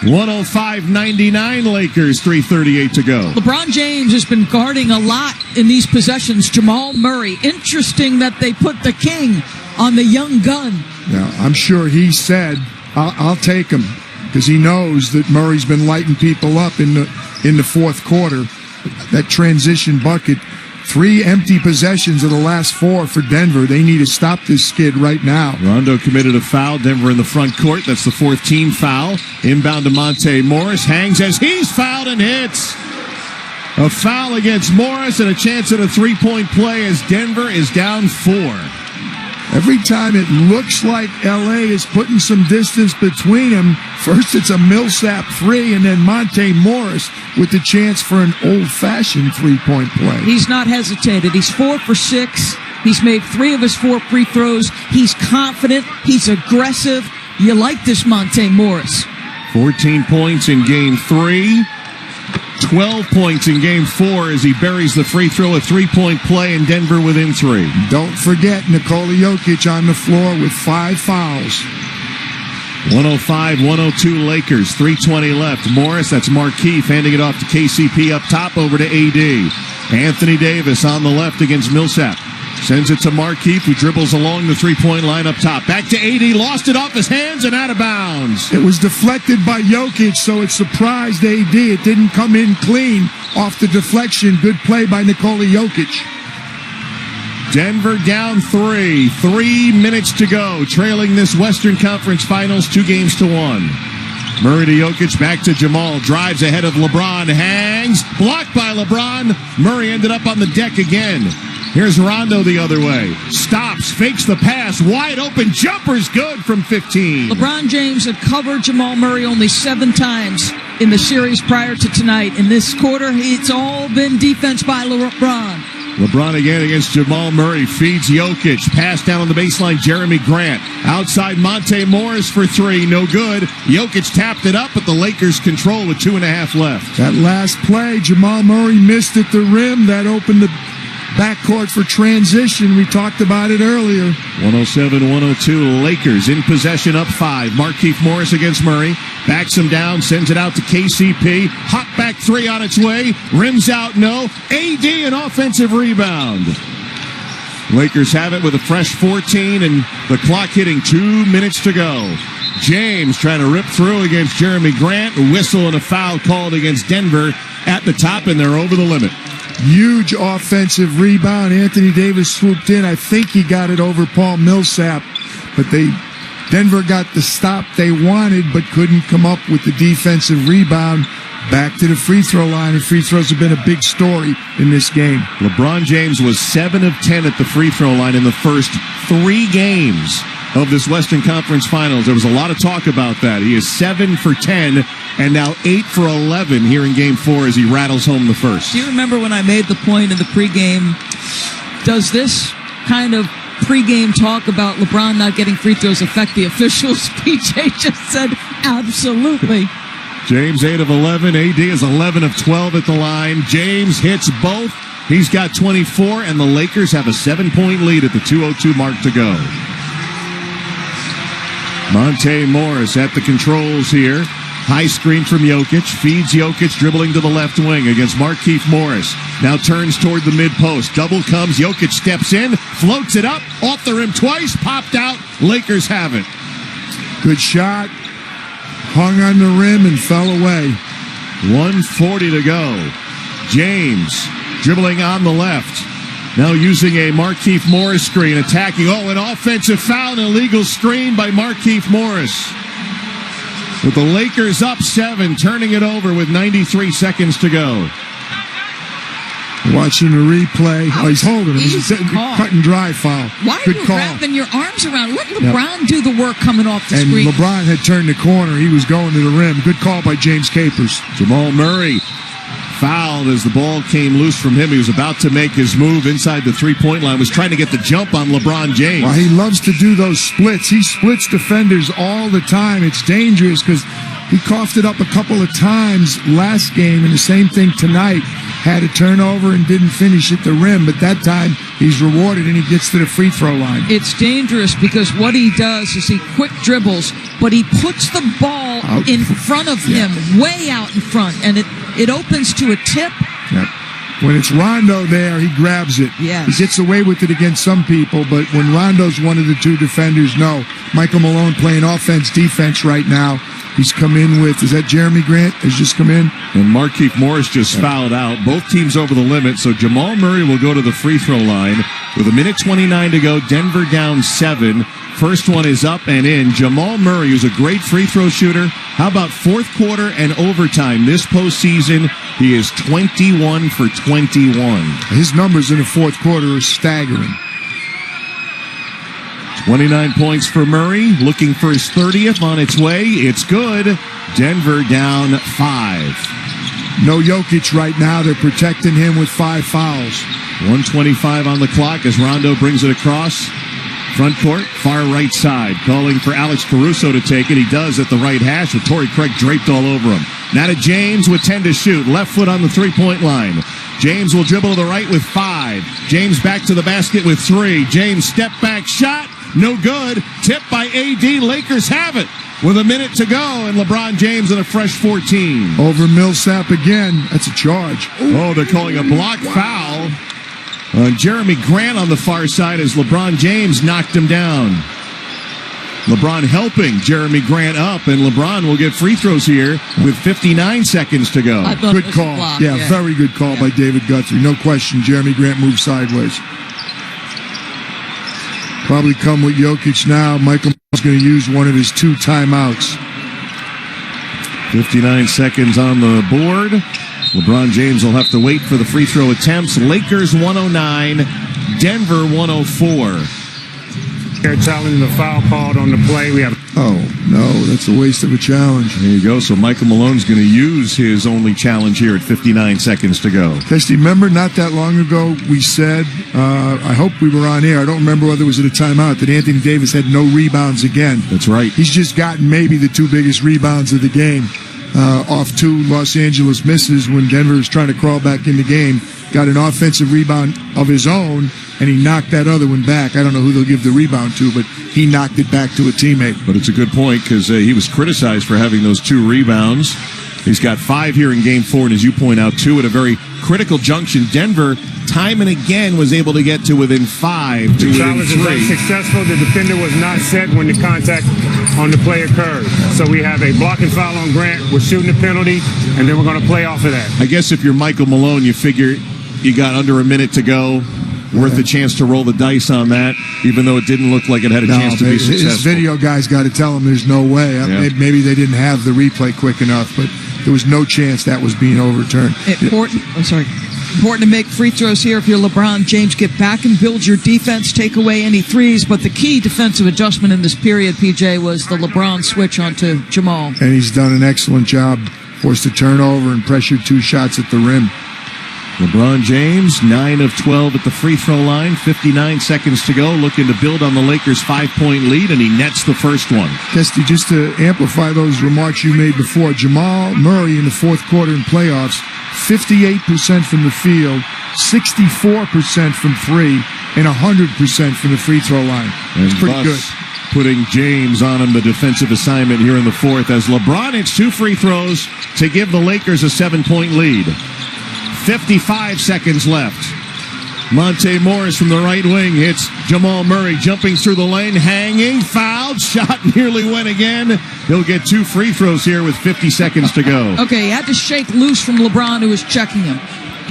105-99 Lakers, 3:38 to go. LeBron James has been guarding a lot in these possessions. Jamal Murray. Interesting that they put the king on the young gun. Now, I'm sure he said, I'll take him, because he knows that Murray's been lighting people up in the fourth quarter. That transition bucket. 3 empty possessions of the last 4 for Denver. They need to stop this skid right now. Rondo committed a foul. Denver in the front court. That's the 4th team foul. Inbound to Monte Morris. Hangs as he's fouled and hits. A foul against Morris and a chance at a three-point play as Denver is down 4. Every time it looks like L.A. is putting some distance between them, first it's a Millsap 3, and then Monte Morris with the chance for an old-fashioned three-point play. He's not hesitated. He's 4 for 6. He's made 3 of his 4 free throws. He's confident. He's aggressive. You like this Monte Morris. 14 points in Game 3. 12 points in Game 4 as he buries the free throw, a three-point play, and Denver within 3. Don't forget Nikola Jokic on the floor with 5 fouls. 105-102 Lakers, 3:20 left. Morris, that's Markieff, handing it off to KCP up top, over to AD. Anthony Davis on the left against Millsap. Sends it to Markieff, who dribbles along the three-point line up top. Back to AD, lost it off his hands and out of bounds. It was deflected by Jokic, so it surprised AD. It didn't come in clean off the deflection. Good play by Nikola Jokic. Denver down 3. 3 minutes to go. Trailing this Western Conference Finals 2-1. Murray to Jokic, back to Jamal. Drives ahead of LeBron. Hangs. Blocked by LeBron. Murray ended up on the deck again. Here's Rondo the other way. Stops, fakes the pass. Wide open jumper's good from 15. LeBron James had covered Jamal Murray only 7 times in the series prior to tonight. In this quarter, it's all been defense by LeBron. LeBron again against Jamal Murray. Feeds Jokic. Pass down on the baseline. Jeremy Grant. Outside Monte Morris for 3. No good. Jokic tapped it up, but the Lakers control with 2.5 left. That last play, Jamal Murray missed at the rim. That opened the backcourt for transition. We talked about it earlier. 107-102. Lakers in possession, up 5. Markieff Morris against Murray. Backs him down, sends it out to KCP. Hot back 3 on its way. Rims out, no. AD, an offensive rebound. Lakers have it with a fresh 14 and the clock hitting 2 minutes to go. James trying to rip through against Jeremy Grant. A whistle and a foul called against Denver at the top, and they're over the limit. Huge offensive rebound. Anthony Davis swooped in. I think he got it over Paul Millsap, but Denver got the stop they wanted, but couldn't come up with the defensive rebound. Back to the free throw line, and free throws have been a big story in this game. LeBron James was 7 of 10 at the free throw line in the first 3 games of this Western Conference Finals. There was a lot of talk about that. He is 7 for 10 and now 8 for 11 here in Game 4 as he rattles home the first. Do you remember when I made the point in the pregame? Does this kind of pregame talk about LeBron not getting free throws affect the officials? PJ just said absolutely. James 8 of 11. AD is 11 of 12 at the line. James hits both. He's got 24, and the Lakers have a 7-point lead at the 2:02 mark to go. Monte Morris at the controls here. High screen from Jokic. Feeds Jokic, dribbling to the left wing against Markieff Morris. Now turns toward the mid-post. Double comes. Jokic steps in. Floats it up. Off the rim twice. Popped out. Lakers have it. Good shot. Hung on the rim and fell away. 1:40 to go. James dribbling on the left. Now using a Markieff Morris screen, attacking. Oh, an offensive foul, an illegal screen by Markieff Morris. With the Lakers up 7, turning it over with 93 seconds to go. Watching the replay. Oh, he's holding him. He's a cut and dry foul. Why are you wrapping your arms around? Let LeBron do the work coming off the screen. And LeBron had turned the corner. He was going to the rim. Good call by James Capers. Jamal Murray fouled as the ball came loose from him. He was about to make his move inside the three-point line. Was trying to get the jump on LeBron James. Well, he loves to do those splits. He splits defenders all the time. It's dangerous because he coughed it up a couple of times last game, and the same thing tonight. Had a turnover and didn't finish at the rim, but that time he's rewarded and he gets to the free throw line. It's dangerous because what he does is he quick dribbles, but he puts the ball out in front of him, way out in front, and it opens to a tip. Yep. When it's Rondo there, he grabs it. Yes. He gets away with it against some people, but when Rondo's one of the two defenders, no. Michael Malone playing offense, defense right now. He's come in with, is that Jeremy Grant has just come in? And Markieff Morris just fouled out. Both teams over the limit, so Jamal Murray will go to the free throw line. With 1:29 to go, Denver down 7. First one is up and in. Jamal Murray, who's a great free throw shooter. How about fourth quarter and overtime this postseason? He is 21 for 21. His numbers in the fourth quarter are staggering. 29 points for Murray, looking for his 30th on its way. It's good. Denver down 5. No Jokic right now. They're protecting him with 5 fouls. 1:25 on the clock as Rondo brings it across. Front court, far right side. Calling for Alex Caruso to take it. He does at the right hash with Torrey Craig draped all over him. Now to James with 10 to shoot. Left foot on the three-point line. James will dribble to the right with 5. James back to the basket with 3. James step back shot. No good. Tipped by AD. Lakers have it with a minute to go, and LeBron James in a fresh 14. Over Millsap again. That's a charge. Oh, they're calling a block foul on Jeremy Grant on the far side as LeBron James knocked him down. LeBron helping Jeremy Grant up, and LeBron will get free throws here with 59 seconds to go. Good call. Yeah, very good call by David Guthrie. No question. Jeremy Grant moved sideways. Probably come with Jokic now. Michael is going to use one of his 2 timeouts. 59 seconds on the board. LeBron James will have to wait for the free throw attempts. Lakers 109, Denver 104. They're challenging the foul called on the play. We have. Oh, no, that's a waste of a challenge. There you go. So Michael Malone's going to use his only challenge here at 59 seconds to go. Kesty, remember not that long ago we said, I hope we were on air, I don't remember whether it was at a timeout, that Anthony Davis had no rebounds again. That's right. He's just gotten maybe the 2 biggest rebounds of the game. Off 2 Los Angeles misses when Denver was trying to crawl back in the game. Got an offensive rebound of his own, and he knocked that other one back. I don't know who they'll give the rebound to, but he knocked it back to a teammate. But it's a good point because he was criticized for having those 2 rebounds. He's got 5 here in Game 4, and as you point out, 2 at a very critical junction. Denver, time and again, was able to get to within 5, to the within challenge 3. is successful. The defender was not set when the contact on the play occurred. So we have a blocking foul on Grant. We're shooting a penalty, and then we're going to play off of that. I guess if you're Michael Malone, you figure you got under a minute to go. Worth a chance to roll the dice on that, even though it didn't look like it had a chance to be successful. His video guy's got to tell him there's no way. Yeah. Maybe they didn't have the replay quick enough, but there was no chance that was being overturned. Important to make free throws here if you're LeBron James. Get back and build your defense, take away any threes. But the key defensive adjustment in this period, PJ, was the LeBron switch onto Jamal. And he's done an excellent job. Forced a turnover and pressured 2 shots at the rim. LeBron James, 9 of 12 at the free throw line, 59 seconds to go, looking to build on the Lakers' 5-point lead, and he nets the first one. Kesty, just to amplify those remarks you made before, Jamal Murray in the fourth quarter in playoffs, 58% from the field, 64% from 3, and 100% from the free throw line. That's pretty good. Putting James on him, the defensive assignment here in the fourth, as LeBron hits 2 free throws to give the Lakers a 7-point lead. 55 seconds left. Monte Morris from the right wing hits Jamal Murray, jumping through the lane, hanging, fouled, shot nearly went again. He'll get 2 free throws here with 50 seconds to go. Okay, he had to shake loose from LeBron, who was checking him.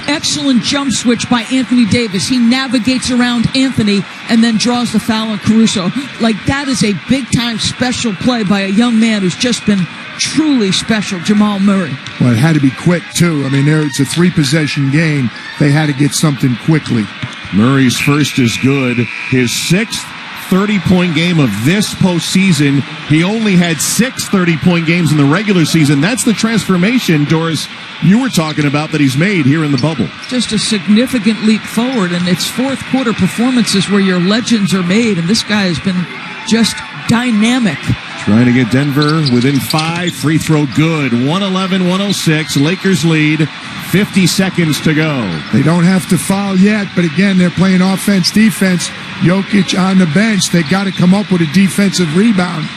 excellent jump switch by Anthony Davis. He navigates around Anthony and then draws the foul on Caruso. Like, that is a big-time special play by a young man who's just been truly special, Jamal Murray. Well, it had to be quick, too. I mean, it's a 3-possession game. They had to get something quickly. Murray's first is good. His 6th 30-point game of this postseason. He only had 6 30-point games in the regular season. That's the transformation, Doris, you were talking about that he's made here in the bubble. Just a significant leap forward, and it's fourth quarter performances where your legends are made, and this guy has been just dynamic. Trying to get Denver within 5. Free throw good. 111-106. Lakers lead. 50 seconds to go. They don't have to foul yet, but again, they're playing offense, defense. Jokic on the bench. They got to come up with a defensive rebound.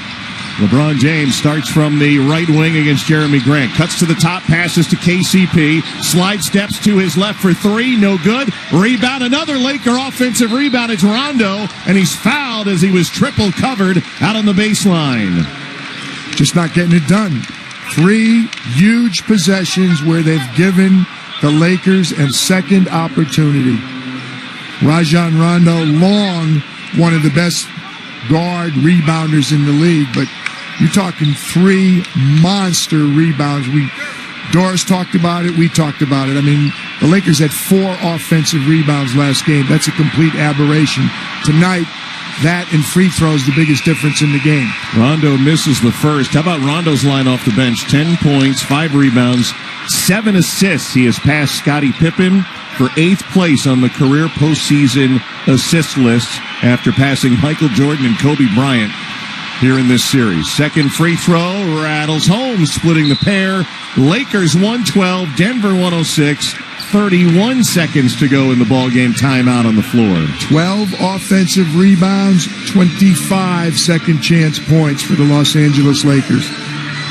LeBron James starts from the right wing against Jeremy Grant. Cuts to the top, passes to KCP. Slide steps to his left for 3. No good. Rebound. Another Laker offensive rebound. It's Rondo, and he's fouled as he was triple covered out on the baseline. Just not getting it done. 3 huge possessions where they've given the Lakers a second opportunity. Rajon Rondo, long one of the best guard rebounders in the league, but you're talking 3 monster rebounds. Doris talked about it. We talked about it. I mean, the Lakers had 4 offensive rebounds last game. That's a complete aberration. Tonight, that and free throws the biggest difference in the game. Rondo misses the first. How about Rondo's line off the bench? 10 points, 5 rebounds, 7 assists. He has passed Scottie Pippen for 8th place on the career postseason assist list after passing Michael Jordan and Kobe Bryant here in this series. Second free throw rattles home, splitting the pair. Lakers 112, Denver 106. 31 seconds to go in the ballgame. Timeout on the floor. 12 offensive rebounds, 25 second chance points for the Los Angeles Lakers.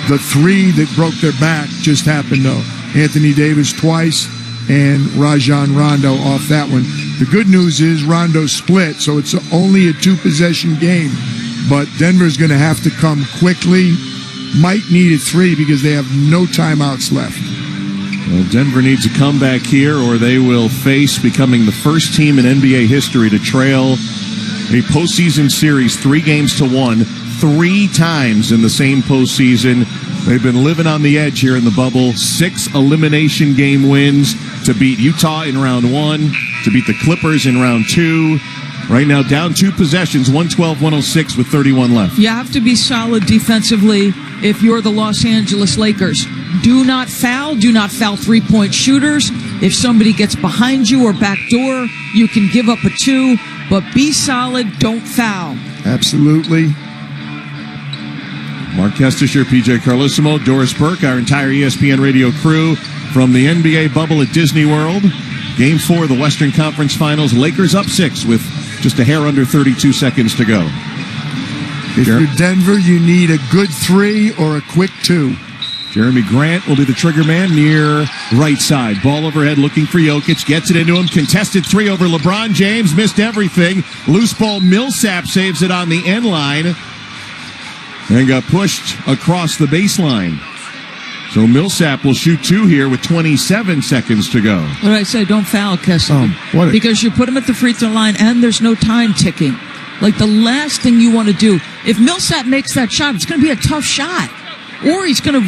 The 3 that broke their back just happened, though. Anthony Davis twice and Rajon Rondo off that one. The good news is Rondo split, so it's only a 2-possession game. But Denver's going to have to come quickly. Might need a 3 because they have no timeouts left. Well, Denver needs a comeback here, or they will face becoming the first team in NBA history to trail a postseason series 3-1, 3 times in the same postseason. They've been living on the edge here in the bubble. 6 elimination game wins to beat Utah in round 1, to beat the Clippers in round 2. Right now, down 2 possessions, 112-106 with 31 left. You have to be solid defensively if you're the Los Angeles Lakers. Do not foul 3-point shooters. If somebody gets behind you or backdoor, you can give up a 2, but be solid, don't foul. Absolutely. Mark Kestisher, PJ Carlissimo, Doris Burke, our entire ESPN radio crew from the NBA bubble at Disney World. Game 4 of the Western Conference Finals. Lakers up 6 with just a hair under 32 seconds to go. If you're Denver, you need a good 3 or a quick 2. Jeremy Grant will be the trigger man near right side. Ball overhead looking for Jokic. Gets it into him. Contested 3 over LeBron James. Missed everything. Loose ball. Millsap saves it on the end line. And got pushed across the baseline. So Millsap will shoot 2 here with 27 seconds to go. What did I say? Don't foul, Kessler. Because you put him at the free throw line and there's no time ticking. Like, the last thing you want to do, if Millsap makes that shot, it's going to be a tough shot. Or he's going to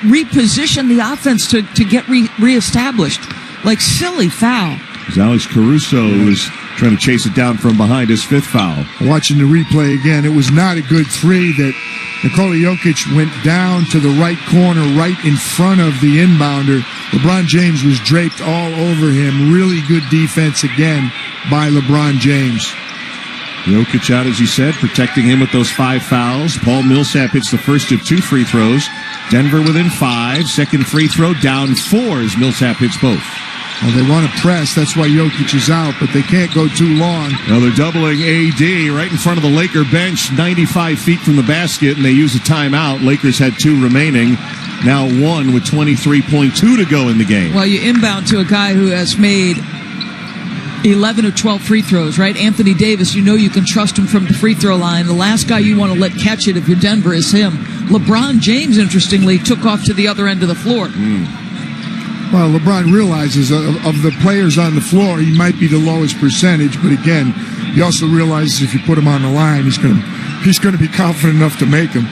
reposition the offense to get reestablished. Like, silly foul. As Alex Caruso was trying to chase it down from behind, his 5th foul. Watching the replay again, it was not a good 3 that Nikola Jokic went down to the right corner, right in front of the inbounder. LeBron James was draped all over him. Really good defense again by LeBron James. Jokic out, as you said, protecting him with those 5 fouls. Paul Millsap hits the first of 2 free throws. Denver within 5. Second free throw down 4 as Millsap hits both. Well, they want to press. That's why Jokic is out, but they can't go too long. Now they're doubling AD right in front of the Laker bench, 95 feet from the basket, and they use a timeout. Lakers had 2 remaining. Now 1 with 23.2 to go in the game. Well, you inbound to a guy who has made 11 of 12 free throws, right? Anthony Davis, you know you can trust him from the free throw line. The last guy you want to let catch it if you're Denver is him. LeBron James, interestingly, took off to the other end of the floor. Well, LeBron realizes of the players on the floor, he might be the lowest percentage, but again, he also realizes if you put him on the line, he's going to be confident enough to make him.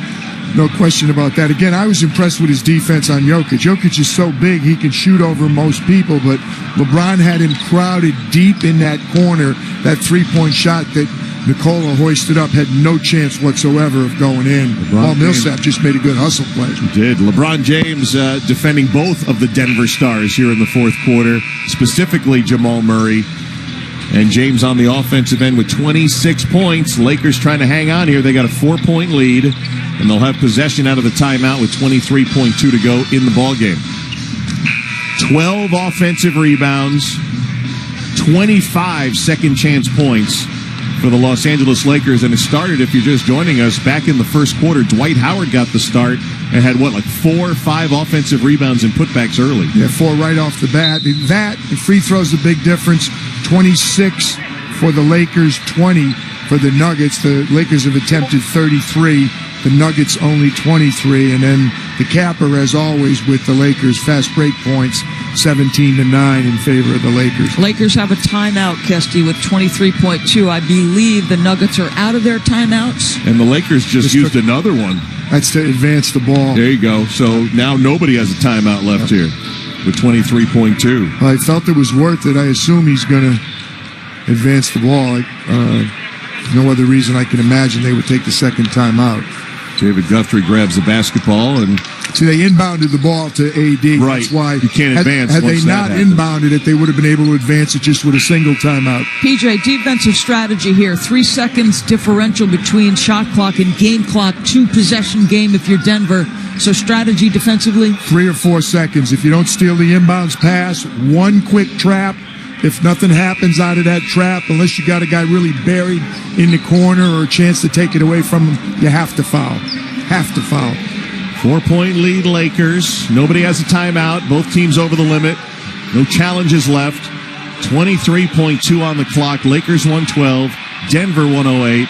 No question about that. Again, I was impressed with his defense on Jokic. Jokic is so big, he can shoot over most people, but LeBron had him crowded deep in that corner. That three-point shot that Nikola hoisted up had no chance whatsoever of going in. Paul Millsap just made a good hustle play. He did. LeBron James defending both of the Denver Stars here in the fourth quarter, specifically Jamal Murray. And James on the offensive end with 26 points. Lakers trying to hang on here. They got a 4-point lead, and they'll have possession out of the timeout with 23.2 to go in the ballgame. 12 offensive rebounds, 25 second-chance points for the Los Angeles Lakers. And it started, if you're just joining us, back in the first quarter. Dwight Howard got the start and had, 4 or 5 offensive rebounds and putbacks early. Yeah, 4 right off the bat. That, the free throw's a big difference. 26 for the Lakers, 20 for the Nuggets. The Lakers have attempted 33. The Nuggets only 23. And then the capper, as always, with the Lakers, fast break points, 17-9 in favor of the Lakers. Lakers have a timeout, Kesty, with 23.2. I believe the Nuggets are out of their timeouts. And the Lakers just used another one. That's to advance the ball. There you go. So now nobody has a timeout left here with 23.2. I felt it was worth it. I assume he's going to advance the ball. No other reason I can imagine they would take the second timeout. David Guthrie grabs the basketball and... See, they inbounded the ball to AD. Right. That's why you can't advance. Had they not inbounded it, they would have been able to advance it just with a single timeout. PJ, defensive strategy here. 3 seconds differential between shot clock and game clock. 2-possession game if you're Denver. So strategy defensively? 3 or 4 seconds. If you don't steal the inbounds pass, 1 quick trap. If nothing happens out of that trap, unless you got a guy really buried in the corner or a chance to take it away from him, you have to foul. Have to foul. 4-point lead, Lakers. Nobody has a timeout. Both teams over the limit. No challenges left. 23.2 on the clock. Lakers 112. Denver 108.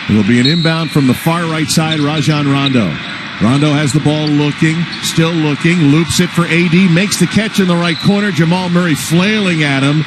It'll be an inbound from the far right side, Rajon Rondo. Rondo has the ball still looking, loops it for AD, makes the catch in the right corner. Jamal Murray flailing at him.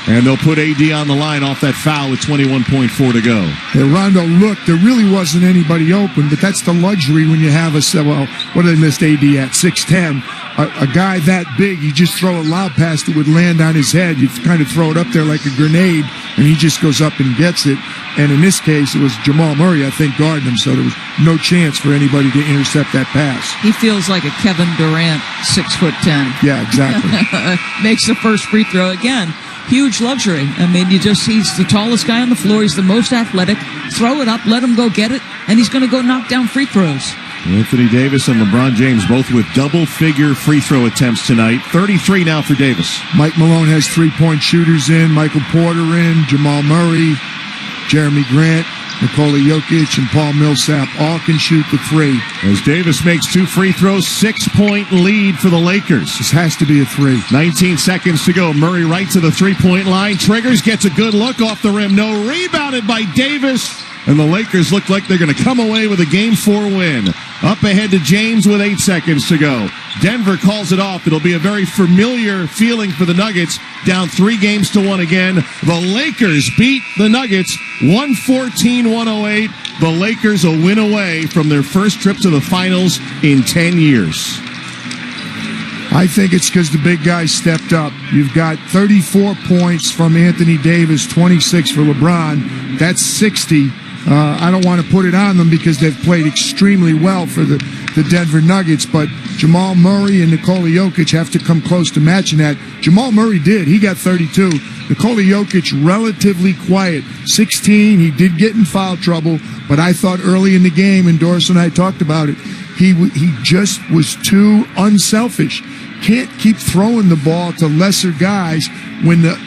And they'll put AD on the line off that foul with 21.4 to go. Yeah, Rondo looked. There really wasn't anybody open, but that's the luxury when you have what did they list AD at? 6'10". A guy that big, you just throw a lob pass that would land on his head. You kind of throw it up there like a grenade, and he just goes up and gets it. And in this case, it was Jamal Murray, I think, guarding him, so there was no chance for anybody to intercept that pass. He feels like a Kevin Durant, 6'10". Yeah, exactly. Makes the first free throw again. Huge luxury. I mean, he's the tallest guy on the floor. He's the most athletic. Throw it up, let him go get it, and he's going to go knock down free throws. Anthony Davis and LeBron James both with double-figure free throw attempts tonight. 33 now for Davis. Mike Malone has 3-point shooters in. Michael Porter in. Jamal Murray, Jeremy Grant, Nikola Jokic, and Paul Millsap all can shoot the 3. As Davis makes 2 free throws, 6-point lead for the Lakers. This has to be a 3. 19 seconds to go. Murray right to the 3-point line. Triggers, gets a good look off the rim. No, rebounded by Davis. And the Lakers look like they're going to come away with a Game 4 win. Up ahead to James with 8 seconds to go. Denver calls it off. It'll be a very familiar feeling for the Nuggets. Down 3-1 again. The Lakers beat the Nuggets 114-108. The Lakers a win away from their first trip to the finals in 10 years. I think it's because the big guy stepped up. You've got 34 points from Anthony Davis, 26 for LeBron. That's 60. I don't want to put it on them because they've played extremely well for the Denver Nuggets, but Jamal Murray and Nikola Jokic have to come close to matching that. Jamal Murray did. He got 32. Nikola Jokic, relatively quiet. 16, he did get in foul trouble, but I thought early in the game, and Doris and I talked about it, he just was too unselfish. Can't keep throwing the ball to lesser guys when the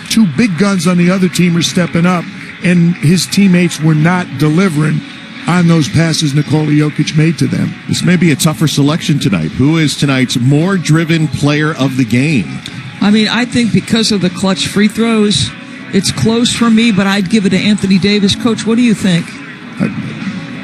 2 big guns on the other team are stepping up, and his teammates were not delivering on those passes Nikola Jokic made to them. This may be a tougher selection tonight. Who is tonight's more driven player of the game? I mean, I think because of the clutch free throws, it's close for me, but I'd give it to Anthony Davis. Coach, what do you think?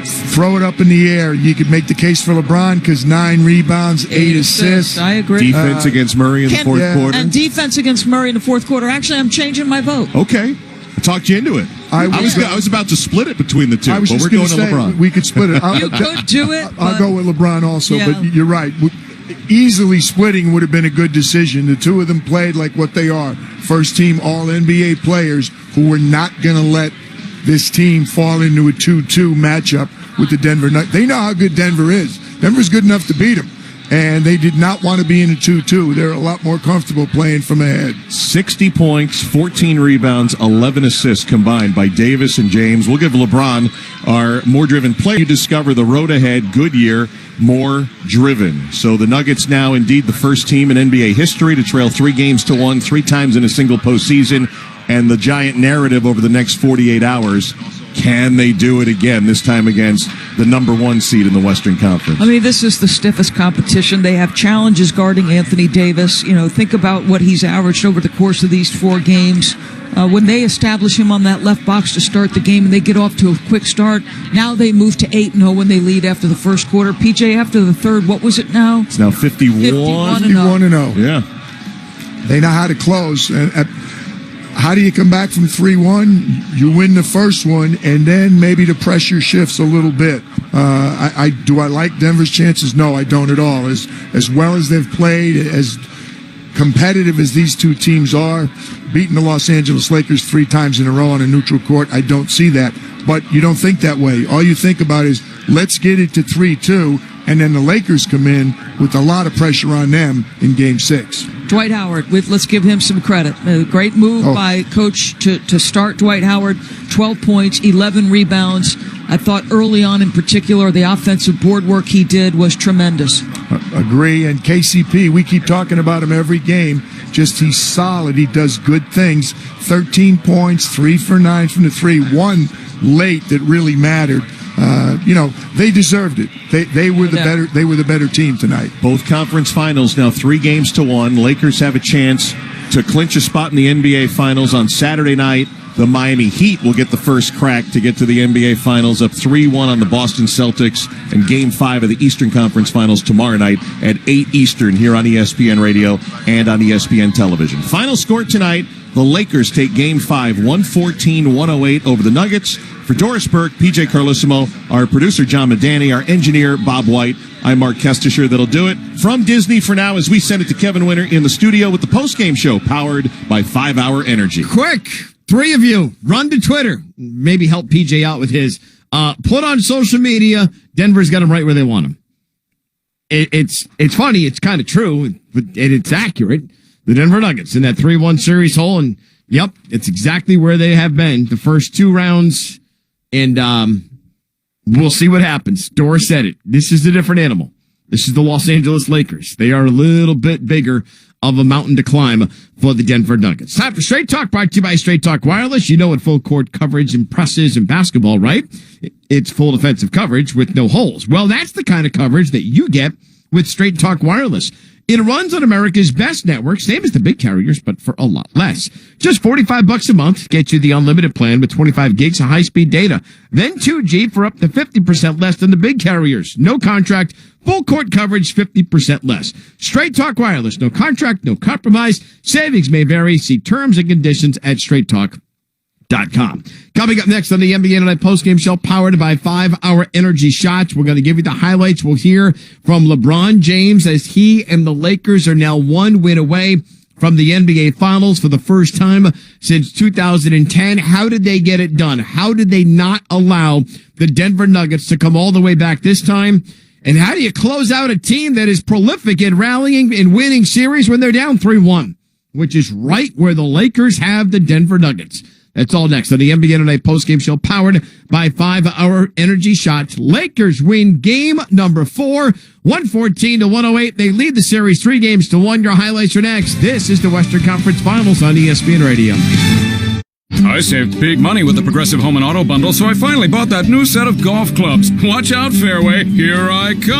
throw it up in the air. You could make the case for LeBron because 9 rebounds, 8 assists. I agree. Defense against Murray in the fourth quarter. And defense against Murray in the fourth quarter. Actually, I'm changing my vote. Okay. I talked you into it. I was about to split it between the two, but we're going to LeBron. We could split it. You could do it. I'll go with LeBron also, Yeah. but you're right. Easily splitting would have been a good decision. The two of them played like what they are. First team All-NBA players who were not going to let this team fall into a 2-2 matchup with the Denver Nuggets. They know how good Denver is. Denver's good enough to beat them. And they did not want to be in a 2-2. They're a lot more comfortable playing from ahead. 60 points, 14 rebounds, 11 assists combined by Davis and James. We'll give LeBron our more driven player. You discover the road ahead, good year, more driven. So the Nuggets now indeed the first team in NBA history to trail 3-1, 3 times in a single postseason. And the giant narrative over the next 48 hours, can they do it again, this time against the number 1 seed in the Western Conference? I mean, this is the stiffest competition. They have challenges guarding Anthony Davis. You know, think about what he's averaged over the course of these 4 games. When they establish him on that left box to start the game and they get off to a quick start, now they move to 8-0 when they lead after the first quarter. PJ, after the third, what was it now? It's now 51. 51-0. Yeah. They know how to close. And how do you come back from 3-1? You win the first one, and then maybe the pressure shifts a little bit. Do I like Denver's chances? No, I don't at all. As well as they've played, as competitive as these two teams are, beating the Los Angeles Lakers 3 times in a row on a neutral court, I don't see that. But you don't think that way. All you think about is, let's get it to 3-2, and then the Lakers come in with a lot of pressure on them in Game 6. Dwight Howard, let's give him some credit. A great move by Coach to start Dwight Howard. 12 points, 11 rebounds. I thought early on in particular, the offensive board work he did was tremendous. Agree. And KCP, we keep talking about him every game. Just he's solid. He does good things. 13 points, 3 for 9 from the 3. 1 late that really mattered. They deserved it. They were the better. They were the better team tonight. Both conference finals now 3-1. Lakers have a chance to clinch a spot in the NBA Finals on Saturday night. The Miami Heat will get the first crack to get to the NBA Finals, up 3-1 on the Boston Celtics, and Game 5 of the Eastern Conference Finals tomorrow night at 8 Eastern here on ESPN Radio and on ESPN Television. Final score tonight, the Lakers take Game 5, 114-108 over the Nuggets. For Doris Burke, PJ Carlissimo, our producer John Medani, our engineer Bob White, I'm Mark Kestisher. That'll do it from Disney for now as we send it to Kevin Winter in the studio with the postgame show powered by 5 Hour Energy. Quick, 3 of you, run to Twitter. Maybe help PJ out with his. Put on social media, Denver's got them right where they want them. It's funny, it's kind of true, but it's accurate. The Denver Nuggets in that 3-1 series hole, and yep, it's exactly where they have been the first 2 rounds. And we'll see what happens. Doris said it. This is a different animal. This is the Los Angeles Lakers. They are a little bit bigger of a mountain to climb for the Denver Nuggets. Time for Straight Talk, brought to you by Straight Talk Wireless. You know what full court coverage impresses in basketball, right? It's full defensive coverage with no holes. Well, that's the kind of coverage that you get with Straight Talk Wireless. It runs on America's best network, same as the big carriers, but for a lot less. Just $45 a month gets you the unlimited plan with 25 gigs of high-speed data. Then 2G for up to 50% less than the big carriers. No contract, full court coverage, 50% less. Straight Talk Wireless, no contract, no compromise. Savings may vary. See terms and conditions at straighttalk.com. Coming up next on the NBA Tonight postgame show, powered by 5 Hour Energy Shots. We're going to give you the highlights. We'll hear from LeBron James as he and the Lakers are now 1 win away from the NBA Finals for the first time since 2010. How did they get it done? How did they not allow the Denver Nuggets to come all the way back this time? And how do you close out a team that is prolific in rallying and winning series when they're down 3-1, which is right where the Lakers have the Denver Nuggets? That's all next on the NBA Tonight postgame show, powered by 5 Hour Energy Shots. Lakers win game number 4, 114-108. They lead the series 3-1. Your highlights are next. This is the Western Conference Finals on ESPN Radio. I saved big money with the Progressive Home and Auto Bundle, so I finally bought that new set of golf clubs. Watch out, Fairway. Here I come.